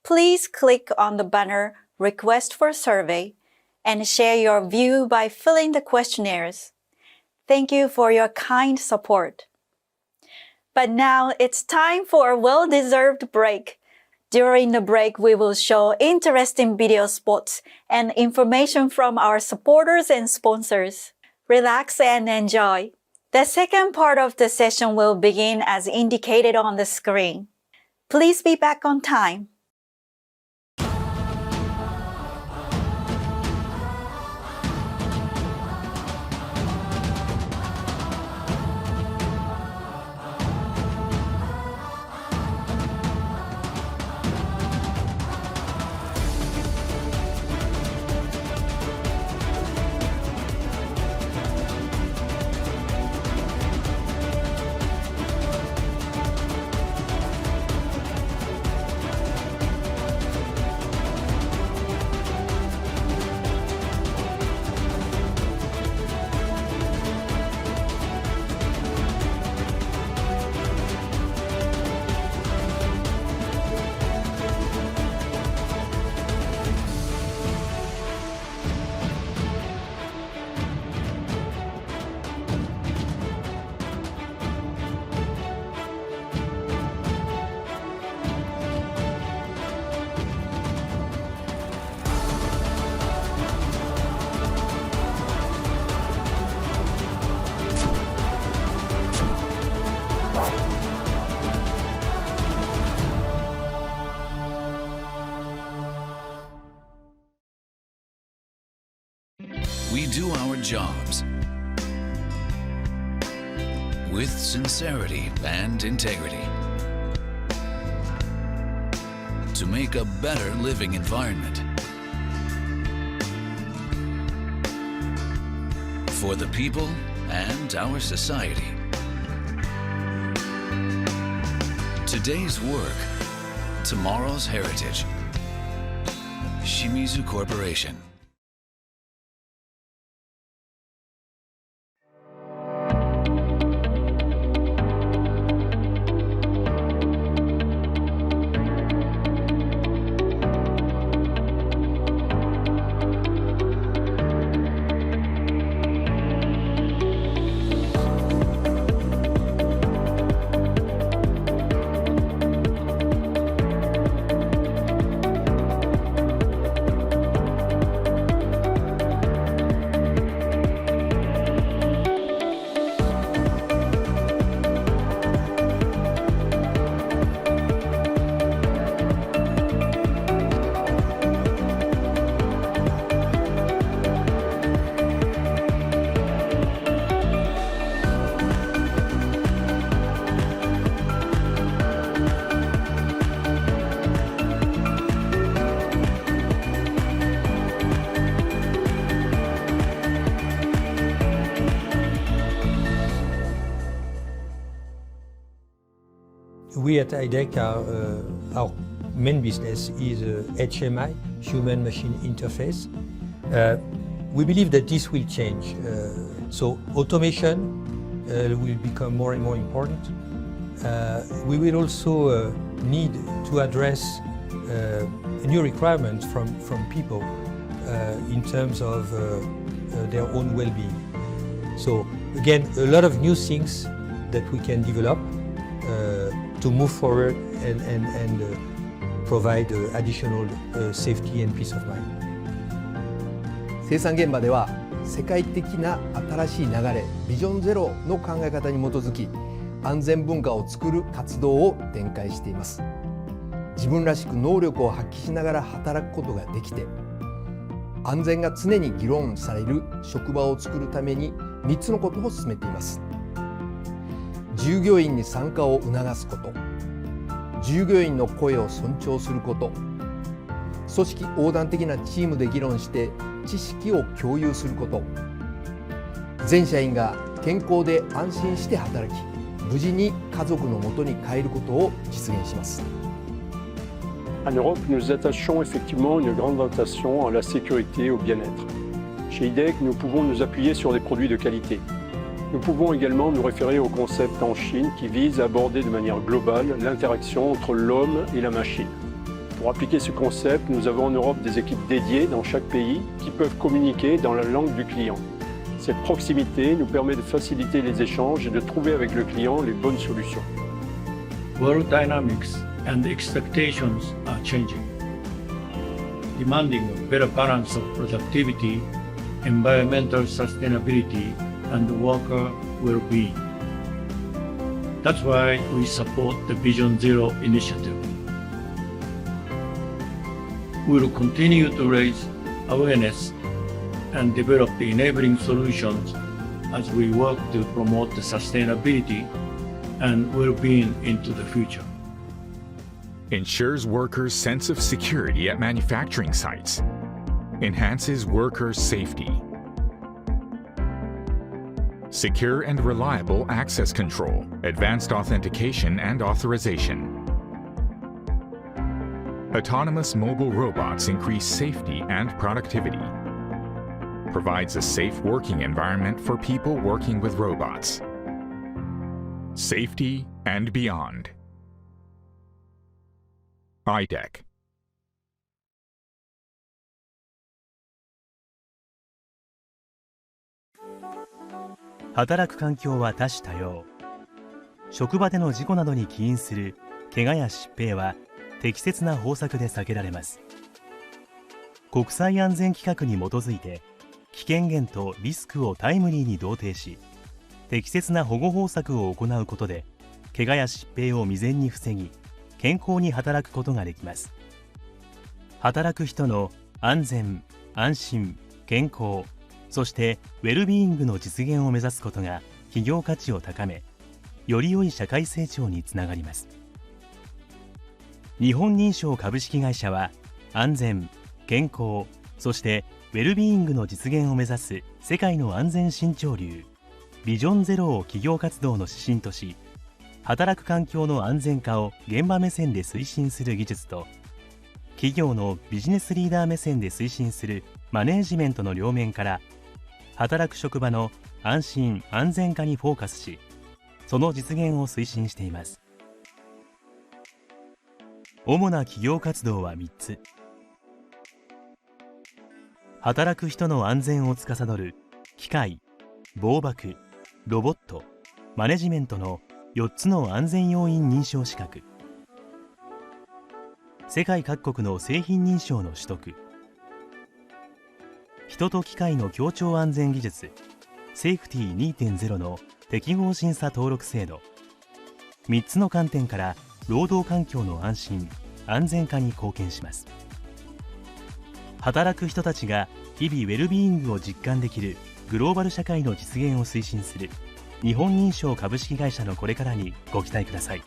Speaker 1: Please click on the banner Request for Survey and share your view by filling the questionnaires. Thank you for your kind support. But now it's time for a well-deserved break. During the break, we will show interesting video spots and information from our supporters and sponsors. Relax and enjoy. The second part of the session will begin as indicated on the screen. Please be back on time.
Speaker 17: We do our jobs with sincerity and integrity to make a better living environment for the people and our society. Today's work, tomorrow's heritage. Shimizu Corporation.
Speaker 18: We at IDEC, our main business is HMI, Human Machine Interface. We believe that this will change. So automation will become more and more important. We will also need to address new requirements from people in terms of their own well-being. So again, a lot of new things that we can develop to move forward and provide additional safety and peace of mind.
Speaker 19: 生産現場では世界的な新しい流れビジョンゼロの考え方に基づき安全文化を作る活動を展開しています。自分らしく能力を発揮しながら働くことができて安全が常に議論される職場を作るために3つのことを進めています。従業員に参加を促すこと、従業員の声を尊重すること、組織横断的なチームで議論して知識を共有すること、全社員が健康で安心して働き、無事に家族のもとに帰ることを実現します。
Speaker 20: En Europe, nous attachons effectivement une grande attention à la sécurité et au bien-être. Chez IDEC, nous pouvons nous appuyer sur des produits de qualité. Nous pouvons également nous référer au concept en Chine qui vise à aborder de manière globale l'interaction entre l'homme et la machine. Pour appliquer ce concept, nous avons en Europe des équipes dédiées dans chaque pays qui peuvent communiquer dans la langue du client. Cette proximité nous permet de faciliter les échanges et de trouver avec le client les bonnes solutions.
Speaker 8: World dynamics and expectations are changing, demanding a better balance of productivity, environmental sustainability, and worker well-being. That's why we support the Vision Zero initiative. We will continue to raise awareness and develop the enabling solutions as we work to promote the sustainability and well-being into the future.
Speaker 21: Ensures workers' sense of security at manufacturing sites. Enhances workers' safety. Secure and reliable access control, advanced authentication and authorization. Autonomous mobile robots increase safety and productivity. Provides a safe working environment for people working with robots. Safety and beyond. IDEC.
Speaker 5: 働く環境は多種多様。職場での事故などに起因する怪我や疾病は適切な方策で避けられます。国際安全規格に基づいて危険源とリスクをタイムリーに同定し、適切な保護方策を行うことで怪我や疾病を未然に防ぎ、健康に働くことができます。働く人の安全・安心・健康、そしてウェルビーイングの実現を目指すことが企業価値を高め、より良い社会成長につながります。日本認証株式会社は安全・健康、そしてウェルビーイングの実現を目指す世界の安全新潮流ビジョンゼロを企業活動の指針とし、働く環境の安全化を現場目線で推進する技術と、企業のビジネスリーダー目線で推進するマネージメントの両面から働く職場の安心・安全化にフォーカスし、その実現を推進しています。主な企業活動は3つ。働く人の安全を司る機械、防爆、ロボット、マネジメントの4つの安全要員認証資格。世界各国の製品認証の取得。人と機械の協調安全技術セーフティ 2.0 の適合審査登録制度。3つの観点から労働環境の安心・安全化に貢献します。働く人たちが日々ウェルビーイングを実感できるグローバル社会の実現を推進する日本認証株式会社のこれからにご期待ください。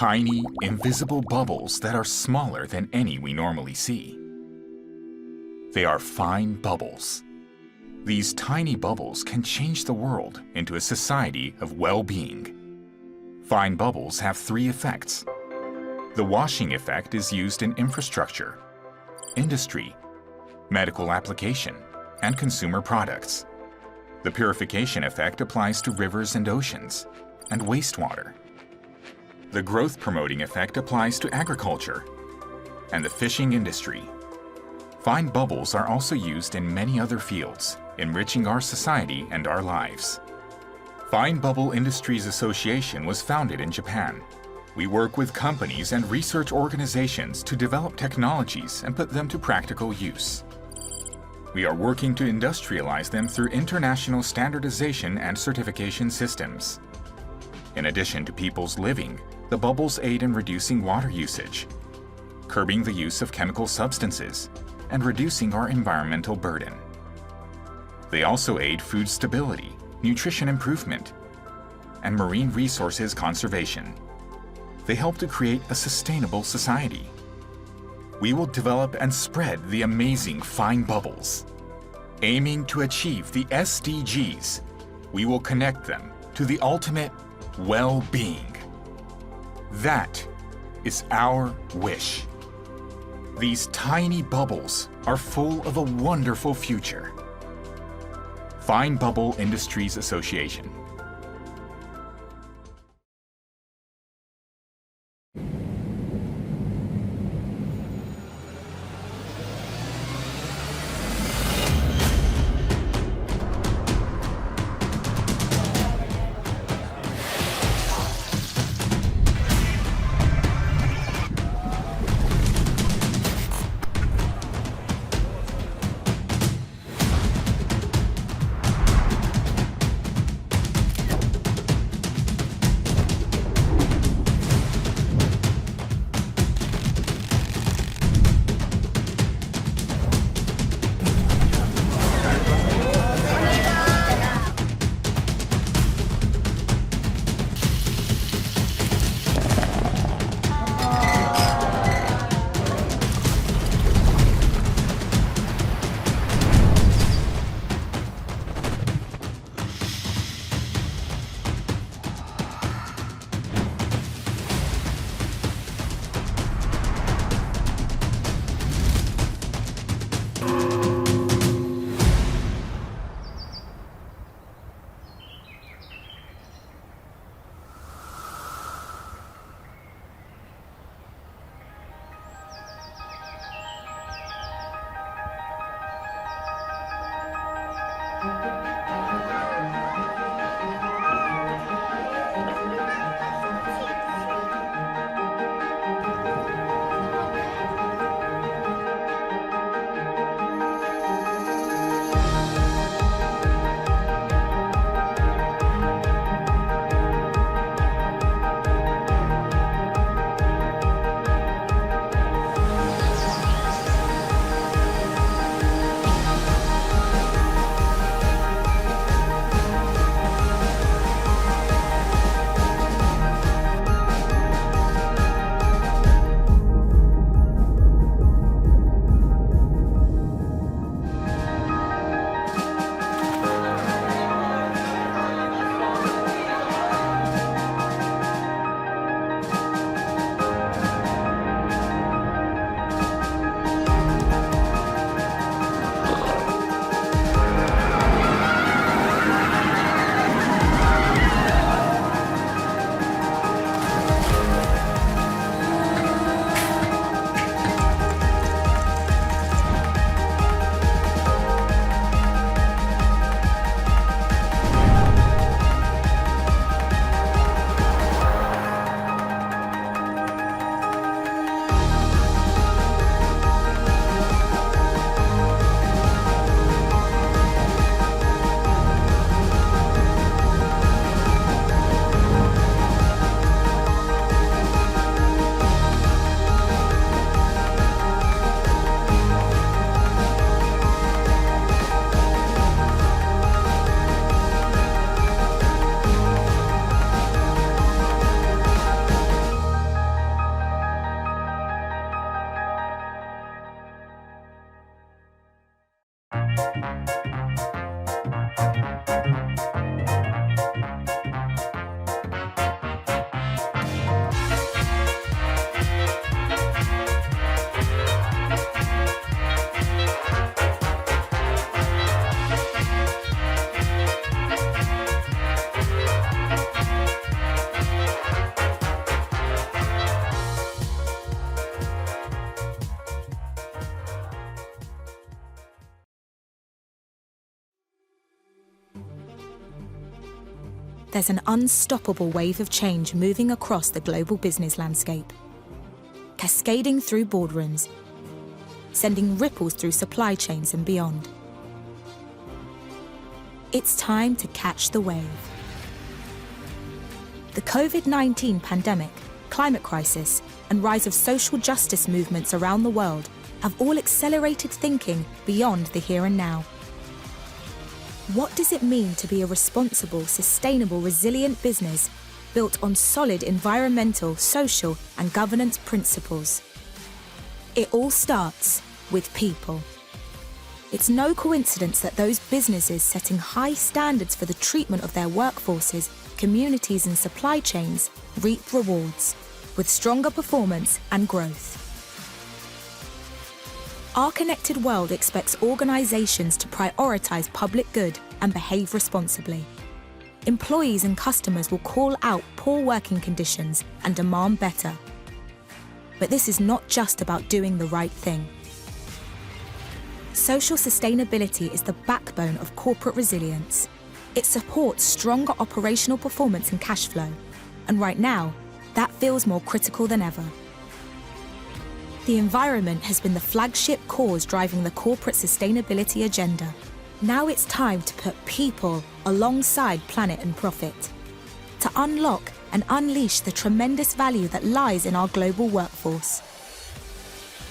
Speaker 21: tiny, invisible bubbles that are smaller than any we normally see. They are fine bubbles. These tiny bubbles can change the world into a society of well-being. Fine bubbles have three effects. The washing effect is used in infrastructure, industry, medical application, and consumer products. The purification effect applies to rivers and oceans, and wastewater. The growth-promoting effect applies to agriculture and the fishing industry. Fine bubbles are also used in many other fields, enriching our society and our lives. Fine Bubble Industries Association was founded in Japan. We work with companies and research organizations to develop technologies and put them to practical use. We are working to industrialize them through international standardization and certification systems. In addition to people's living, the bubbles aid in reducing water usage, curbing the use of chemical substances, and reducing our environmental burden. They also aid food stability, nutrition improvement, and marine resources conservation. They help to create a sustainable society. We will develop and spread the amazing fine bubbles. Aiming to achieve the SDGs, we will connect them to the ultimate well-being. That is our wish. These tiny bubbles are full of a wonderful future. Fine Bubble Industries Association.
Speaker 3: There's an unstoppable wave of change moving across the global business landscape, cascading through boardrooms, sending ripples through supply chains and beyond. It's time to catch the wave. The COVID-19 pandemic, climate crisis, and rise of social justice movements around the world have all accelerated thinking beyond the here and now. What does it mean to be a responsible, sustainable, resilient business built on solid environmental, social, and governance principles? It all starts with people. It's no coincidence that those businesses setting high standards for the treatment of their workforces, communities, and supply chains reap rewards with stronger performance and growth. Our connected world expects organizations to prioritize public good and behave responsibly. Employees and customers will call out poor working conditions and demand better. But this is not just about doing the right thing. Social sustainability is the backbone of corporate resilience. It supports stronger operational performance and cash flow. And right now, that feels more critical than ever. The environment has been the flagship cause driving the corporate sustainability agenda. Now it's time to put people alongside planet and profit, to unlock and unleash the tremendous value that lies in our global workforce.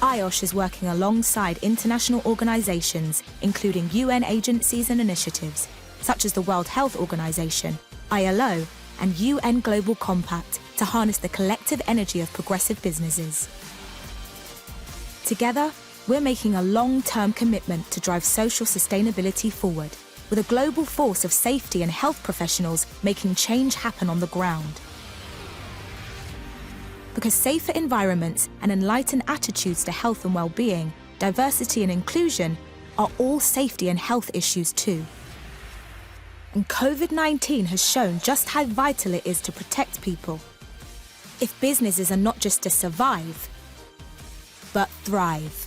Speaker 3: IOSH is working alongside international organisations, including UN agencies and initiatives, such as the World Health Organization, ILO, and UN Global Compact to harness the collective energy of progressive businesses. Together, we're making a long-term commitment to drive social sustainability forward, with a global force of safety and health professionals making change happen on the ground. Because safer environments and enlightened attitudes to health and well-being, diversity and inclusion are all safety and health issues too. And COVID-19 has shown just how vital it is to protect people. If businesses are not just to survive, but thrive.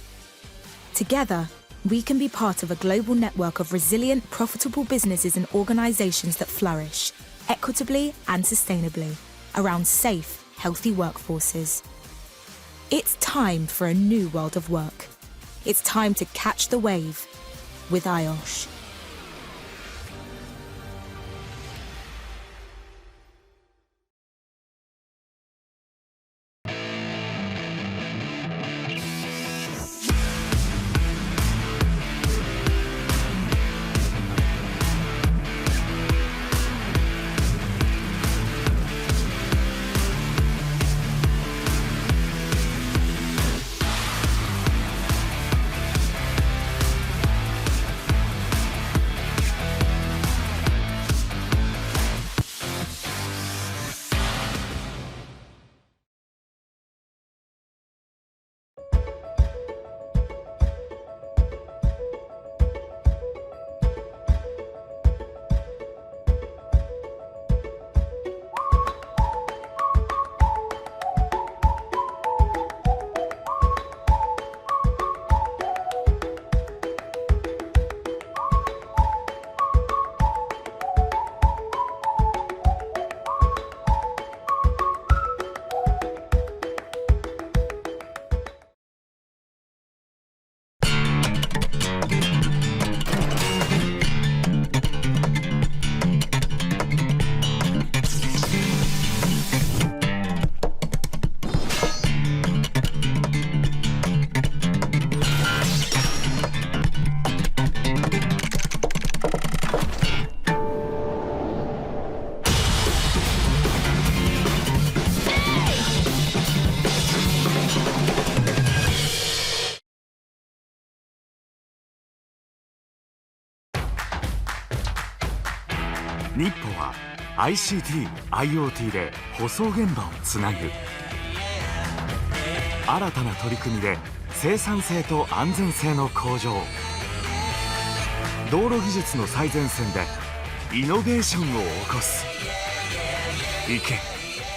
Speaker 3: Together, we can be part of a global network of resilient, profitable businesses and organizations that flourish, equitably and sustainably, around safe, healthy workforces. It's time for a new world of work. It's time to catch the wave with IOSH.
Speaker 5: 日歩は ICT、IoT で舗装現場をつなぐ。新たな取り組みで生産性と安全性の向上、道路技術の最前線でイノベーションを起こす。行け、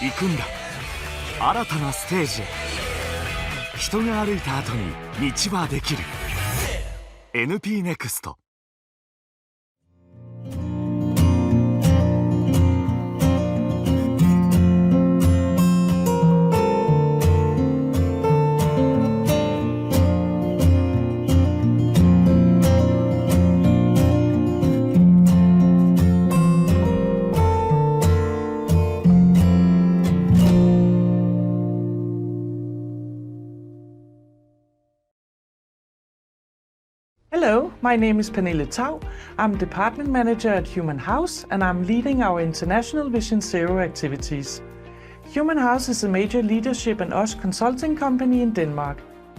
Speaker 5: 行くんだ、新たなステージへ。人が歩いた後に道はできる。 NP ネクスト。
Speaker 6: Hello, my name is Pernille Tau. I'm Department Manager at Human House and I'm leading our International Vision Zero activities. Human House is a major leadership and us consulting company in Denmark.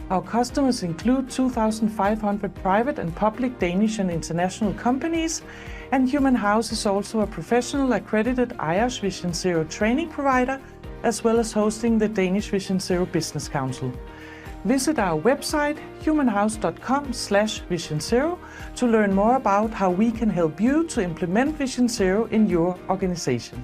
Speaker 6: Our customers include 2,500 private and public Danish and international companies, and Human House is also a professional accredited IOS Vision Zero training provider, as well as hosting the Danish Vision Zero Business Council. Visit our website humanhouse.com/vision0 to learn more about how we can help you to implement Vision Zero in your organization.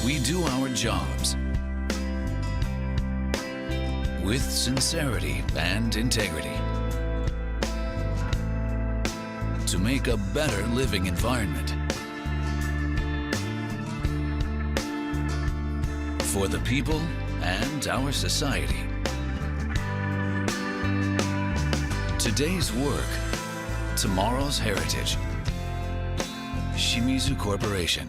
Speaker 17: We do our jobs with sincerity and integrity to make a better living environment for the people and our society. Today's work, tomorrow's heritage. Shimizu Corporation.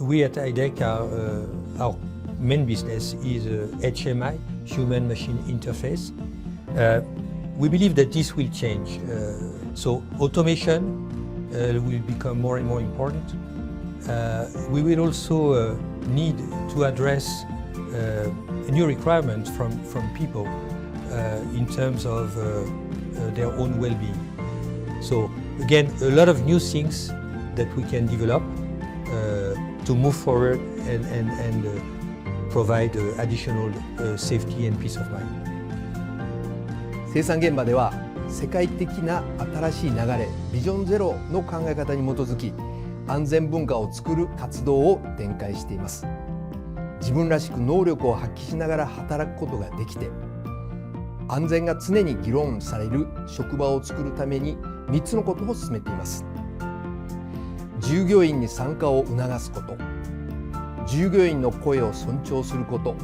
Speaker 18: We at IDEC, our main business is HMI, Human Machine Interface. We believe that this will change. So automation will become more and more important. We will also need to address a new requirement from people in terms of their own well-being. So again, a lot of new things that we can develop to move forward and provide additional safety and peace of mind.
Speaker 19: 生産現場では世界的な新しい流れビジョンゼロの考え方に基づき安全文化を作る活動を展開しています。自分らしく能力を発揮しながら働くことができて安全が常に議論される職場を作るために3つのことを進めています。従業員に参加を促すこと、従業員の声を尊重すること、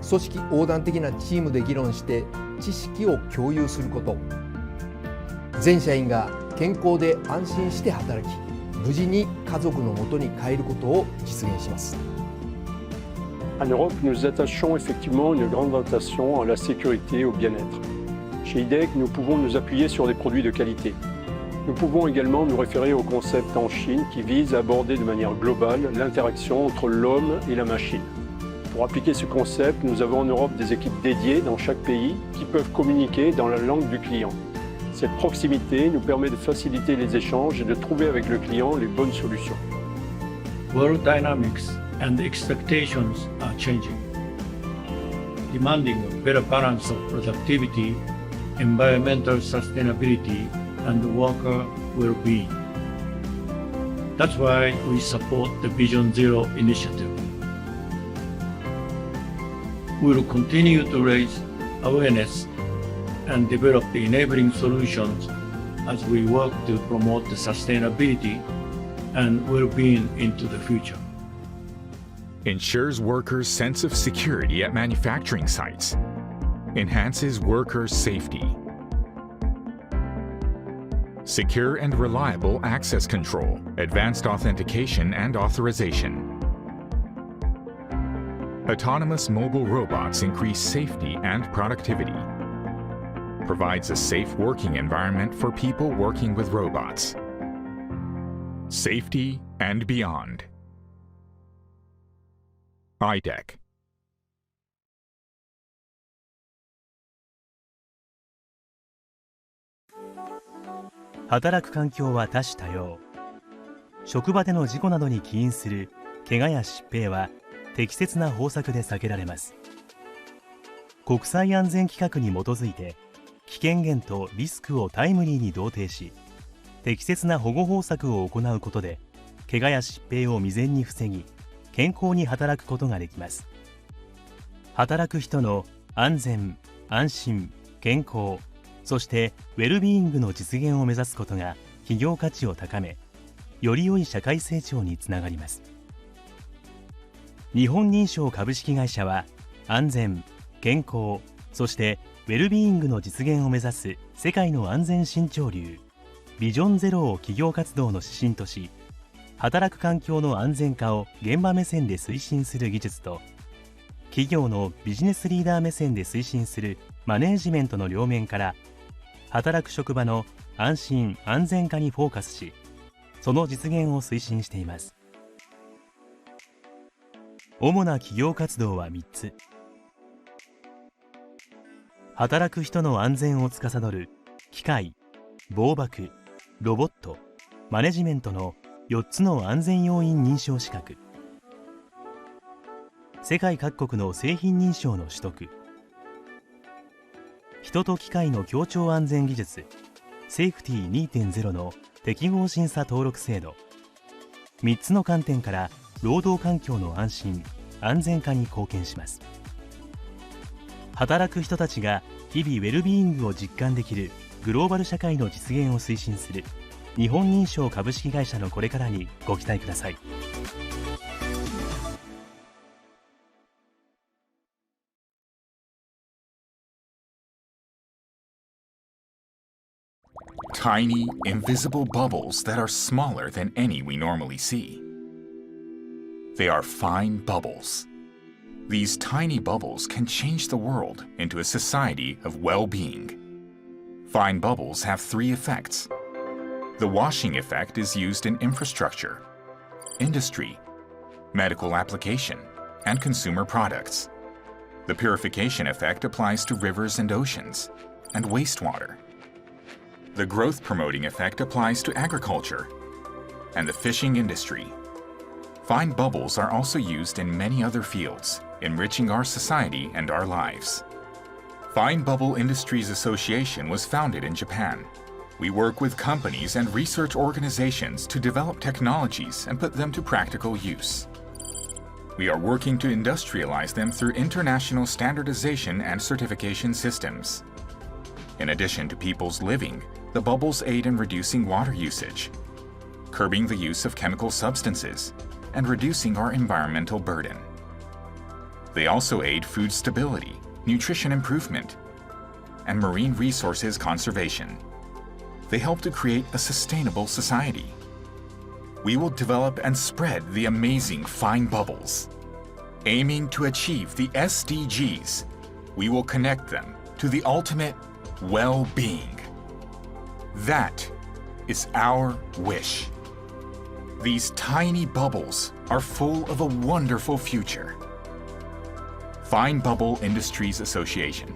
Speaker 19: 組織横断的なチームで議論して知識を共有すること、全社員が健康で安心して働き、無事に家族のもとに帰ることを実現します。
Speaker 20: En Europe, nous attachons effectivement une grande attention à la sécurité et au bien-être. Chez IDEC, nous pouvons nous appuyer sur des produits de qualité. Nous pouvons également nous référer au concept en Chine qui vise à aborder de manière globale l'interaction entre l'homme et la machine. Pour appliquer ce concept, nous avons en Europe des équipes dédiées dans chaque pays qui peuvent communiquer dans la langue du client. Cette proximité nous permet de faciliter les échanges et de trouver avec le client les bonnes solutions.
Speaker 4: World dynamics and expectations are changing, demanding a better balance of productivity, environmental sustainability, and worker well-being. That's why we support the Vision Zero initiative. We will continue to raise awareness and develop the enabling solutions as we work to promote the sustainability and well-being into the future.
Speaker 21: Ensures workers' sense of security at manufacturing sites. Enhances workers' safety. Secure and reliable access control, advanced authentication and authorization. Autonomous mobile robots increase safety and productivity. Provides a safe working environment for people working with robots. Safety and beyond. IDEC.
Speaker 22: 働く環境は多種多様。職場での事故などに起因する怪我や疾病は適切な方策で避けられます。国際安全規格に基づいて危険源とリスクをタイムリーに同定し、適切な保護方策を行うことで怪我や疾病を未然に防ぎ、健康に働くことができます。働く人の安全・安心・健康、そしてウェルビーイングの実現を目指すことが企業価値を高め、より良い社会成長につながります。日本認証株式会社は安全・健康、そしてウェルビーイングの実現を目指す世界の安全新潮流ビジョンゼロを企業活動の指針とし、働く環境の安全化を現場目線で推進する技術と、企業のビジネスリーダー目線で推進するマネージメントの両面から働く職場の安心・安全化にフォーカスし、その実現を推進しています。主な企業活動は3つ。働く人の安全を司る機械、防爆、ロボット、マネジメントの4つの安全要因認証資格。世界各国の製品認証の取得。人と機械の協調安全技術セーフティ 2.0 の適合審査登録制度。3つの観点から労働環境の安心・安全化に貢献します。働く人たちが日々ウェルビーイングを実感できるグローバル社会の実現を推進する日本認証株式会社のこれからにご期待ください。
Speaker 21: Tiny, invisible bubbles that are smaller than any we normally see. They are fine bubbles. These tiny bubbles can change the world into a society of well-being. Fine bubbles have 3 effects. The washing effect is used in infrastructure, industry, medical application, and consumer products. The purification effect applies to rivers and oceans, and wastewater. The growth-promoting effect applies to agriculture and the fishing industry. Fine bubbles are also used in many other fields, enriching our society and our lives. Fine Bubble Industries Association was founded in Japan. We work with companies and research organizations to develop technologies and put them to practical use. We are working to industrialize them through international standardization and certification systems. In addition to people's living, the bubbles aid in reducing water usage, curbing the use of chemical substances, and reducing our environmental burden. They also aid food stability, nutrition improvement, and marine resources conservation. They help to create a sustainable society. We will develop and spread the amazing fine bubbles. Aiming to achieve the SDGs, we will connect them to the ultimate well-being. That is our wish. These tiny bubbles are full of a wonderful future. Fine Bubble Industries Association.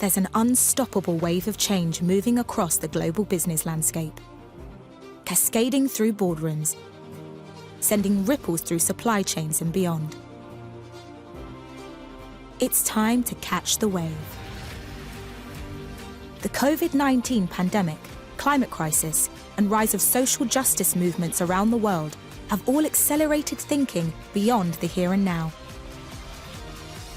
Speaker 3: there's an unstoppable wave of change moving across the global business landscape, cascading through boardrooms, sending ripples through supply chains and beyond. It's time to catch the wave. The COVID-19 pandemic, climate crisis, and rise of social justice movements around the world have all accelerated thinking beyond the here and now.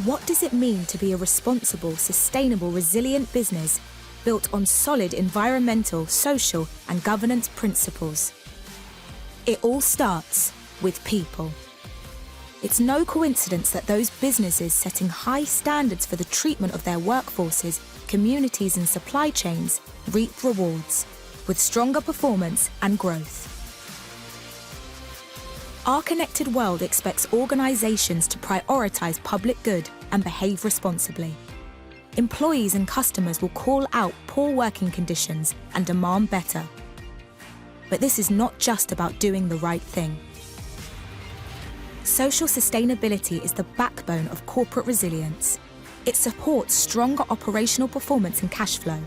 Speaker 3: What does it mean to be a responsible, sustainable, resilient business built on solid environmental, social, and governance principles? It all starts with people. It's no coincidence that those businesses setting high standards for the treatment of their workforces, communities, and supply chains reap rewards with stronger performance and growth. Our connected world expects organizations to prioritize public good and behave responsibly. Employees and customers will call out poor working conditions and demand better. But this is not just about doing the right thing. Social sustainability is the backbone of corporate resilience. It supports stronger operational performance and cash flow.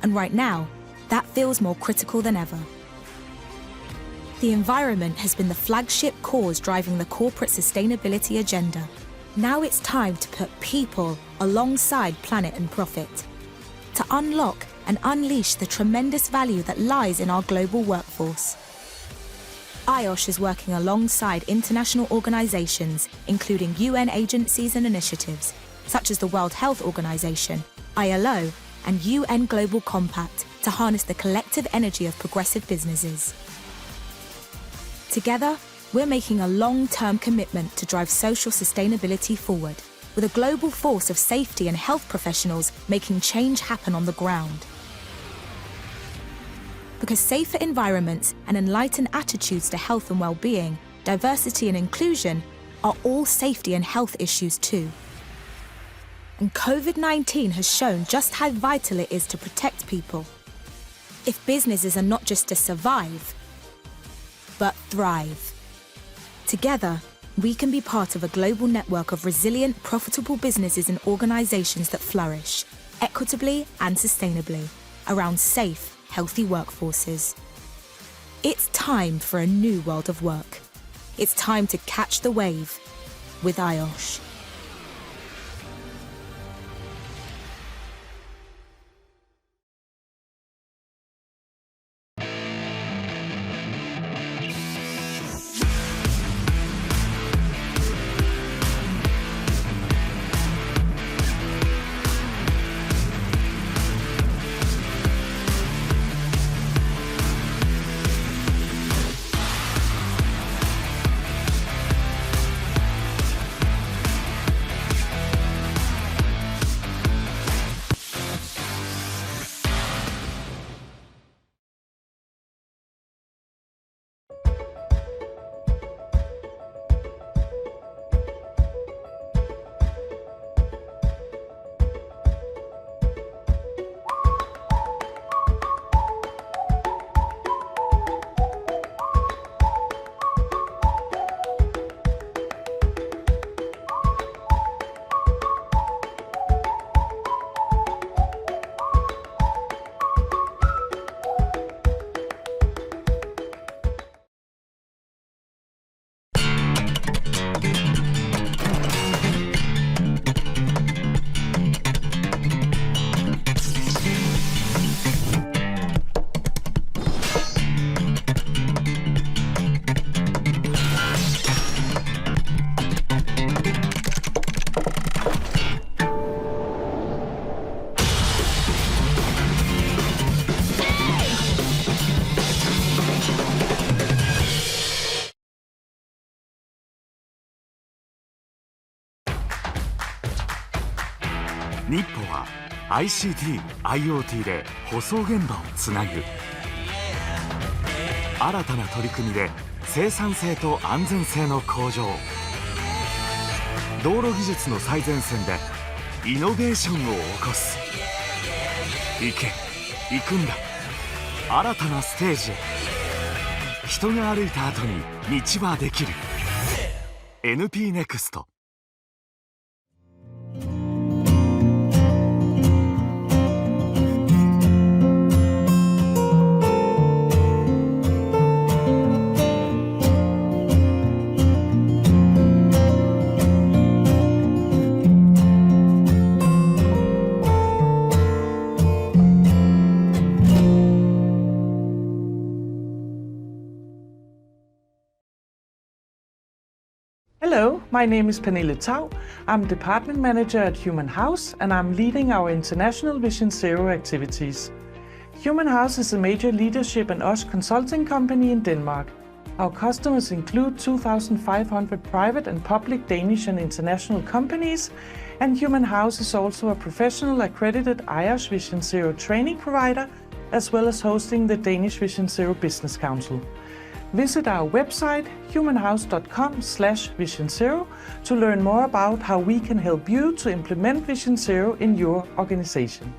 Speaker 3: And right now, that feels more critical than ever. The environment has been the flagship cause driving the corporate sustainability agenda. Now it's time to put people alongside planet and profit, to unlock and unleash the tremendous value that lies in our global workforce. IOSH is working alongside international organizations, including UN agencies and initiatives, such as the World Health Organization, ILO, and UN Global Compact to harness the collective energy of progressive businesses. Together, we're making a long-term commitment to drive social sustainability forward, with a global force of safety and health professionals making change happen on the ground. Because safer environments and enlightened attitudes to health and well-being, diversity and inclusion are all safety and health issues too. And COVID-19 has shown just how vital it is to protect people. If businesses are not just to survive, but thrive. Together, we can be part of a global network of resilient, profitable businesses and organizations that flourish, equitably and sustainably, around safe, healthy workforces. It's time for a new world of work. It's time to catch the wave with IOSH.
Speaker 7: 日歩は ICT、IoT で舗装現場をつなぐ。新たな取り組みで生産性と安全性の向上、道路技術の最前線でイノベーションを起こす。行け、行くんだ、新たなステージへ。人が歩いた後に道はできる。 NP ネクスト。
Speaker 6: my name is Pernille Tau. I'm Department Manager at Human House and I'm leading our International Vision Zero activities. Human House is a major leadership and us consulting company in Denmark. Our customers include 2,500 private and public Danish and international companies, and Human House is also a professional accredited IOS Vision Zero training provider, as well as hosting the Danish Vision Zero Business Council. Visit our website humanhouse.com/Vision Zero to learn more about how we can help you to implement Vision Zero in your organization.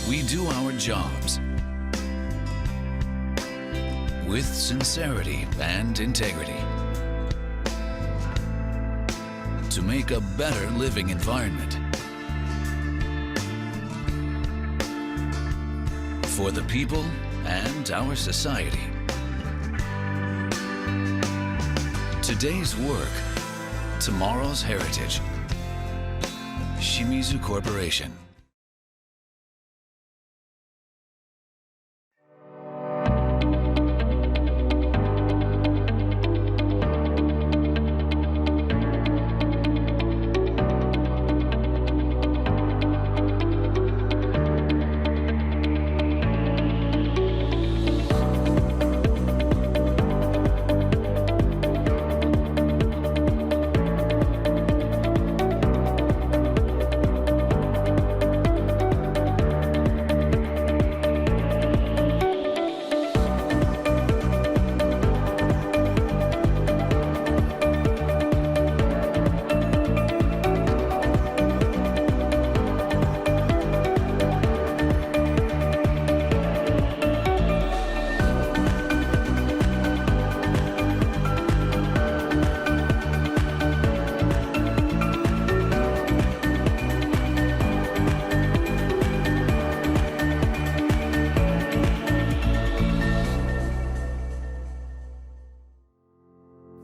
Speaker 17: We do our jobs with sincerity and integrity to make a better living environment for the people and our society. Today's work, tomorrow's heritage. Shimizu Corporation.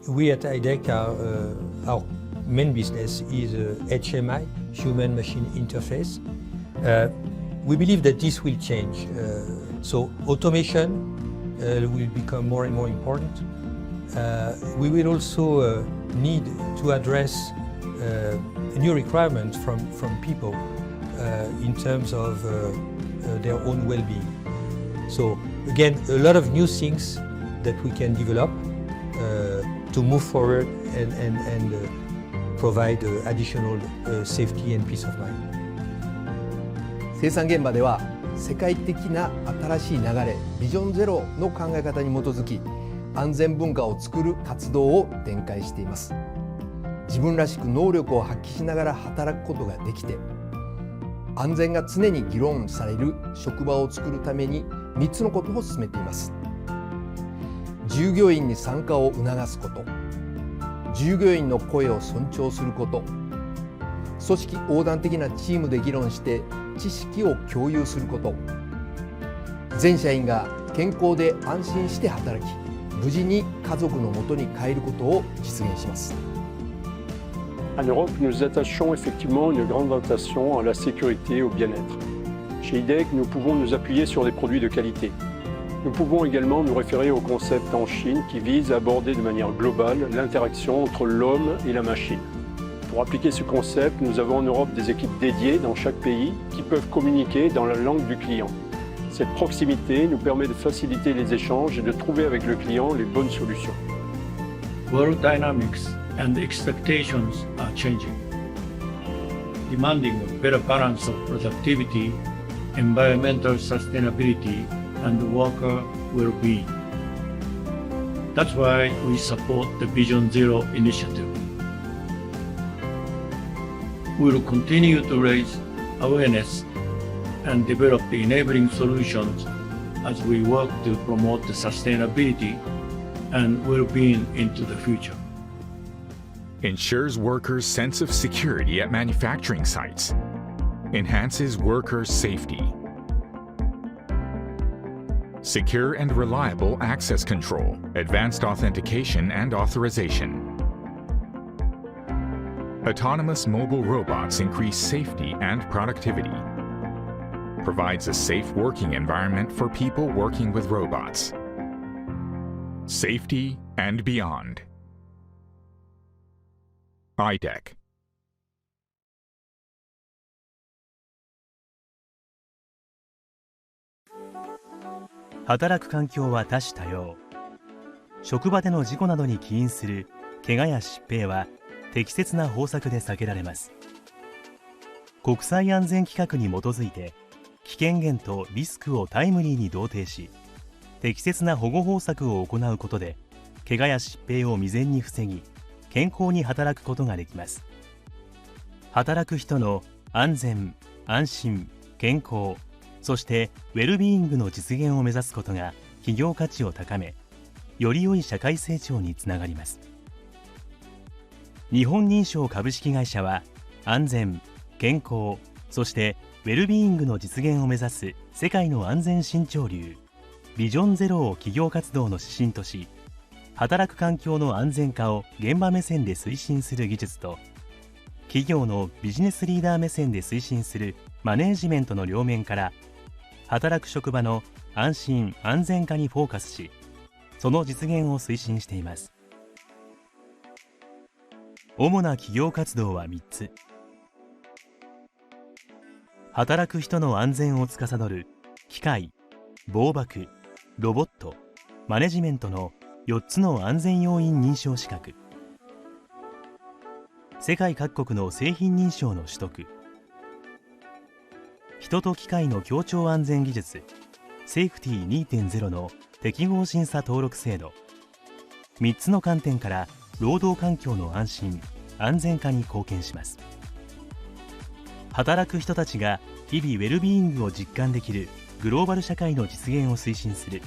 Speaker 18: We at IDECA, our main business is HMI, Human Machine Interface. We believe that this will change. So automation will become more and more important. We will also need to address new requirements from people in terms of their own well-being. So again, a lot of new things that we can develop to move forward and provide additional safety and peace of mind.
Speaker 19: 生産現場では世界的な新しい流れビジョンゼロの考え方に基づき安全文化を作る活動を展開しています。自分らしく能力を発揮しながら働くことができて安全が常に議論される職場を作るために3つのことを進めています。従業員に参加を促すこと、従業員の声を尊重すること、組織横断的なチームで議論して知識を共有すること、全社員が健康で安心して働き、無事に家族のもとに帰ることを実現します。
Speaker 20: En Europe, nous attachons effectivement une grande attention à la sécurité et au bien-être. Chez IDEC, nous pouvons nous appuyer sur des produits de qualité. Nous pouvons également nous référer au concept en Chine qui vise à aborder de manière globale l'interaction entre l'homme et la machine. Pour appliquer ce concept, nous avons en Europe des équipes dédiées dans chaque pays qui peuvent communiquer dans la langue du client. Cette proximité nous permet de faciliter les échanges et de trouver avec le client les bonnes solutions.
Speaker 4: World dynamics and expectations are changing, demanding a better balance of productivity, environmental sustainability, and worker well-being. That's why we support the Vision Zero initiative. We will continue to raise awareness and develop the enabling solutions as we work to promote the sustainability and well-being into the future.
Speaker 21: Ensures workers' sense of security at manufacturing sites. Enhances workers' safety. Secure and reliable access control, advanced authentication and authorization. Autonomous mobile robots increase safety and productivity. Provides a safe working environment for people working with robots. Safety and beyond. IDEC.
Speaker 22: 働く環境は多種多様。職場での事故などに起因する怪我や疾病は適切な方策で避けられます。国際安全規格に基づいて危険源とリスクをタイムリーに同定し、適切な保護方策を行うことで怪我や疾病を未然に防ぎ、健康に働くことができます。働く人の安全・安心・健康、そしてウェルビーイングの実現を目指すことが企業価値を高め、より良い社会成長につながります。日本認証株式会社は安全・健康、そしてウェルビーイングの実現を目指す世界の安全新潮流ビジョンゼロを企業活動の指針とし、働く環境の安全化を現場目線で推進する技術と、企業のビジネスリーダー目線で推進するマネージメントの両面から働く職場の安心・安全化にフォーカスし、その実現を推進しています。主な企業活動は3つ。働く人の安全を司る機械、防爆、ロボット、マネジメントの4つの安全要因認証資格。世界各国の製品認証の取得。人と機械の協調安全技術セーフティ 2.0 の適合審査登録制度。3つの観点から労働環境の安心・安全化に貢献します。働く人たちが日々ウェルビーイングを実感できるグローバル社会の実現を推進する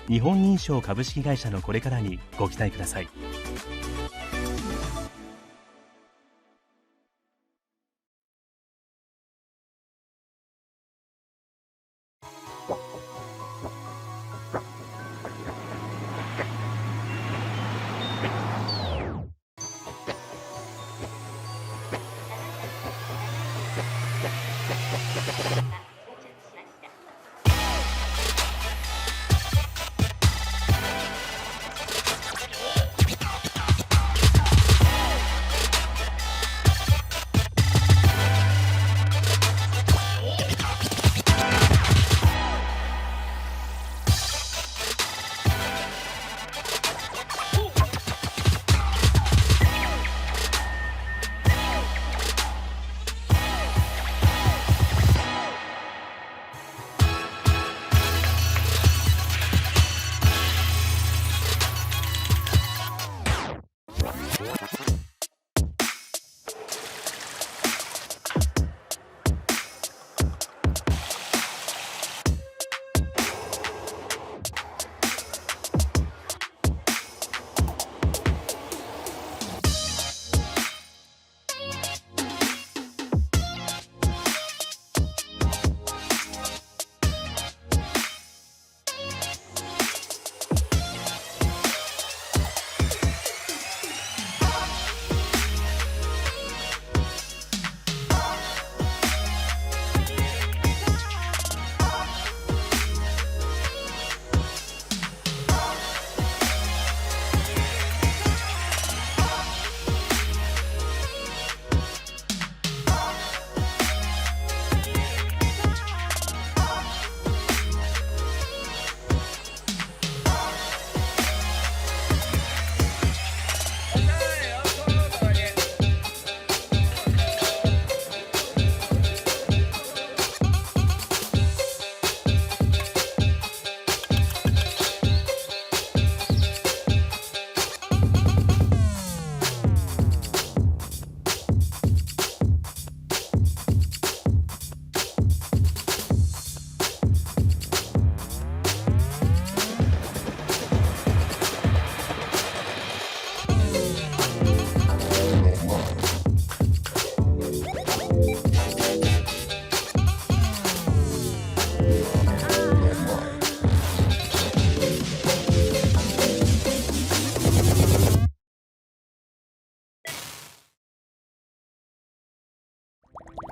Speaker 22: 日本認証株式会社のこれからにご期待ください。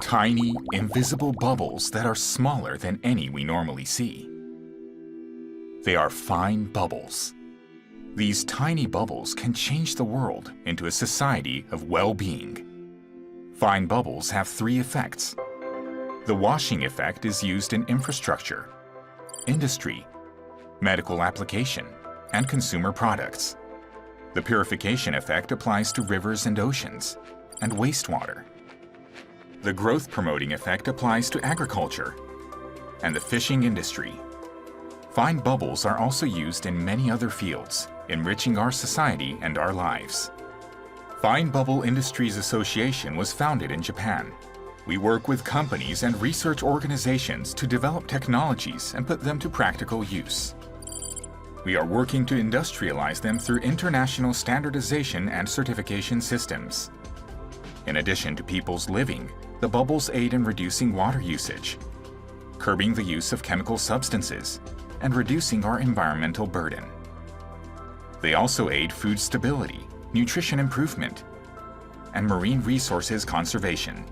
Speaker 21: tiny, invisible bubbles that are smaller than any we normally see. They are fine bubbles. These tiny bubbles can change the world into a society of well-being. Fine bubbles have three effects. The washing effect is used in infrastructure, industry, medical application, and consumer products. The purification effect applies to rivers and oceans, and wastewater. The growth-promoting effect applies to agriculture and the fishing industry. Fine bubbles are also used in many other fields, enriching our society and our lives. Fine Bubble Industries Association was founded in Japan. We work with companies and research organizations to develop technologies and put them to practical use. We are working to industrialize them through international standardization and certification systems. In addition to people's living, the bubbles aid in reducing water usage, curbing the use of chemical substances, and reducing our environmental burden. They also aid food stability, nutrition improvement, and marine resources conservation.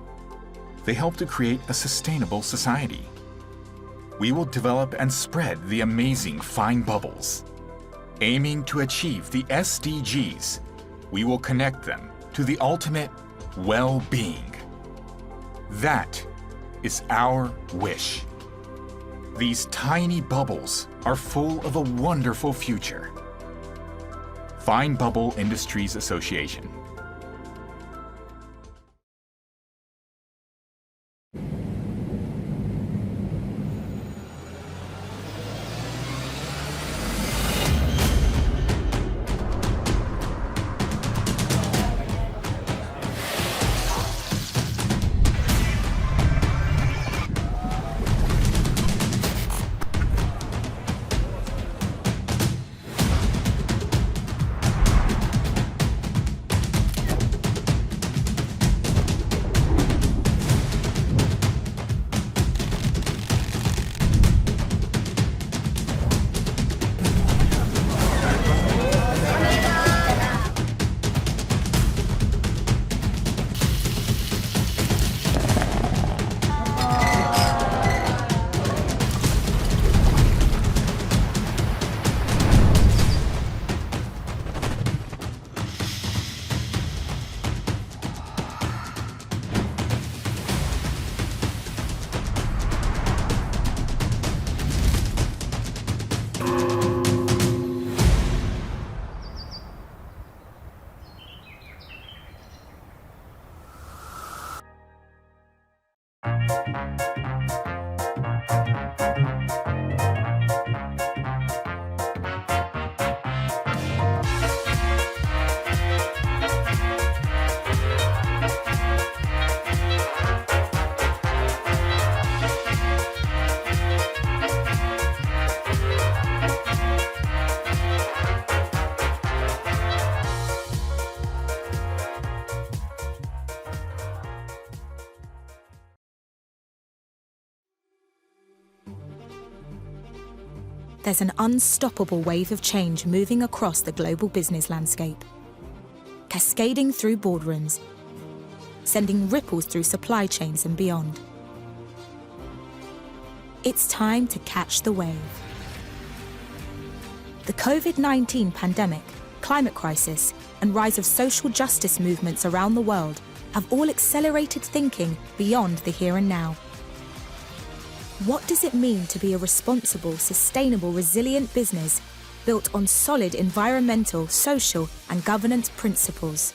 Speaker 21: They help to create a sustainable society. We will develop and spread the amazing fine bubbles. Aiming to achieve the SDGs, we will connect them to the ultimate well-being. That is our wish. These tiny bubbles are full of a wonderful future. Fine Bubble Industries Association.
Speaker 3: There's an unstoppable wave of change moving across the global business landscape, cascading through boardrooms, sending ripples through supply chains and beyond. It's time to catch the wave. The COVID-19 pandemic, climate crisis, and rise of social justice movements around the world have all accelerated thinking beyond the here and now. What does it mean to be a responsible, sustainable, resilient business built on solid environmental, social, and governance principles?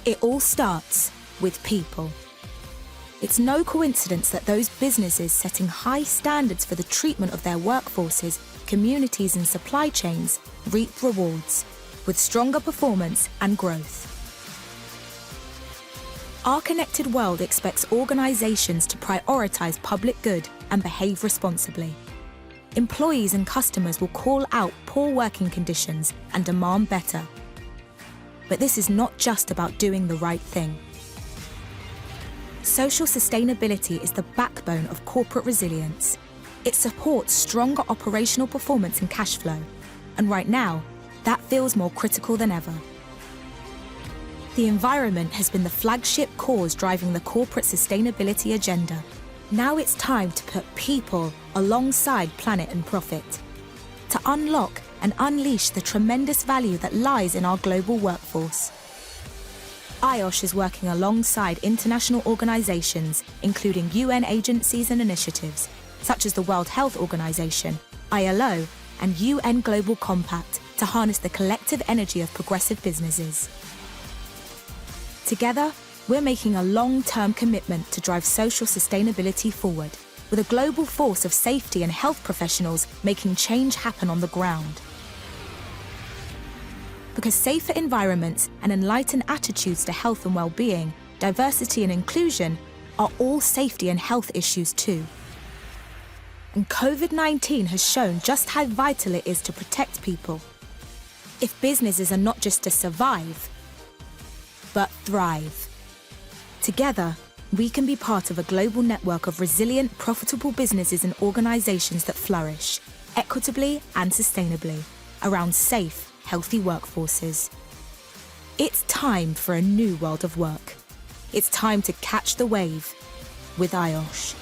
Speaker 3: It all starts with people. It's no coincidence that those businesses setting high standards for the treatment of their workforces, communities, and supply chains reap rewards with stronger performance and growth. Our connected world expects organizations to prioritize public good and behave responsibly. Employees and customers will call out poor working conditions and demand better. But this is not just about doing the right thing. Social sustainability is the backbone of corporate resilience. It supports stronger operational performance and cash flow. And right now, that feels more critical than ever. The environment has been the flagship cause driving the corporate sustainability agenda. Now it's time to put people alongside planet and profit, to unlock and unleash the tremendous value that lies in our global workforce. IOSH is working alongside international organisations, including UN agencies and initiatives, such as the World Health Organization, ILO, and UN Global Compact, to harness the collective energy of progressive businesses. Together, we're making a long-term commitment to drive social sustainability forward, with a global force of safety and health professionals making change happen on the ground. Because safer environments and enlightened attitudes to health and well-being, diversity and inclusion are all safety and health issues too. And COVID-19 has shown just how vital it is to protect people. If businesses are not just to survive, but thrive. Together, we can be part of a global network of resilient, profitable businesses and organisations that flourish, equitably and sustainably, around safe, healthy workforces. It's time for a new world of work. It's time to catch the wave with IOSH.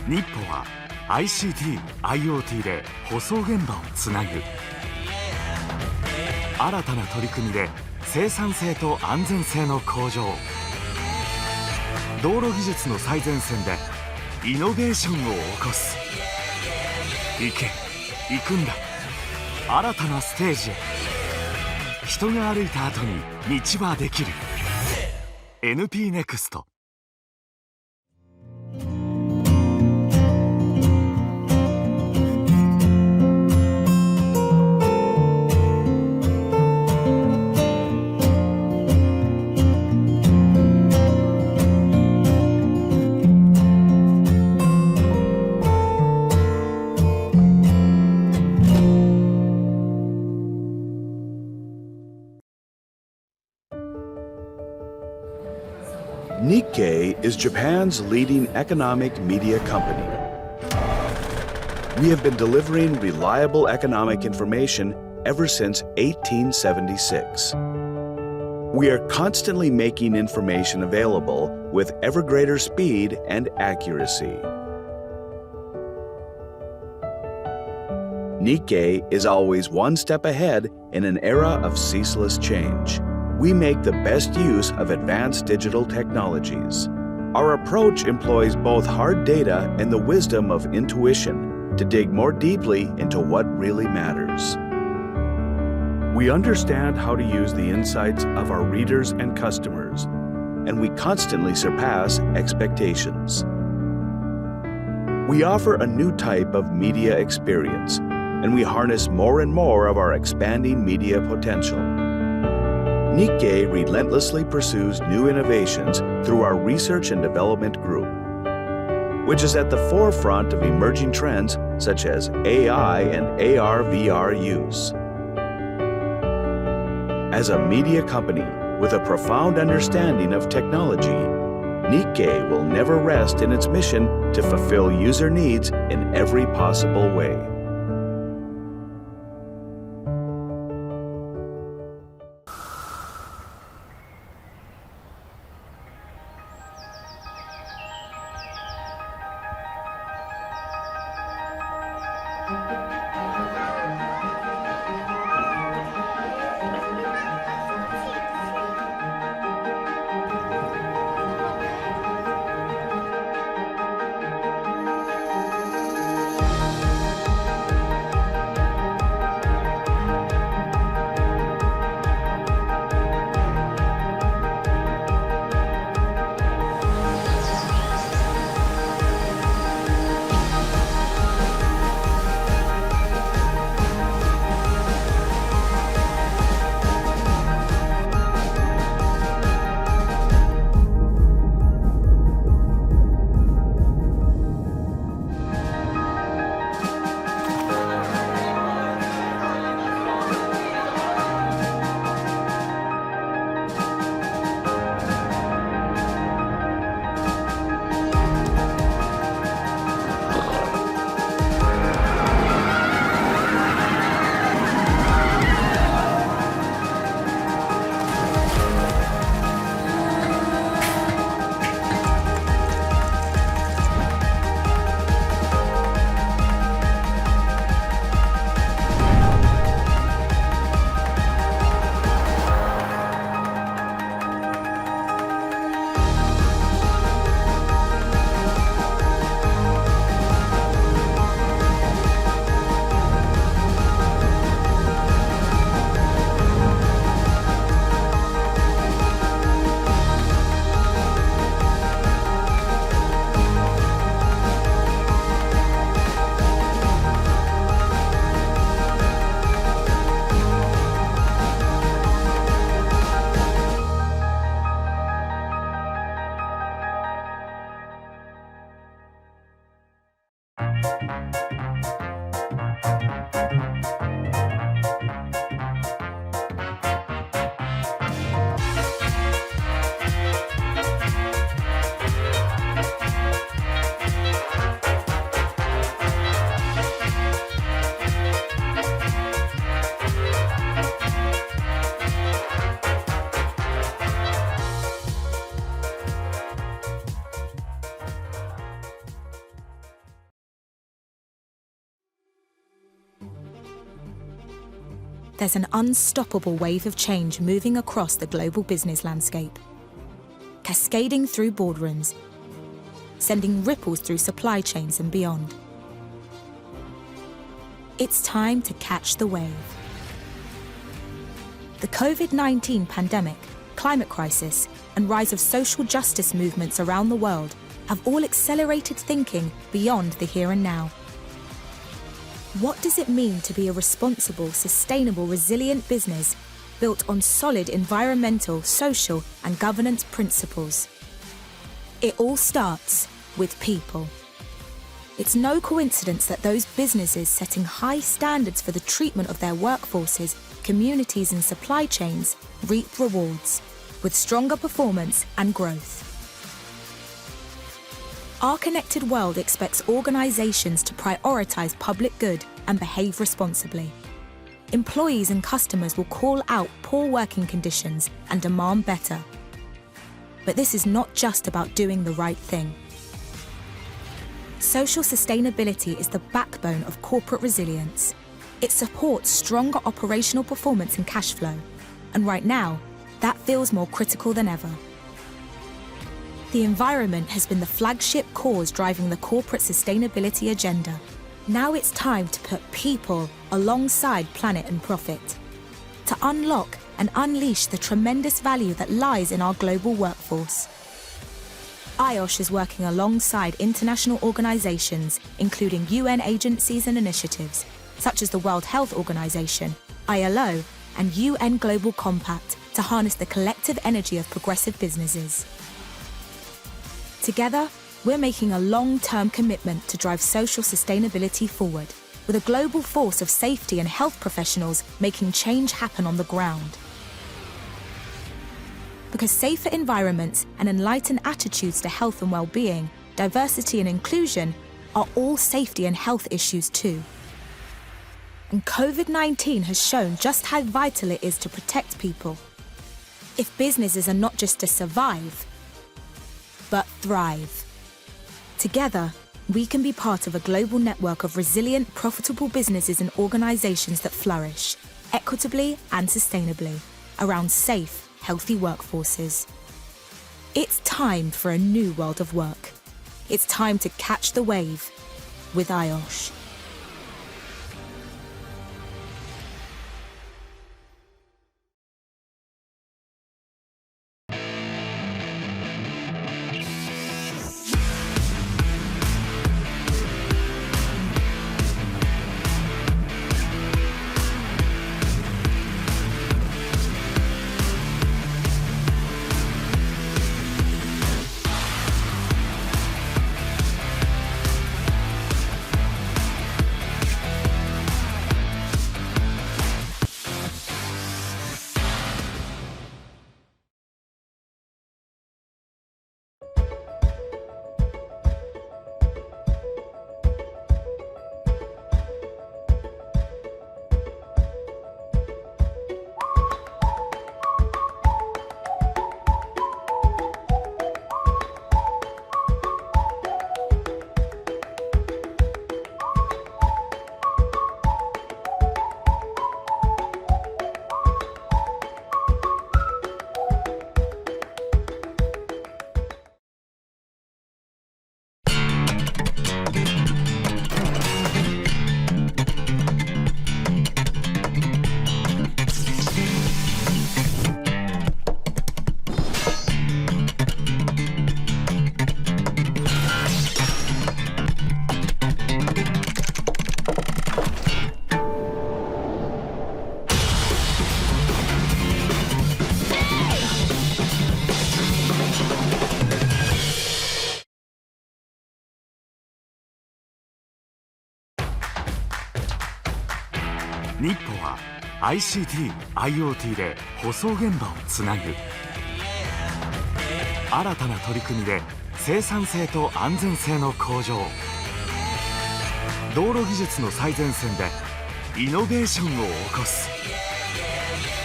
Speaker 7: 日歩は ICT、IoT で舗装現場をつなぐ。新たな取り組みで生産性と安全性の向上、道路技術の最前線でイノベーションを起こす。行け、行くんだ、新たなステージへ。人が歩いた後に道はできる。 NP ネクスト。
Speaker 9: Nikkei is Japan's leading economic media company. We have been delivering reliable economic information ever since 1876. We are constantly making information available with ever greater speed and accuracy. Nikkei is always one step ahead in an era of ceaseless change. We make the best use of advanced digital technologies. Our approach employs both hard data and the wisdom of intuition to dig more deeply into what really matters. We understand how to use the insights of our readers and customers, and we constantly surpass expectations. We offer a new type of media experience, and we harness more and more of our expanding media potential. Nikkei relentlessly pursues new innovations through our Research and Development Group, which is at the forefront of emerging trends such as AI and AR/VR use. As a media company with a profound understanding of technology, Nikkei will never rest in its mission to fulfill user needs in every possible way.
Speaker 3: There's an unstoppable wave of change moving across the global business landscape, cascading through boardrooms, sending ripples through supply chains and beyond. It's time to catch the wave. The COVID-19 pandemic, climate crisis, and rise of social justice movements around the world have all accelerated thinking beyond the here and now. What does it mean to be a responsible, sustainable, resilient business built on solid environmental, social, and governance principles? It all starts with people. It's no coincidence that those businesses setting high standards for the treatment of their workforces, communities, and supply chains reap rewards with stronger performance and growth. Our connected world expects organizations to prioritize public good and behave responsibly. Employees and customers will call out poor working conditions and demand better. But this is not just about doing the right thing. Social sustainability is the backbone of corporate resilience. It supports stronger operational performance and cash flow. And right now, that feels more critical than ever. The environment has been the flagship cause driving the corporate sustainability agenda. Now it's time to put people alongside planet and profit, to unlock and unleash the tremendous value that lies in our global workforce. IOSH is working alongside international organisations, including UN agencies and initiatives, such as the World Health Organization, ILO, and UN Global Compact, to harness the collective energy of progressive businesses. Together, we're making a long-term commitment to drive social sustainability forward, with a global force of safety and health professionals making change happen on the ground. Because safer environments and enlightened attitudes to health and well-being, diversity and inclusion are all safety and health issues too. And COVID-19 has shown just how vital it is to protect people. If businesses are not just to survive, but thrive. Together, we can be part of a global network of resilient, profitable businesses and organizations that flourish, equitably and sustainably, around safe, healthy workforces. It's time for a new world of work. It's time to catch the wave with IOSH.
Speaker 7: 日歩は ICT、IoT で舗装現場をつなぐ。新たな取り組みで生産性と安全性の向上、道路技術の最前線でイノベーションを起こす。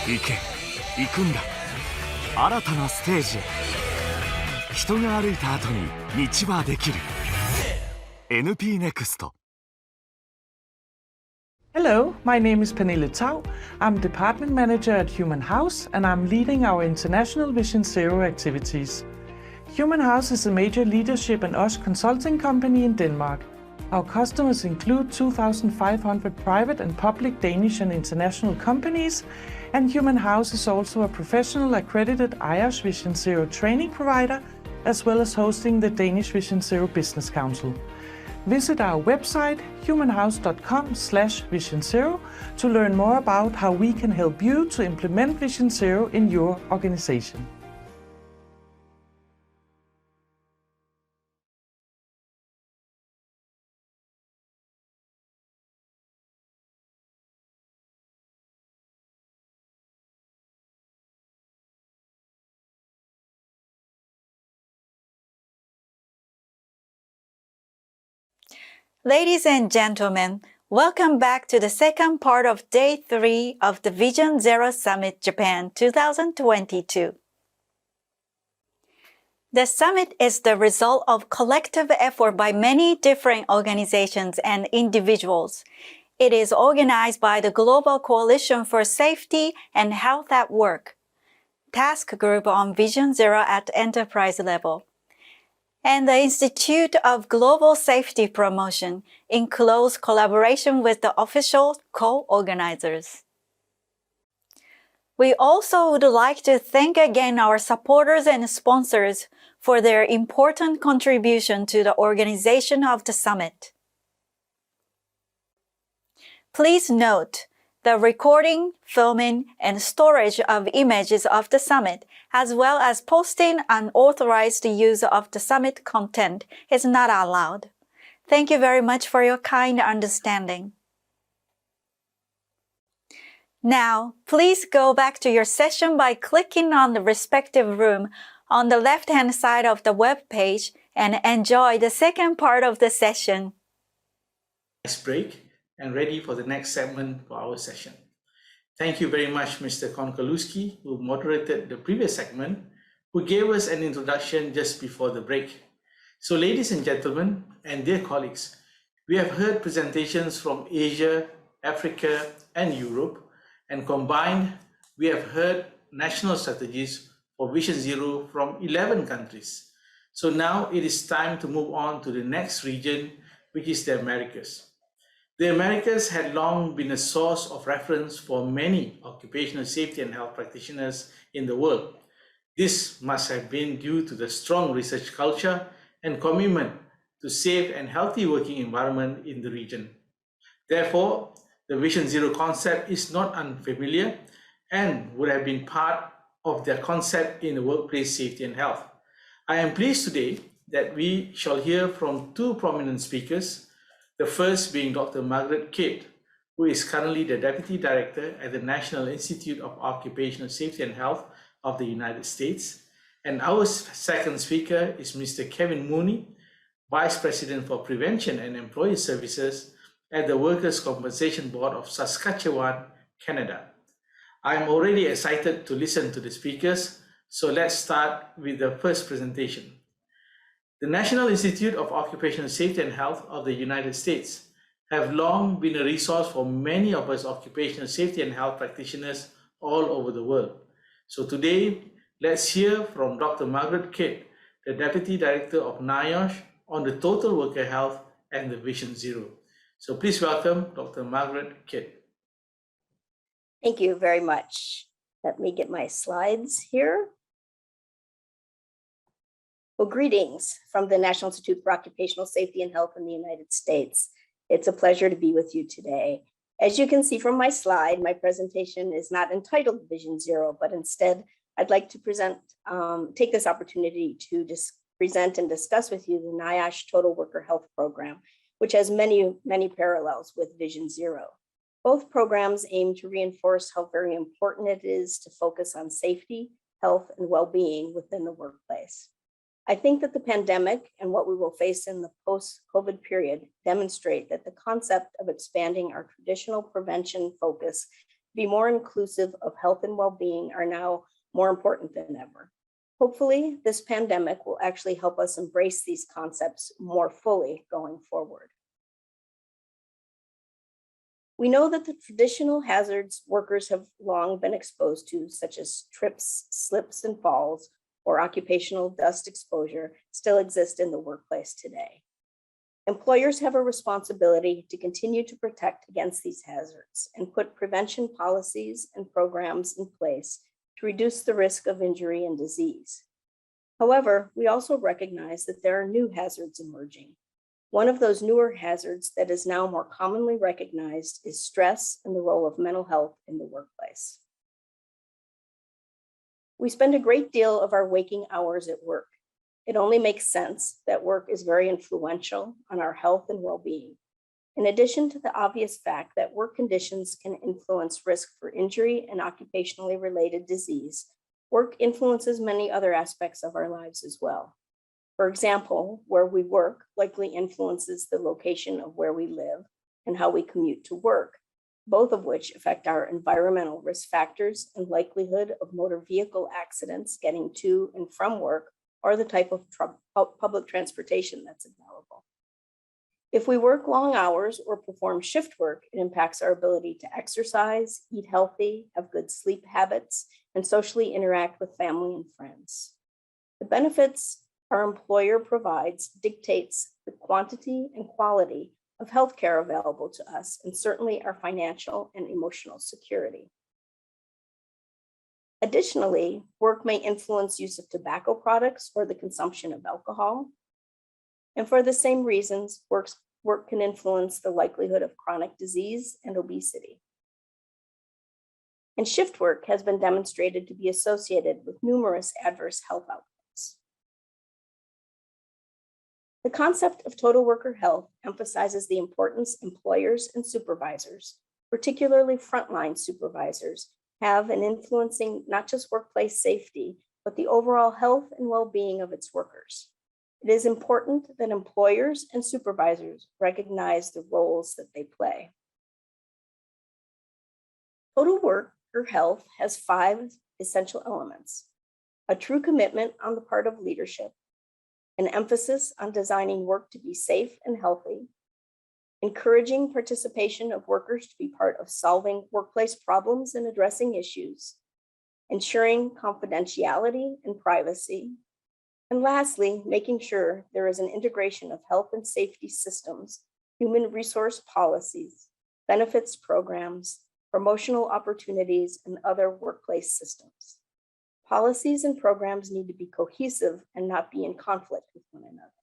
Speaker 7: 行け、行くんだ、新たなステージへ。人が歩いた後に道はできる。 NP Next。
Speaker 6: Hello, my name is Pernille Tau. I'm Department Manager at Human House and I'm leading our International Vision Zero activities. Human House is a major leadership and Vzsj consulting company in Denmark. Our customers include 2,500 private and public Danish and international companies, and Human House is also a professional accredited IOSH Vision Zero training provider, as well as hosting the Danish Vision Zero Business Council. Visit our website humanhouse.com/vision0 to learn more about how we can help you to implement Vision Zero in your organization.
Speaker 1: Ladies and gentlemen, welcome back to the second part of Day 3 of the Vision Zero Summit Japan 2022. The summit is the result of collective effort by many different organizations and individuals. It is organized by the Global Coalition for Safety and Health at Work, Task Group on Vision Zero at Enterprise Level, and the Institute of Global Safety Promotion in close collaboration with the official co-organizers. We also would like to thank again our supporters and sponsors for their important contribution to the organization of the summit. Please note the recording, filming, and storage of images of the summit, as well as posting unauthorized use of the summit content, is not allowed. Thank you very much for your kind understanding. Now, please go back to your session by clicking on the respective room on the left-hand side of the web page and enjoy the second part of the session.
Speaker 2: Next break and ready for the next segment for our session. Thank you very much, Mr. Konkaluski, who moderated the previous segment, who gave us an introduction just before the break. So, ladies and gentlemen, and dear colleagues, we have heard presentations from Asia, Africa, and Europe, and combined, we have heard national strategies for Vision Zero from 11 countries. So now it is time to move on to the next region, which is the Americas. The Americas had long been a source of reference for many occupational safety and health practitioners in the world. This must have been due to the strong research culture and commitment to safe and healthy working environment in the region. Therefore, the Vision Zero concept is not unfamiliar and would have been part of their concept in the workplace safety and health. I am pleased today that we shall hear from two prominent speakers, the first being Dr. Margaret Kidd, who is currently the Deputy Director at the National Institute of Occupational Safety and Health of the United States. And our second speaker is Mr. Kevin Mooney, Vice President for Prevention and Employee Services at the Workers' Compensation Board of Saskatchewan, Canada. I am already excited to listen to the speakers, so let's start with the first presentation. The National Institute of Occupational Safety and Health of the United States have long been a resource for many of us occupational safety and health practitioners all over the world. So today, let's hear from Dr. Margaret Kidd, the Deputy Director of NIOSH, on the total worker health and the Vision Zero. So please welcome Dr. Margaret Kidd.
Speaker 10: Thank you very much. Let me get my slides here. Well, greetings from the National Institute for Occupational Safety and Health in the United States. It's a pleasure to be with you today. As you can see from my slide, my presentation is not entitled Vision Zero, but instead I'd like to take this opportunity to present and discuss with you the NIOSH Total Worker Health Program, which has many, many parallels with Vision Zero. Both programs aim to reinforce how very important it is to focus on safety, health, and well-being within the workplace. I think that the pandemic and what we will face in the post-COVID period demonstrate that the concept of expanding our traditional prevention focus to be more inclusive of health and well-being are now more important than ever. Hopefully, this pandemic will actually help us embrace these concepts more fully going forward. We know that the traditional hazards workers have long been exposed to, such as trips, slips, and falls, or occupational dust exposure, still exist in the workplace today. Employers have a responsibility to continue to protect against these hazards and put prevention policies and programs in place to reduce the risk of injury and disease. However, we also recognize that there are new hazards emerging. One of those newer hazards that is now more commonly recognized is stress and the role of mental health in the workplace. We spend a great deal of our waking hours at work. It only makes sense that work is very influential on our health and well-being. In addition to the obvious fact that work conditions can influence risk for injury and occupationally related disease, work influences many other aspects of our lives as well. For example, where we work likely influences the location of where we live and how we commute to work, both of which affect our environmental risk factors and likelihood of motor vehicle accidents getting to and from work, or the type of public transportation that's available. If we work long hours or perform shift work, it impacts our ability to exercise, eat healthy, have good sleep habits, and socially interact with family and friends. The benefits our employer provides dictates the quantity and quality of healthcare available to us, and certainly our financial and emotional security. Additionally, work may influence use of tobacco products or the consumption of alcohol. And for the same reasons, work can influence the likelihood of chronic disease and obesity. And shift work has been demonstrated to be associated with numerous adverse health outcomes. The concept of total worker health emphasizes the importance employers and supervisors, particularly frontline supervisors, have in influencing not just workplace safety, but the overall health and well-being of its workers. It is important that employers and supervisors recognize the roles that they play. Total worker health has 5 essential elements: a true commitment on the part of leadership, an emphasis on designing work to be safe and healthy, encouraging participation of workers to be part of solving workplace problems and addressing issues, ensuring confidentiality and privacy, and lastly, making sure there is an integration of health and safety systems, human resource policies, benefits programs, promotional opportunities, and other workplace systems. Policies and programs need to be cohesive and not be in conflict with one another.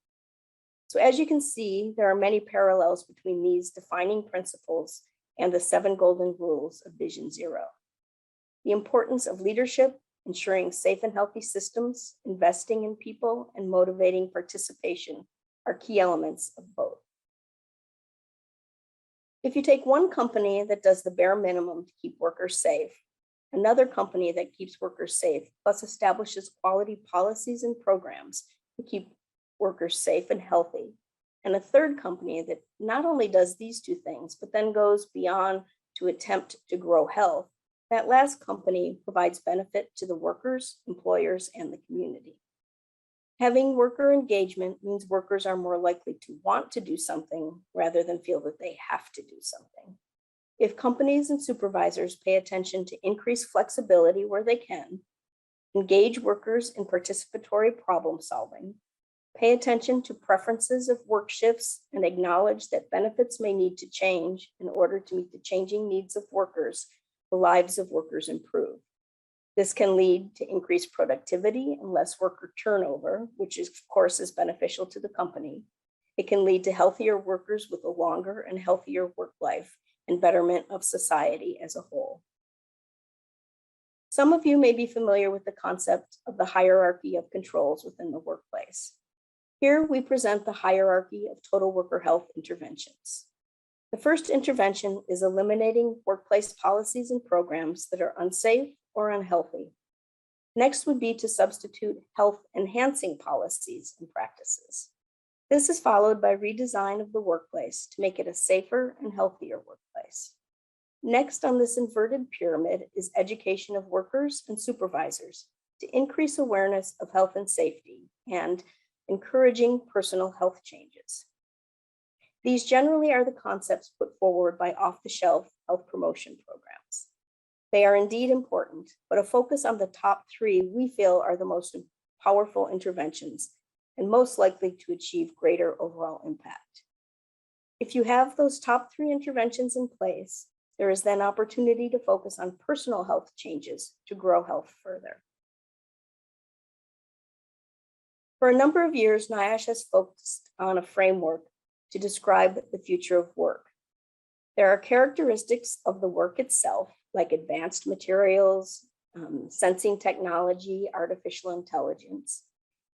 Speaker 10: So as you can see, there are many parallels between these defining principles and the 7 golden rules of Vision Zero. The importance of leadership, ensuring safe and healthy systems, investing in people, and motivating participation are key elements of both. If you take one company that does the bare minimum to keep workers safe, another company that keeps workers safe, plus establishes quality policies and programs to keep workers safe and healthy, and a third company that not only does these 2 things, but then goes beyond to attempt to grow health, that last company provides benefit to the workers, employers, and the community. Having worker engagement means workers are more likely to want to do something rather than feel that they have to do something. If companies and supervisors pay attention to increase flexibility where they can, engage workers in participatory problem solving, pay attention to preferences of work shifts, and acknowledge that benefits may need to change in order to meet the changing needs of workers, the lives of workers improve. This can lead to increased productivity and less worker turnover, which of course is beneficial to the company. It can lead to healthier workers with a longer and healthier work life and betterment of society as a whole. Some of you may be familiar with the concept of the hierarchy of controls within the workplace. Here we present the hierarchy of total worker health interventions. The first intervention is eliminating workplace policies and programs that are unsafe or unhealthy. Next would be to substitute health-enhancing policies and practices. This is followed by redesign of the workplace to make it a safer and healthier workplace. Next on this inverted pyramid is education of workers and supervisors to increase awareness of health and safety and encouraging personal health changes. These generally are the concepts put forward by off-the-shelf health promotion programs. They are indeed important, but a focus on the top 3 we feel are the most powerful interventions and most likely to achieve greater overall impact. If you have those top 3 interventions in place, there is then opportunity to focus on personal health changes to grow health further. For a number of years, NIOSH has focused on a framework to describe the future of work. There are characteristics of the work itself, like advanced materials, sensing technology, artificial intelligence.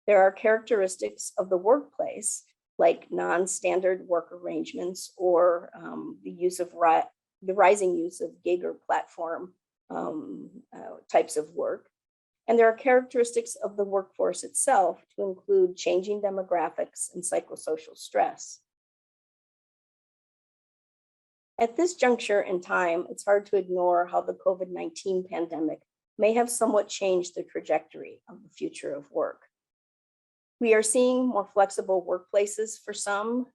Speaker 10: There are characteristics of the workplace, like non-standard work arrangements or the rising use of gig or platform types of work. And there are characteristics of the workforce itself to include changing demographics and psychosocial stress. At this juncture in time, it's hard to ignore how the COVID-19 pandemic may have somewhat changed the trajectory of the future of work. We are seeing more flexible workplaces for some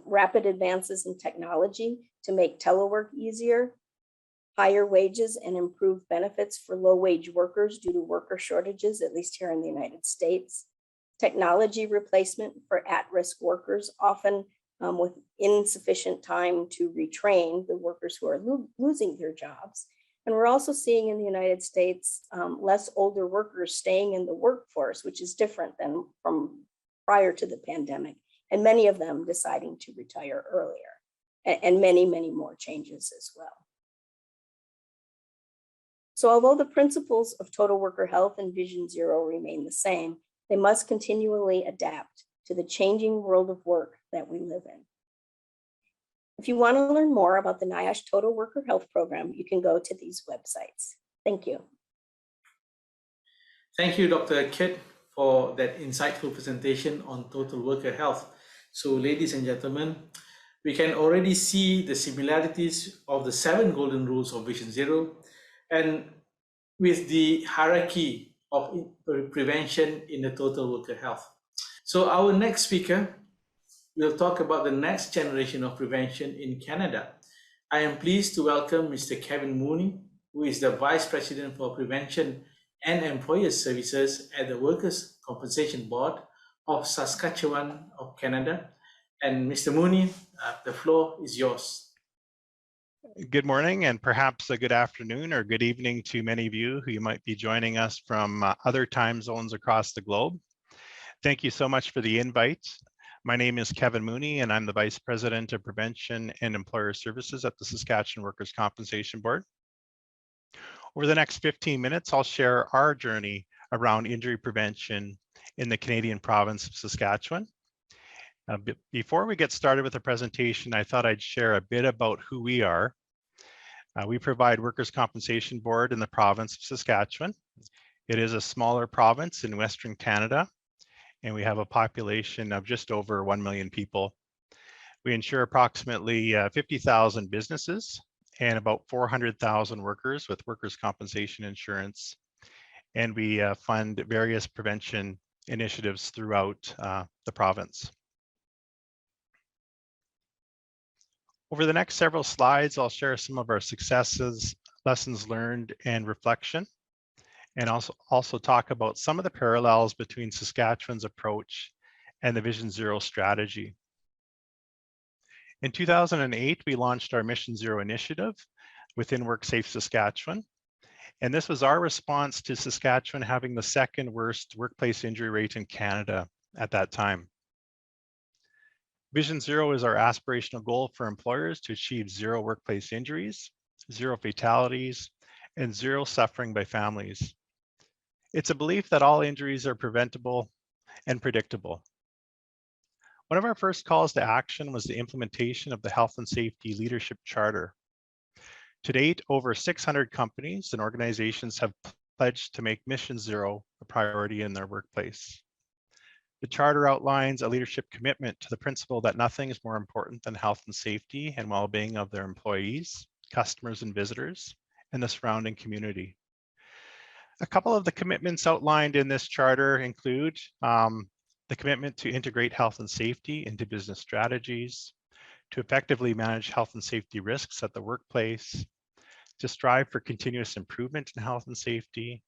Speaker 10: rapid advances in technology to make telework easier, higher wages and improved benefits for low-wage workers due to worker shortages, at least here in the United States, technology replacement for at-risk workers, often with insufficient time to retrain the workers who are losing their jobs. And we're also seeing in the United States less older workers staying in the workforce, which is different than from prior to the pandemic, and many of them deciding to retire earlier, and many, many more changes as well. So although the principles of total worker health and Vision Zero remain the same, they must continually adapt to the changing world of work that we live in. If you want to learn more about the NIOSH Total Worker Health Program, you can go to these websites. Thank you.
Speaker 2: Thank you, Dr. Kit, for that insightful presentation on total worker health. So, ladies and gentlemen, we can already see the similarities of the 7 golden rules of Vision Zero and with the hierarchy of prevention in the total worker health. So our next speaker will talk about the next generation of prevention in Canada. I am pleased to welcome Mr. Kevin Mooney, who is the Vice President for Prevention and Employer Services at the Workers' Compensation Board of Saskatchewan of Canada. And Mr. Mooney, the floor is yours.
Speaker 12: Good morning and perhaps a good afternoon or good evening to many of you who might be joining us from other time zones across the globe. Thank you so much for the invite. My name is Kevin Mooney and I'm the Vice President of Prevention and Employer Services at the Saskatchewan Workers' Compensation Board. Over the next 15 minutes, I'll share our journey around injury prevention in the Canadian province of Saskatchewan. Before we get started with the presentation, I thought I'd share a bit about who we are. We provide Workers' Compensation Board in the province of Saskatchewan. It is a smaller province in Western Canada, and we have a population of just over 1 million people. We insure approximately 50,000 businesses and about 400,000 workers with workers' compensation insurance. And we fund various prevention initiatives throughout the province. Over the next several slides, I'll share some of our successes, lessons learned, and reflection, and also talk about some of the parallels between Saskatchewan's approach and the Vision Zero strategy. In 2008, we launched our Mission Zero initiative within WorkSafe Saskatchewan, and this was our response to Saskatchewan having the second worst workplace injury rate in Canada at that time. Vision Zero is our aspirational goal for employers to achieve zero workplace injuries, zero fatalities, and zero suffering by families. It's a belief that all injuries are preventable and predictable. One of our first calls to action was the implementation of the Health and Safety Leadership Charter. To date, over 600 companies and organizations have pledged to make Mission Zero a priority in their workplace. The charter outlines a leadership commitment to the principle that nothing is more important than health and safety and well-being of their employees, customers and visitors, and the surrounding community. A couple of the commitments outlined in this charter include the commitment to integrate health and safety into business strategies, to effectively manage health and safety risks at the workplace, to strive for continuous improvement in health and safety,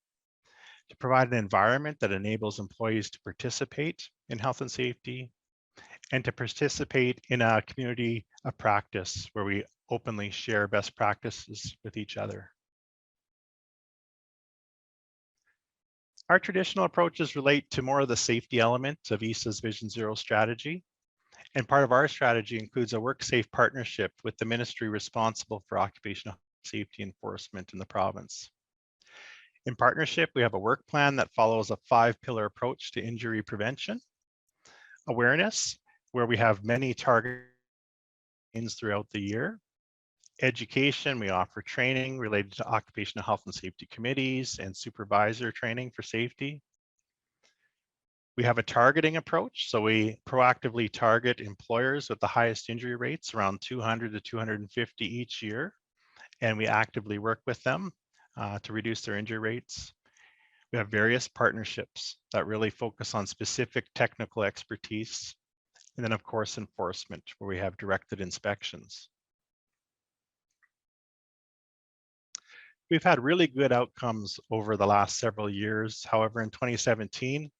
Speaker 12: to provide an environment that enables employees to participate in health and safety, and to participate in a community of practice where we openly share best practices with each other. Our traditional approaches relate to more of the safety elements of ESA's Vision Zero strategy, and part of our strategy includes a WorkSafe partnership with the ministry responsible for occupational safety enforcement in the province. In partnership, we have a work plan that follows a 5-pillar approach to injury prevention. Awareness, where we have many targets throughout the year. Education, we offer training related to occupational health and safety committees and supervisor training for safety. We have a targeting approach, so we proactively target employers with the highest injury rates, around 200 to 250 each year, and we actively work with them to reduce their injury rates. We have various partnerships that really focus on specific technical expertise. And then of course, enforcement, where we have directed inspections. We've had really good outcomes over the last several years. However, in 2017,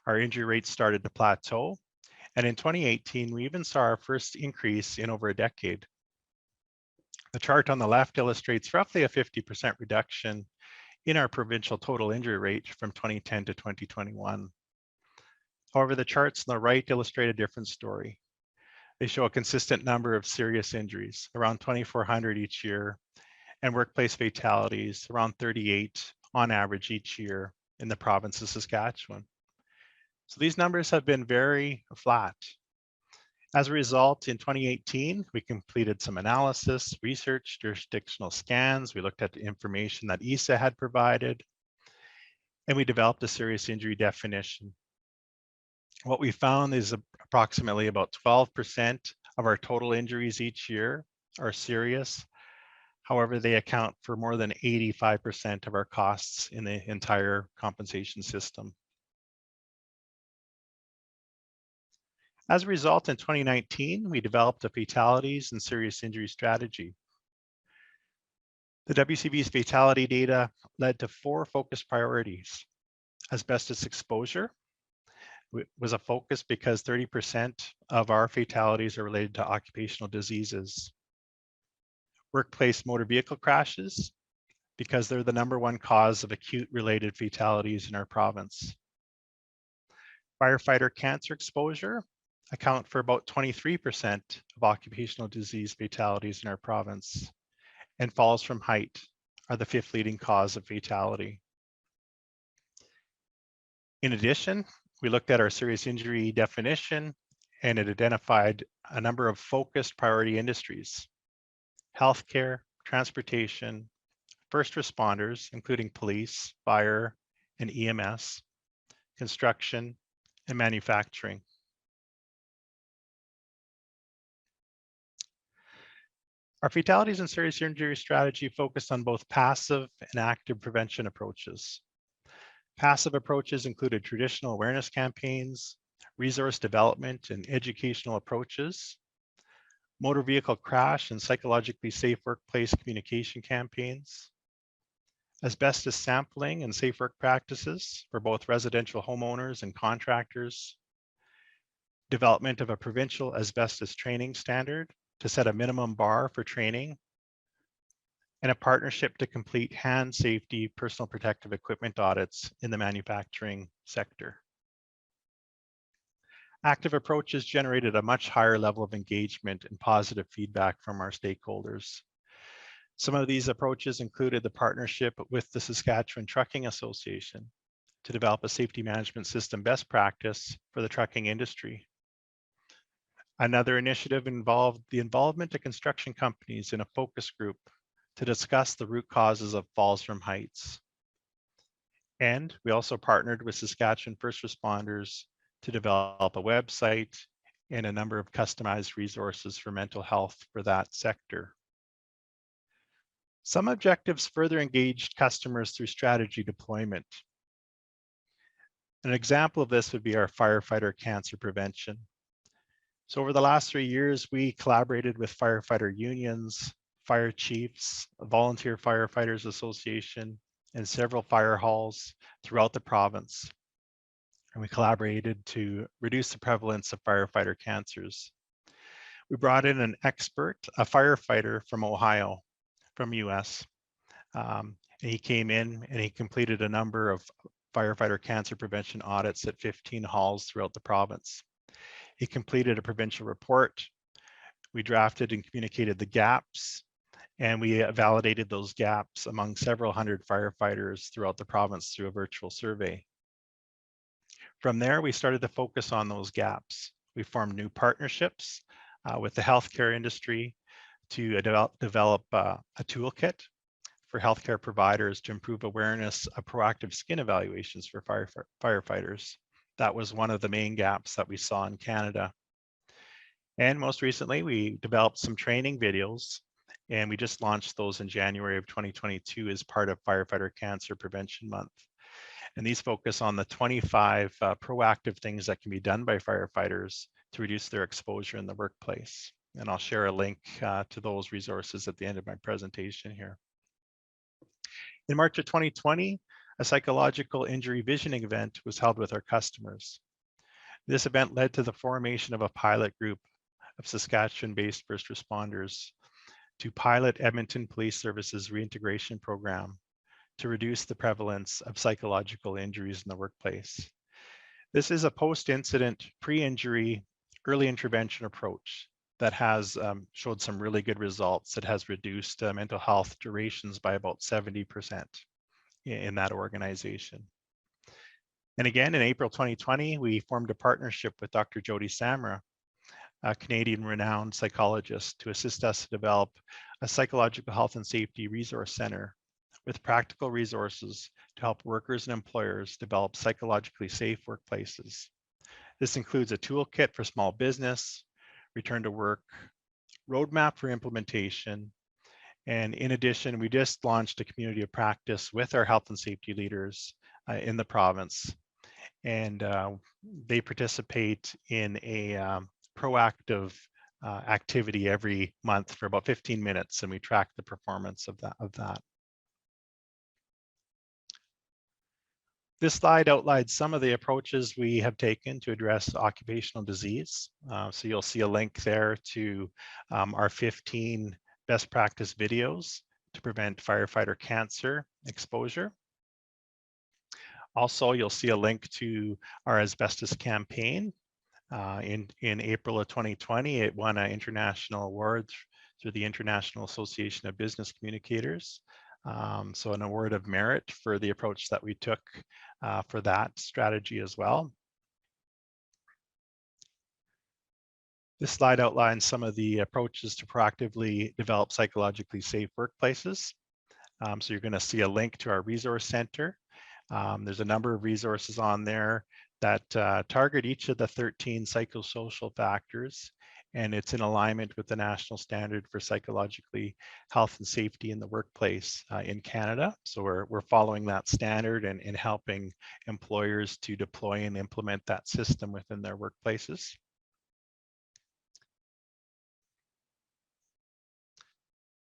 Speaker 12: our injury rates started to plateau. And in 2018, we even saw our first increase in over a decade. The chart on the left illustrates roughly a 50% reduction in our provincial total injury rate from 2010 to 2021. However, the charts on the right illustrate a different story. They show a consistent number of serious injuries, around 2,400 each year, and workplace fatalities, around 38 on average each year in the province of Saskatchewan. So these numbers have been very flat. As a result, in 2018, we completed some analysis, research, jurisdictional scans. We looked at the information that ESA had provided, and we developed a serious injury definition. What we found is approximately about 12% of our total injuries each year are serious. However, they account for more than 85% of our costs in the entire compensation system. As a result, in 2019, we developed a fatalities and serious injury strategy. The WCB's fatality data led to 4 focus priorities. Asbestos exposure was a focus because 30% of our fatalities are related to occupational diseases. Workplace motor vehicle crashes, because they're the #1 cause of acute related fatalities in our province. Firefighter cancer exposure account for about 23% of occupational disease fatalities in our province, and falls from height are the 5th leading cause of fatality. In addition, we looked at our serious injury definition, and it identified a number of focused priority industries: healthcare, transportation, first responders, including police, fire, and EMS, construction, and manufacturing. Our fatalities and serious injury strategy focused on both passive and active prevention approaches. Passive approaches included traditional awareness campaigns, resource development and educational approaches, motor vehicle crash and psychologically safe workplace communication campaigns, asbestos sampling and safe work practices for both residential homeowners and contractors, development of a provincial asbestos training standard to set a minimum bar for training, and a partnership to complete hand safety personal protective equipment audits in the manufacturing sector. Active approaches generated a much higher level of engagement and positive feedback from our stakeholders. Some of these approaches included the partnership with the Saskatchewan Trucking Association to develop a safety management system best practice for the trucking industry. Another initiative involved the involvement of construction companies in a focus group to discuss the root causes of falls from heights. And we also partnered with Saskatchewan first responders to develop a website and a number of customized resources for mental health for that sector. Some objectives further engaged customers through strategy deployment. An example of this would be our firefighter cancer prevention. So over the last 3 years, we collaborated with firefighter unions, fire chiefs, a volunteer firefighters association, and several fire halls throughout the province. And we collaborated to reduce the prevalence of firefighter cancers. We brought in an expert, a firefighter from Ohio, from US. And he came in and he completed a number of firefighter cancer prevention audits at 15 halls throughout the province. He completed a provincial report. We drafted and communicated the gaps, and we validated those gaps among several hundred firefighters throughout the province through a virtual survey. From there, we started to focus on those gaps. We formed new partnerships with the healthcare industry to develop a toolkit for healthcare providers to improve awareness of proactive skin evaluations for firefighters. That was one of the main gaps that we saw in Canada. And most recently, we developed some training videos, and we just launched those in January of 2022 as part of Firefighter Cancer Prevention Month. And these focus on the 25 proactive things that can be done by firefighters to reduce their exposure in the workplace. And I'll share a link to those resources at the end of my presentation here. In March of 2020, a psychological injury visioning event was held with our customers. This event led to the formation of a pilot group of Saskatchewan-based first responders to pilot Edmonton Police Services reintegration program to reduce the prevalence of psychological injuries in the workplace. This is a post-incident, pre-injury, early intervention approach that has showed some really good results. It has reduced mental health durations by about 70% in that organization. And again, in April 2020, we formed a partnership with Dr. Jody Samra, a Canadian renowned psychologist, to assist us to develop a psychological health and safety resource center with practical resources to help workers and employers develop psychologically safe workplaces. This includes a toolkit for small business, return to work, roadmap for implementation, and in addition, we just launched a community of practice with our health and safety leaders in the province. And they participate in a proactive activity every month for about 15 minutes, and we track the performance of that. This slide outlines some of the approaches we have taken to address occupational disease. So you'll see a link there to our 15 best practice videos to prevent firefighter cancer exposure. Also, you'll see a link to our asbestos campaign. In April of 2020, it won an international award through the International Association of Business Communicators. So an award of merit for the approach that we took for that strategy as well. This slide outlines some of the approaches to proactively develop psychologically safe workplaces. So you're going to see a link to our resource center. There's a number of resources on there that target each of the 13 psychosocial factors, and it's in alignment with the national standard for psychologically health and safety in the workplace in Canada. So we're following that standard and helping employers to deploy and implement that system within their workplaces.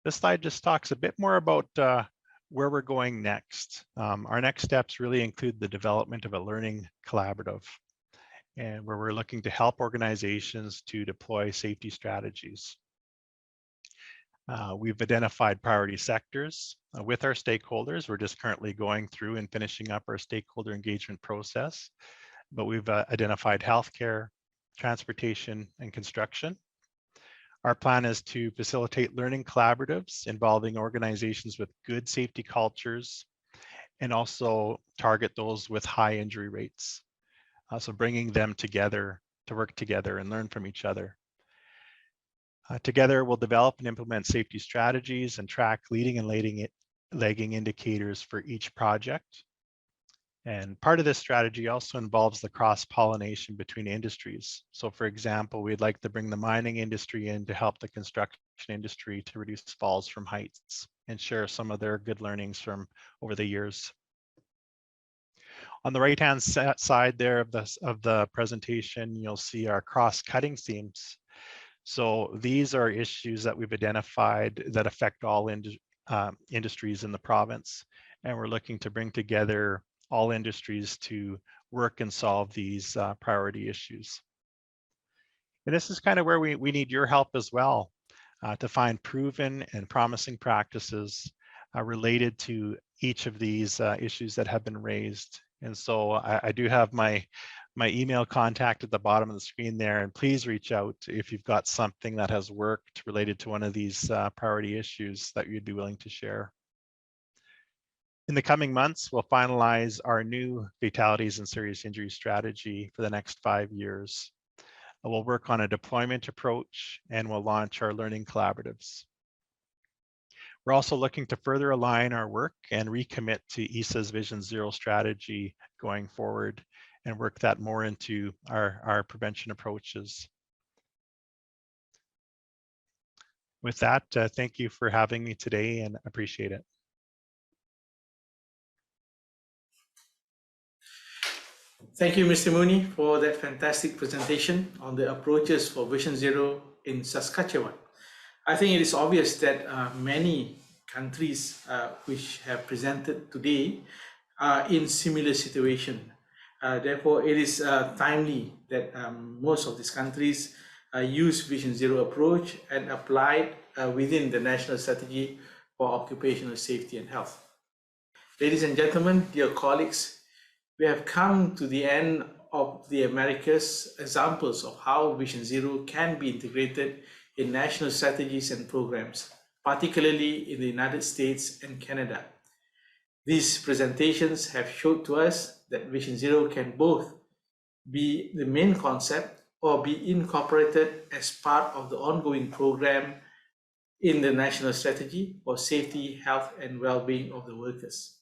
Speaker 12: This slide just talks a bit more about where we're going next. Our next steps really include the development of a learning collaborative, and where we're looking to help organizations to deploy safety strategies. We've identified priority sectors with our stakeholders. We're just currently going through and finishing up our stakeholder engagement process, but we've identified healthcare, transportation, and construction. Our plan is to facilitate learning collaboratives involving organizations with good safety cultures and also target those with high injury rates. So bringing them together to work together and learn from each other. Together, we'll develop and implement safety strategies and track leading and lagging indicators for each project. And part of this strategy also involves the cross-pollination between industries. So for example, we'd like to bring the mining industry in to help the construction industry to reduce falls from heights and share some of their good learnings from over the years. On the right-hand side there of the presentation, you'll see our cross-cutting themes. So these are issues that we've identified that affect all industries in the province. And we're looking to bring together all industries to work and solve these priority issues. And this is kind of where we need your help as well to find proven and promising practices related to each of these issues that have been raised. And so I do have my email contact at the bottom of the screen there, and please reach out if you've got something that has worked related to one of these priority issues that you'd be willing to share. In the coming months, we'll finalize our new fatalities and serious injury strategy for the next 5 years. We'll work on a deployment approach and we'll launch our learning collaboratives. We're also looking to further align our work and recommit to ESA's Vision Zero strategy going forward and work that more into our prevention approaches. With that, thank you for having me today and appreciate it.
Speaker 2: Thank you, Mr. Mooney, for that fantastic presentation on the approaches for Vision Zero in Saskatchewan. I think it is obvious that many countries which have presented today are in similar situation. Therefore, it is timely that most of these countries use Vision Zero approach and apply it within the National Strategy for Occupational Safety and Health. Ladies and gentlemen, dear colleagues, we have come to the end of the Americas examples of how Vision Zero can be integrated in national strategies and programs, particularly in the United States and Canada. These presentations have showed to us that Vision Zero can both be the main concept or be incorporated as part of the ongoing program in the national strategy for safety, health, and well-being of the workers.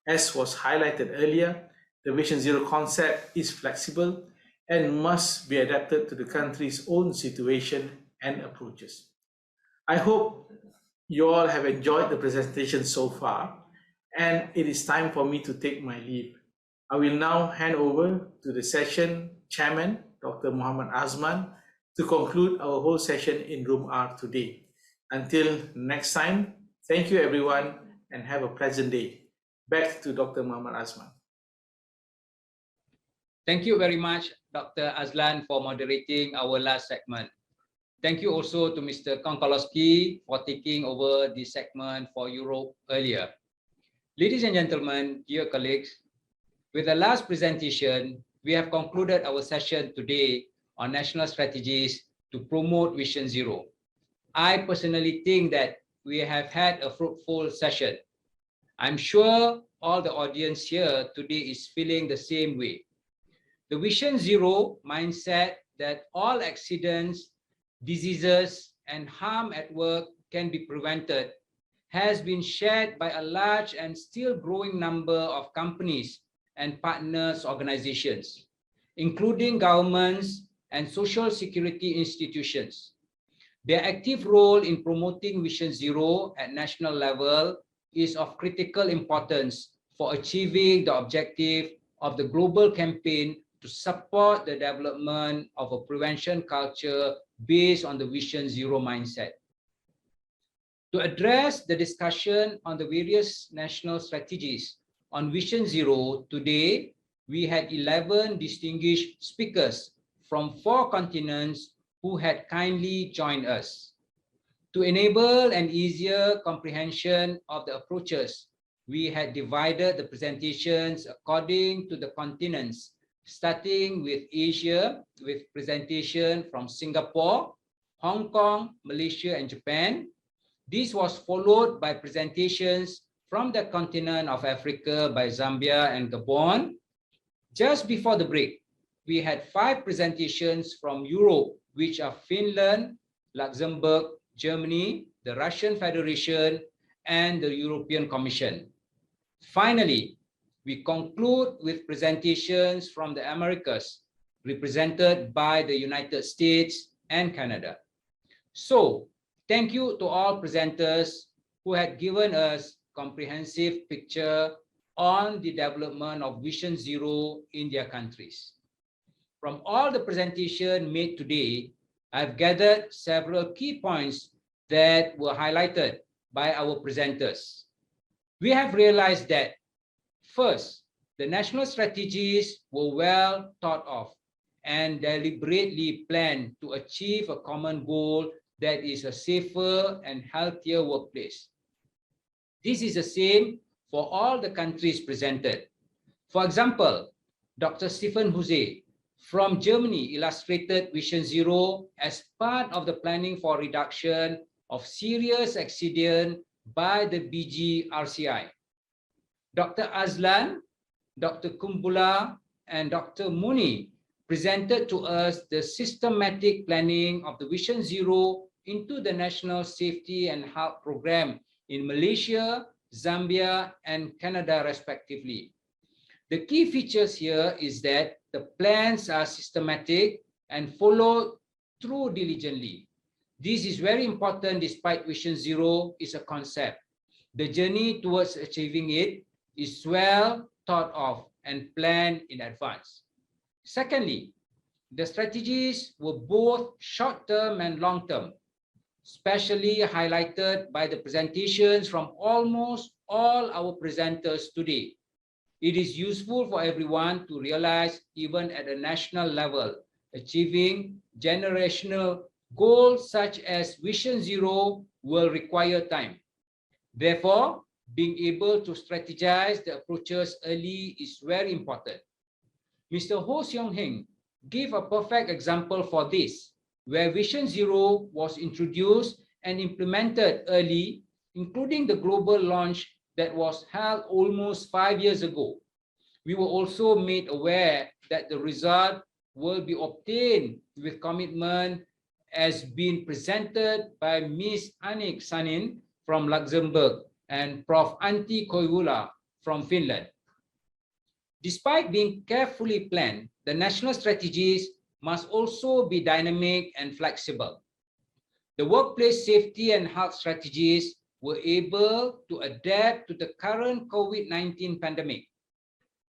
Speaker 2: As was highlighted earlier, the Vision Zero concept is flexible and must be adapted to the country's own situation and approaches. I hope you all have enjoyed the presentation so far, and it is time for me to take my leave. I will now hand over to the session chairman, Dr. Muhammad Azman, to conclude our whole session in Room R today. Until next time, thank you everyone and have a pleasant day. Back to Dr. Muhammad Azman.
Speaker 13: Thank you very much, Dr. Azlan, for moderating our last segment. Thank you also to Mr. Konkolowski for taking over this segment for Europe earlier. Ladies and gentlemen, dear colleagues, with the last presentation, we have concluded our session today on national strategies to promote Vision Zero. I personally think that we have had a fruitful session. I'm sure all the audience here today is feeling the same way. The Vision Zero mindset that all accidents, diseases, and harm at work can be prevented has been shared by a large and still growing number of companies and partners organizations, including governments and social security institutions. Their active role in promoting Vision Zero at national level is of critical importance for achieving the objective of the global campaign to support the development of a prevention culture based on the Vision Zero mindset. To address the discussion on the various national strategies on Vision Zero, today we had 11 distinguished speakers from 4 continents who had kindly joined us. To enable an easier comprehension of the approaches, we had divided the presentations according to the continents, starting with Asia, with presentation from Singapore, Hong Kong, Malaysia, and Japan. This was followed by presentations from the continent of Africa by Zambia and Gabon. Just before the break, we had 5 presentations from Europe, which are Finland, Luxembourg, Germany, the Russian Federation, and the European Commission. Finally, we conclude with presentations from the Americas, represented by the United States and Canada. So, thank you to all presenters who had given us a comprehensive picture on the development of Vision Zero in their countries. From all the presentations made today, I've gathered several key points that were highlighted by our presenters. We have realized that, first, the national strategies were well thought of and deliberately planned to achieve a common goal that is a safer and healthier workplace. This is the same for all the countries presented. For example, Dr. Stefan Huse from Germany illustrated Vision Zero as part of the planning for reduction of serious accident by the BGRCI. Dr. Azlan, Dr. Kumbula, and Dr. Muni presented to us the systematic planning of the Vision Zero into the National Safety and Health Program in Malaysia, Zambia, and Canada, respectively. The key features here is that the plans are systematic and followed through diligently. This is very important despite Vision Zero is a concept. The journey towards achieving it is well thought of and planned in advance. Secondly, the strategies were both short-term and long-term, especially highlighted by the presentations from almost all our presenters today. It is useful for everyone to realize, even at a national level, achieving generational goals such as Vision Zero will require time. Therefore, being able to strategize the approaches early is very important. Mr. Ho Seong-heng gave a perfect example for this, where Vision Zero was introduced and implemented early, including the global launch that was held almost 5 years ago. We were also made aware that the result will be obtained with commitment as being presented by Ms. Annik Sanin from Luxembourg and Prof. Antti Koivula from Finland. Despite being carefully planned, the national strategies must also be dynamic and flexible. The workplace safety and health strategies were able to adapt to the current COVID-19 pandemic.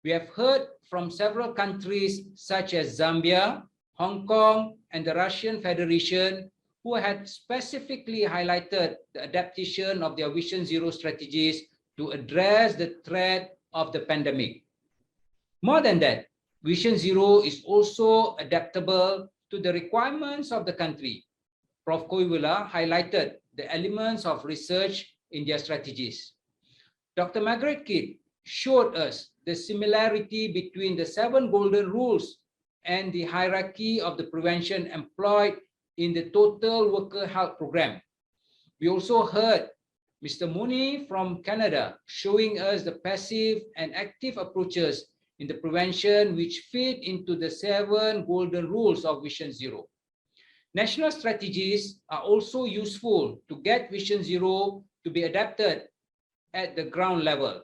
Speaker 13: We have heard from several countries such as Zambia, Hong Kong, and the Russian Federation, who had specifically highlighted the adaptation of their Vision Zero strategies to address the threat of the pandemic. More than that, Vision Zero is also adaptable to the requirements of the country. Prof. Koivula highlighted the elements of research in their strategies. Dr. Margaret Kidd showed us the similarity between the 7 golden rules and the hierarchy of the prevention employed in the Total Worker Health Program. We also heard Mr. Mooney from Canada showing us the passive and active approaches in the prevention which fit into the 7 golden rules of Vision Zero. National strategies are also useful to get Vision Zero to be adapted at the ground level.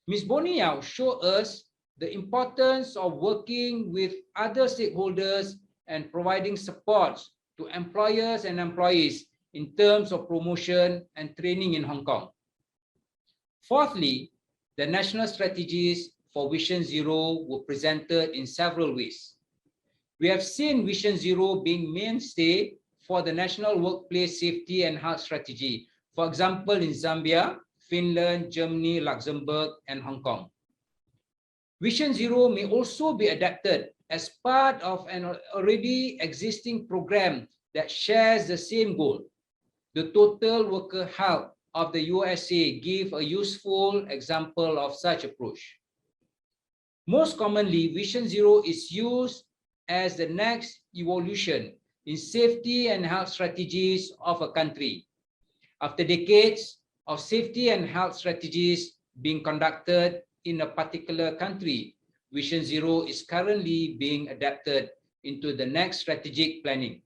Speaker 13: Ms. Boniao showed us the importance of working with other stakeholders and providing support to employers and employees in terms of promotion and training in Hong Kong. Fourthly, the national strategies for Vision Zero were presented in several ways. We have seen Vision Zero being mainstay for the National Workplace Safety and Health Strategy, for example, in Zambia, Finland, Germany, Luxembourg, and Hong Kong. Vision Zero may also be adapted as part of an already existing program that shares the same goal. The Total Worker Health of the USA give a useful example of such approach. Most commonly, Vision Zero is used as the next evolution in safety and health strategies of a country. After decades of safety and health strategies being conducted in a particular country, Vision Zero is currently being adapted into the next strategic planning.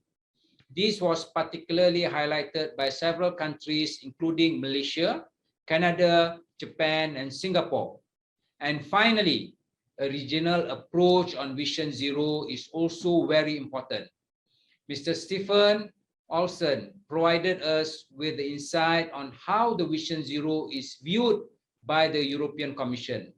Speaker 13: This was particularly highlighted by several countries, including Malaysia, Canada, Japan, and Singapore. And finally, a regional approach on Vision Zero is also very important. Mr. Stephen Olsen provided us with the insight on how the Vision Zero is viewed by the European Commission.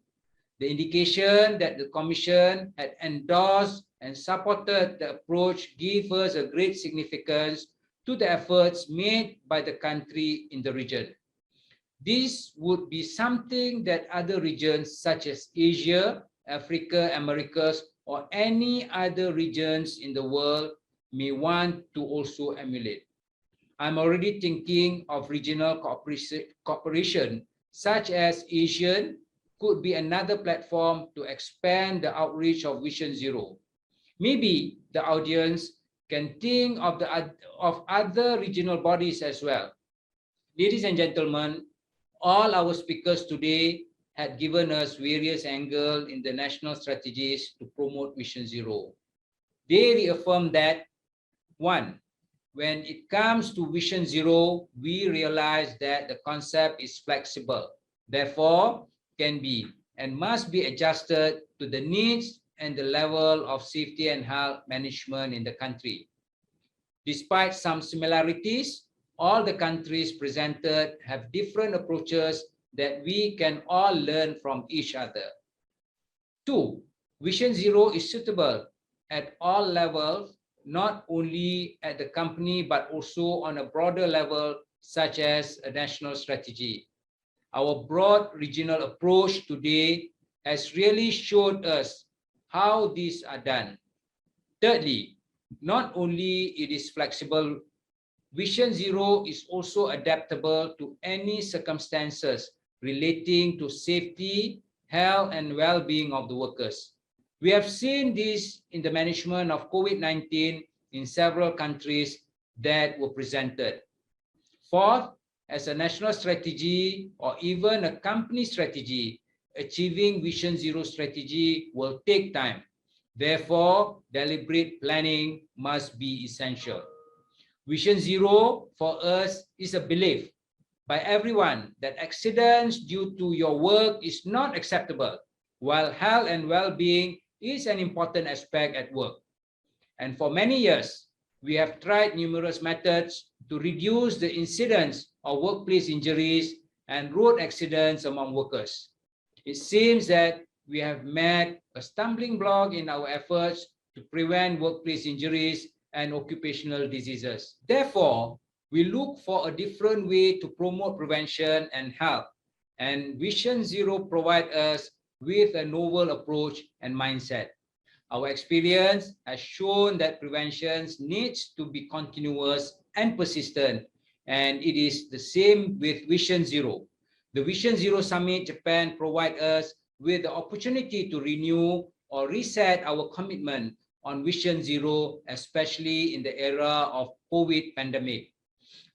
Speaker 13: The indication that the Commission had endorsed and supported the approach gives us a great significance to the efforts made by the country in the region. This would be something that other regions such as Asia, Africa, Americas, or any other regions in the world may want to also emulate. I'm already thinking of regional cooperation, such as ASEAN could be another platform to expand the outreach of Vision Zero. Maybe the audience can think of other regional bodies as well. Ladies and gentlemen, all our speakers today had given us various angles in the national strategies to promote Vision Zero. They reaffirmed that, one, when it comes to Vision Zero, we realize that the concept is flexible, therefore can be and must be adjusted to the needs and the level of safety and health management in the country. Despite some similarities, all the countries presented have different approaches that we can all learn from each other. Two, Vision Zero is suitable at all levels, not only at the company, but also on a broader level, such as a national strategy. Our broad regional approach today has really showed us how these are done. Thirdly, not only it is flexible, Vision Zero is also adaptable to any circumstances relating to safety, health, and well-being of the workers. We have seen this in the management of COVID-19 in several countries that were presented. Fourth, as a national strategy or even a company strategy, achieving Vision Zero strategy will take time. Therefore, deliberate planning must be essential. Vision Zero for us is a belief by everyone that accidents due to your work is not acceptable, while health and well-being is an important aspect at work. And for many years, we have tried numerous methods to reduce the incidence of workplace injuries and road accidents among workers. It seems that we have met a stumbling block in our efforts to prevent workplace injuries and occupational diseases. Therefore, we look for a different way to promote prevention and health. And Vision Zero provides us with a novel approach and mindset. Our experience has shown that prevention needs to be continuous and persistent, and it is the same with Vision Zero. The Vision Zero Summit Japan provides us with the opportunity to renew or reset our commitment on Vision Zero, especially in the era of COVID pandemic.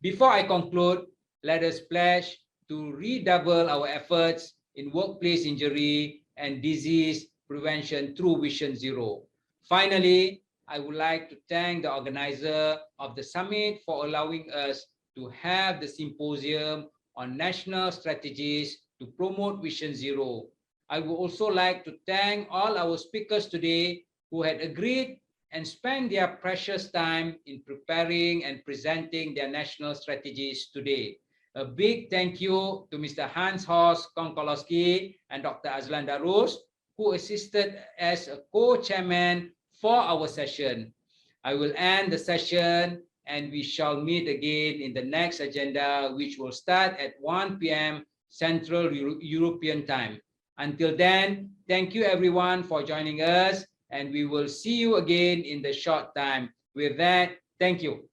Speaker 13: Before I conclude, let us pledge to redouble our efforts in workplace injury and disease prevention through Vision Zero. Finally, I would like to thank the organizer of the summit for allowing us to have the symposium on national strategies to promote Vision Zero. I would also like to thank all our speakers today who had agreed and spent their precious time in preparing and presenting their national strategies today. A big thank you to Mr. Hans-Horst Konkolowski and Dr. Azlan Darus, who assisted as a co-chairman for our session. I will end the session and we shall meet again in the next agenda, which will start at 1 p.m. Central European Time. Until then, thank you everyone for joining us, and we will see you again in the short time. With that, thank you.